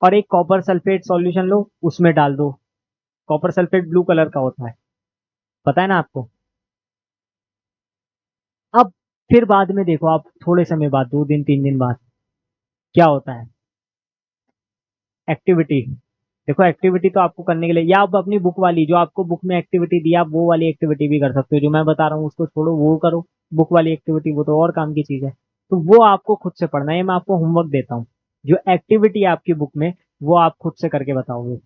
और एक कॉपर सल्फेट सॉल्यूशन लो, उसमें डाल दो। कॉपर सल्फेट ब्लू कलर का होता है, पता है ना आपको। अब फिर बाद में देखो, आप थोड़े समय बाद, 2 दिन 3 दिन बाद क्या होता है, एक्टिविटी। देखो एक्टिविटी तो आपको करने के लिए, या आप अपनी बुक वाली, जो आपको बुक में एक्टिविटी दी, आप वो वाली एक्टिविटी भी कर सकते हो, जो मैं बता रहा हूँ उसको छोड़ो, वो करो। बुक वाली एक्टिविटी वो तो और काम की चीज है, तो वो आपको खुद से पढ़ना है, मैं आपको होमवर्क देता हूँ। जो एक्टिविटी है आपकी बुक में, वो आप खुद से करके बताओगे।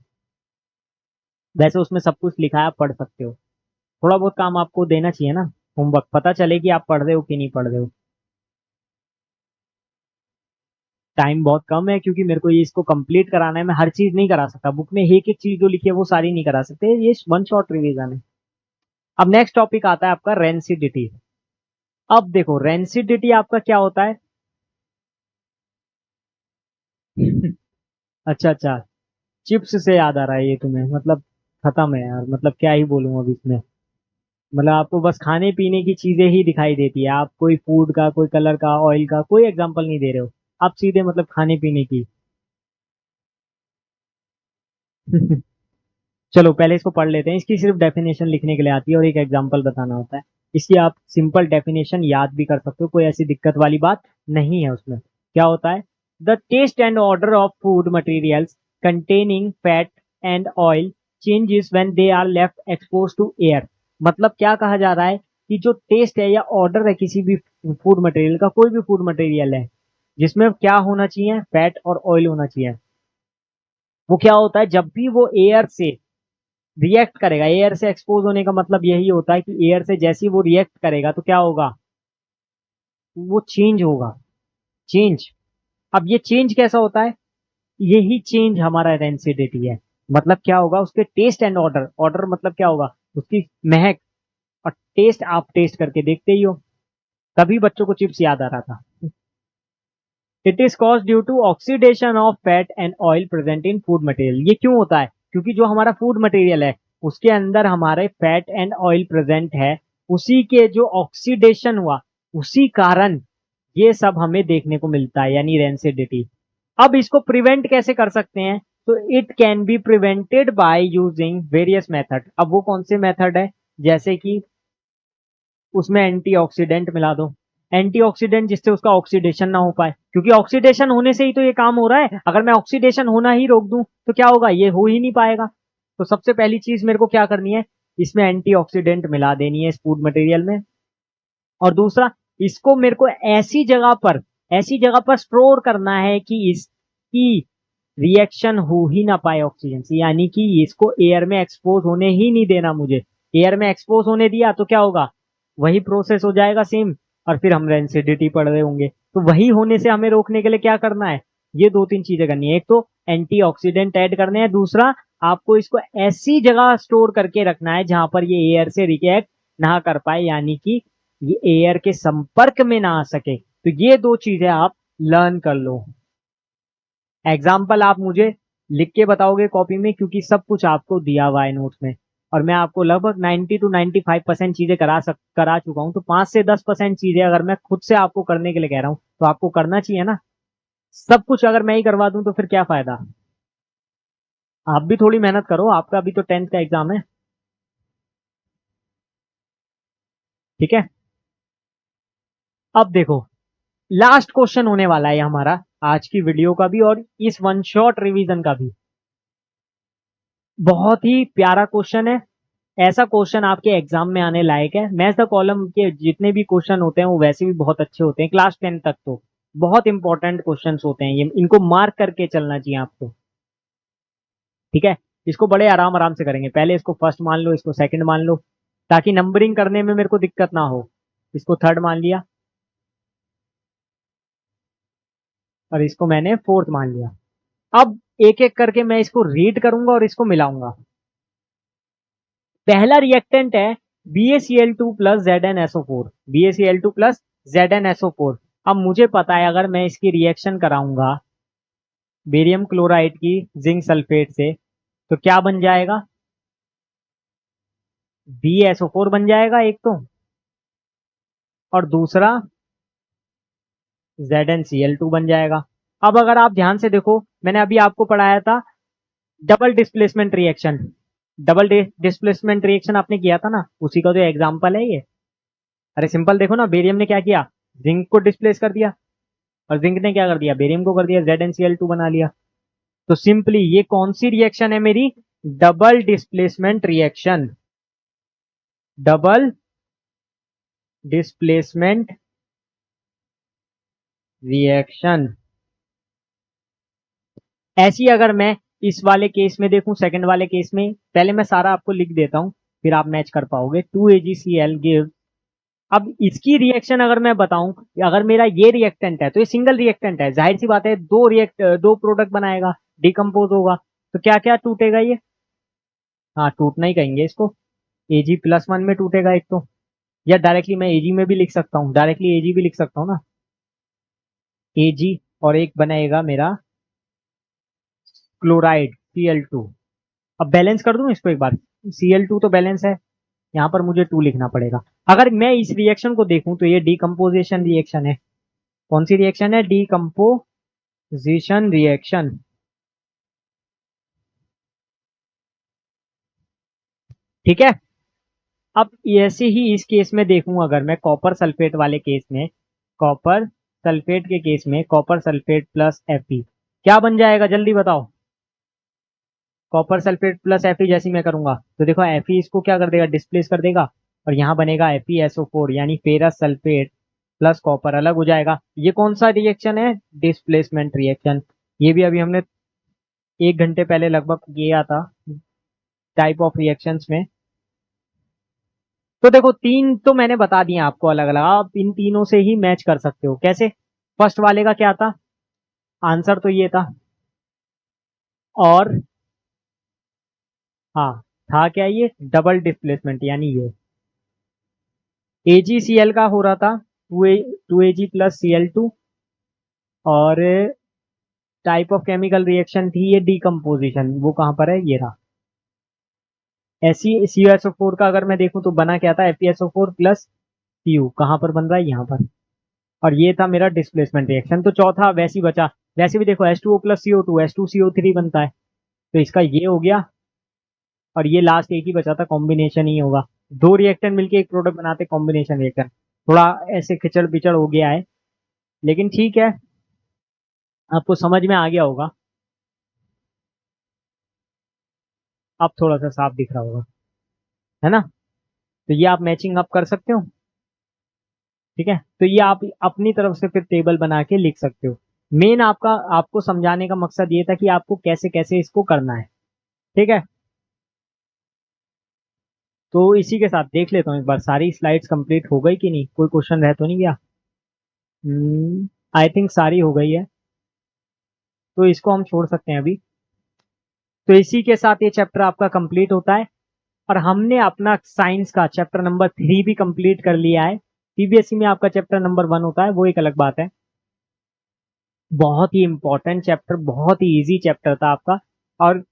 वैसे उसमें सब कुछ लिखा है, आप पढ़ सकते हो। थोड़ा बहुत काम आपको देना चाहिए ना, होमवर्क, पता चले कि आप पढ़ रहे हो कि नहीं पढ़ रहे हो। टाइम बहुत कम है, क्योंकि मेरे को ये इसको कंप्लीट कराना है, मैं हर चीज नहीं करा सकता, बुक में एक एक चीज जो लिखी है वो सारी नहीं करा सकते, ये वन शॉट रिवीजन है। अब नेक्स्ट टॉपिक आता है आपका रेंसिडिटी। अब देखो रेंसिडिटी आपका क्या होता है। अच्छा अच्छा, चिप्स से याद आ रहा है ये तुम्हें, मतलब खत्म है यार, मतलब क्या ही बोलूं अब इसमें। मतलब आपको बस खाने पीने की चीजें ही दिखाई देती है, आप कोई फूड का, कोई कलर का, ऑयल का कोई एग्जांपल नहीं दे रहे हो, आप सीधे मतलब खाने पीने की। चलो पहले इसको पढ़ लेते हैं, इसकी सिर्फ डेफिनेशन लिखने के लिए आती है और एक एग्जांपल बताना होता है। इसकी आप सिंपल डेफिनेशन याद भी कर सकते हो, कोई ऐसी दिक्कत वाली बात नहीं है उसमें। क्या होता है, the taste and odour of food materials containing fat and oil changes when they are left expose to air. मतलब क्या कहा जा रहा है, कि जो टेस्ट है या ऑर्डर है किसी भी फूड मटेरियल का, कोई भी फूड मटेरियल है जिसमें क्या होना चाहिए, फैट और ऑयल होना चाहिए, वो क्या होता है जब भी वो एयर से रिएक्ट करेगा, एयर से एक्सपोज होने का मतलब यही होता है कि एयर से जैसे ही वो रिएक्ट करेगा तो क्या होगा, वो चेंज होगा, चेंज। अब ये चेंज कैसा होता है, यही चेंज हमारा डेंसिटी है। मतलब क्या होगा, उसके टेस्ट एंड ऑर्डर, ऑर्डर मतलब क्या होगा, उसकी महक, और टेस्ट आप टेस्ट करके देखते ही हो, तभी बच्चों को चिप्स याद आ रहा था। It is cause due to oxidation of fat and oil present in food material. ये क्यों होता है, क्योंकि जो हमारा फूड मटेरियल है उसके अंदर हमारे फैट एंड ऑयल प्रेजेंट है, उसी के जो ऑक्सीडेशन हुआ, उसी कारण ये सब हमें देखने को मिलता है, यानी रेंसिडिटी। अब इसको प्रिवेंट कैसे कर सकते हैं, तो it can be prevented by using various method. अब वो कौन से मेथड है, जैसे कि उसमें एंटीऑक्सीडेंट मिला दो, एंटीऑक्सीडेंट जिससे उसका ऑक्सीडेशन ना हो पाए, क्योंकि ऑक्सीडेशन होने से ही तो ये काम हो रहा है, अगर मैं ऑक्सीडेशन होना ही रोक दूं तो क्या होगा, ये हो ही नहीं पाएगा। तो सबसे पहली चीज मेरे को क्या करनी है, इसमें एंटीऑक्सीडेंट मिला देनी है इस फूड मटेरियल में। और दूसरा, इसको मेरे को ऐसी जगह पर स्टोर करना है कि इसकी रिएक्शन हो ही ना पाए ऑक्सीजन से, यानी कि इसको एयर में एक्सपोज होने ही नहीं देना मुझे। एयर में एक्सपोज होने दिया तो क्या होगा, वही प्रोसेस हो जाएगा सेम, और फिर हम रेंसिडिटी पढ़ रहे होंगे। तो वही होने से हमें रोकने के लिए क्या करना है, ये 2 3 चीजें करनी है। एक तो एंटीऑक्सीडेंट ऐड करने हैं, दूसरा आपको इसको ऐसी जगह स्टोर करके रखना है जहां पर ये एयर से रिएक्ट ना कर पाए, यानी कि ये एयर के संपर्क में ना आ सके। तो ये 2 चीजें आप लर्न कर लो। एग्जाम्पल आप मुझे लिख के बताओगे कॉपी में, क्योंकि सब कुछ आपको दिया हुआ है नोट्स में, और मैं आपको लगभग 90 to 95% चीजें करा चुका हूं, तो 5 से 10% चीजें अगर मैं खुद से आपको करने के लिए कह रहा हूं, तो आपको करना चाहिए ना। सब कुछ अगर मैं ही करवा दूं तो फिर क्या फायदा। आप भी थोड़ी मेहनत करो, आपका भी तो 10th का एग्जाम है, ठीक है। अब देखो, लास्ट क्वेश्चन होने वाला है हमारा आज की वीडियो का भी और इस वन शॉट रिवीजन का भी। बहुत ही प्यारा क्वेश्चन है, ऐसा क्वेश्चन आपके एग्जाम में आने लायक है। मैथ्स द कॉलम के जितने भी क्वेश्चन होते हैं वो वैसे भी बहुत अच्छे होते हैं, क्लास 10 तक तो बहुत इंपॉर्टेंट क्वेश्चंस होते हैं ये, इनको मार्क करके चलना चाहिए आपको। ठीक है, इसको बड़े आराम आराम से करेंगे। पहले इसको फर्स्ट मान लो, इसको सेकंड मान लो, ताकि नंबरिंग करने में मेरे को दिक्कत ना हो। इसको थर्ड मान लिया और इसको मैंने फोर्थ मान लिया। अब एक एक करके मैं इसको रीड करूंगा और इसको मिलाऊंगा। पहला रिएक्टेंट है BaCl2 plus ZnSO4, BaCl2 plus ZnSO4। अब मुझे पता है अगर मैं इसकी रिएक्शन कराऊंगा बेरियम क्लोराइड की जिंक सल्फेट से तो क्या बन जाएगा, BaSO4 बन जाएगा एक तो, और दूसरा ZnCl2 बन जाएगा। अब अगर आप ध्यान से देखो, मैंने अभी आपको पढ़ाया था double displacement reaction. Double displacement reaction आपने किया था ना, उसी का जो एग्जांपल है ये। अरे सिंपल देखो ना, बेरियम ने क्या किया, जिंक को डिस्प्लेस कर दिया, और जिंक ने क्या कर दिया, बेरियम को कर दिया, ZnCl2 बना लिया। तो सिंपली ये कौन सी रिएक्शन है मेरी, double displacement reaction. Double displacement reaction. ऐसी अगर मैं इस वाले केस में देखूं, सेकंड वाले केस में, पहले मैं सारा आपको लिख देता हूं फिर आप मैच कर पाओगे। 2AgCl गिव, अब इसकी रिएक्शन अगर मैं बताऊं, अगर मेरा ये रिएक्टेंट है तो ये सिंगल रिएक्टेंट है, जाहिर सी बात है दो प्रोडक्ट बनाएगा, डिकम्पोज होगा, तो क्या क्या टूटेगा ये, हाँ टूटना ही कहेंगे इसको। Ag+1 में टूटेगा एक तो, या डायरेक्टली मैं Ag में भी लिख सकता हूँ, डायरेक्टली Ag भी लिख सकता हूँ ना, Ag, और एक बनेगा मेरा क्लोराइड Cl2। अब बैलेंस कर दूं इसको एक बार, Cl2 तो बैलेंस है, यहाँ पर मुझे 2 लिखना पड़ेगा। अगर मैं इस रिएक्शन को देखूं तो ये डिकम्पोजिशन रिएक्शन है। कौन सी रिएक्शन है, डिकम्पोजिशन रिएक्शन। ठीक है, अब ऐसे ही इस केस में देखूं, अगर मैं कॉपर सल्फेट वाले केस में, कॉपर सल्फेट के केस में कॉपर सल्फेट प्लस Fe क्या बन जाएगा, जल्दी बताओ। कॉपर सल्फेट प्लस Fe जैसी मैं करूंगा तो देखो Fe इसको क्या कर देगा, डिस्प्लेस कर देगा, और यहाँ बनेगा FeSO4 यानी फेरस सल्फेट प्लस कॉपर अलग हो जाएगा। ये कौन सा रिएक्शन है, डिस्प्लेसमेंट रिएक्शन। ये भी अभी हमने 1 घंटे पहले लगभग किया था टाइप ऑफ रिएक्शंस में। तो देखो तीन तो मैंने बता दिया आपको अलग अलग, आप इन तीनों से ही मैच कर सकते हो। कैसे, फर्स्ट वाले का क्या था, आंसर तो ये था, और हाँ था क्या, ये डबल डिस्प्लेसमेंट यानी ये AgCl का हो रहा था 2Ag प्लस Cl2, और टाइप ऑफ केमिकल रिएक्शन थी ये डिकम्पोजिशन, वो कहां पर है, ये रहा। ऐसी CuSO4 का अगर मैं देखूं तो बना क्या था, FeSO4 प्लस Cu, कहां पर बन रहा है, यहाँ पर, और ये था मेरा डिस्प्लेसमेंट रिएक्शन। तो चौथा वैसे ही बचा, वैसे भी देखो H2O प्लस CO2 H2CO3 बनता है, तो इसका ये हो गया, और ये लास्ट एक ही बचा था, कॉम्बिनेशन ही होगा। दो रिएक्टेंट मिलके एक प्रोडक्ट बनाते, कॉम्बिनेशन रिएक्टेंट। थोड़ा ऐसे खिचड़ पिचड़ हो गया है, लेकिन ठीक है, आपको समझ में आ गया होगा, अब थोड़ा सा साफ दिख रहा होगा, है ना। तो ये आप मैचिंग अप कर सकते हो। ठीक है, तो ये आप अपनी तरफ से फिर टेबल बना के लिख सकते हो। मेन आपका, आपको समझाने का मकसद ये था कि आपको कैसे कैसे इसको करना है। ठीक है, तो इसी के साथ देख लेता हूँ एक बार सारी स्लाइड्स कंप्लीट हो गई कि नहीं, कोई क्वेश्चन रह तो नहीं गया। आई थिंक सारी हो गई है, तो इसको हम छोड़ सकते हैं अभी। तो इसी के साथ ये चैप्टर आपका कंप्लीट होता है, और हमने अपना साइंस का चैप्टर नंबर 3 भी कंप्लीट कर लिया है। सीबीएसई में आपका चैप्टर नंबर 1 होता है, वो एक अलग बात है। बहुत ही इंपॉर्टेंट चैप्टर, बहुत ही इजी चैप्टर था आपका। और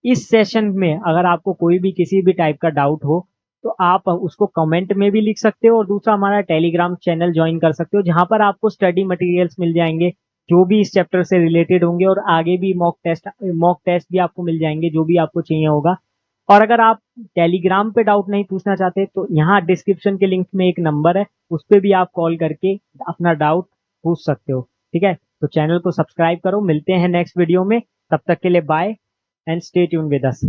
इस सेशन में अगर आपको कोई भी किसी भी टाइप का डाउट हो तो आप उसको कमेंट में भी लिख सकते हो, और दूसरा हमारा टेलीग्राम चैनल ज्वाइन कर सकते हो, जहां पर आपको स्टडी मटेरियल्स मिल जाएंगे जो भी इस चैप्टर से रिलेटेड होंगे, और आगे भी मॉक टेस्ट भी आपको मिल जाएंगे जो भी आपको चाहिए होगा। और अगर आप टेलीग्राम पे डाउट नहीं पूछना चाहते तो यहाँ डिस्क्रिप्शन के लिंक में एक नंबर है, उस पर भी आप कॉल करके अपना डाउट पूछ सकते हो। ठीक है, तो चैनल को सब्सक्राइब करो। मिलते हैं नेक्स्ट वीडियो में, तब तक के लिए bye and stay tune with us.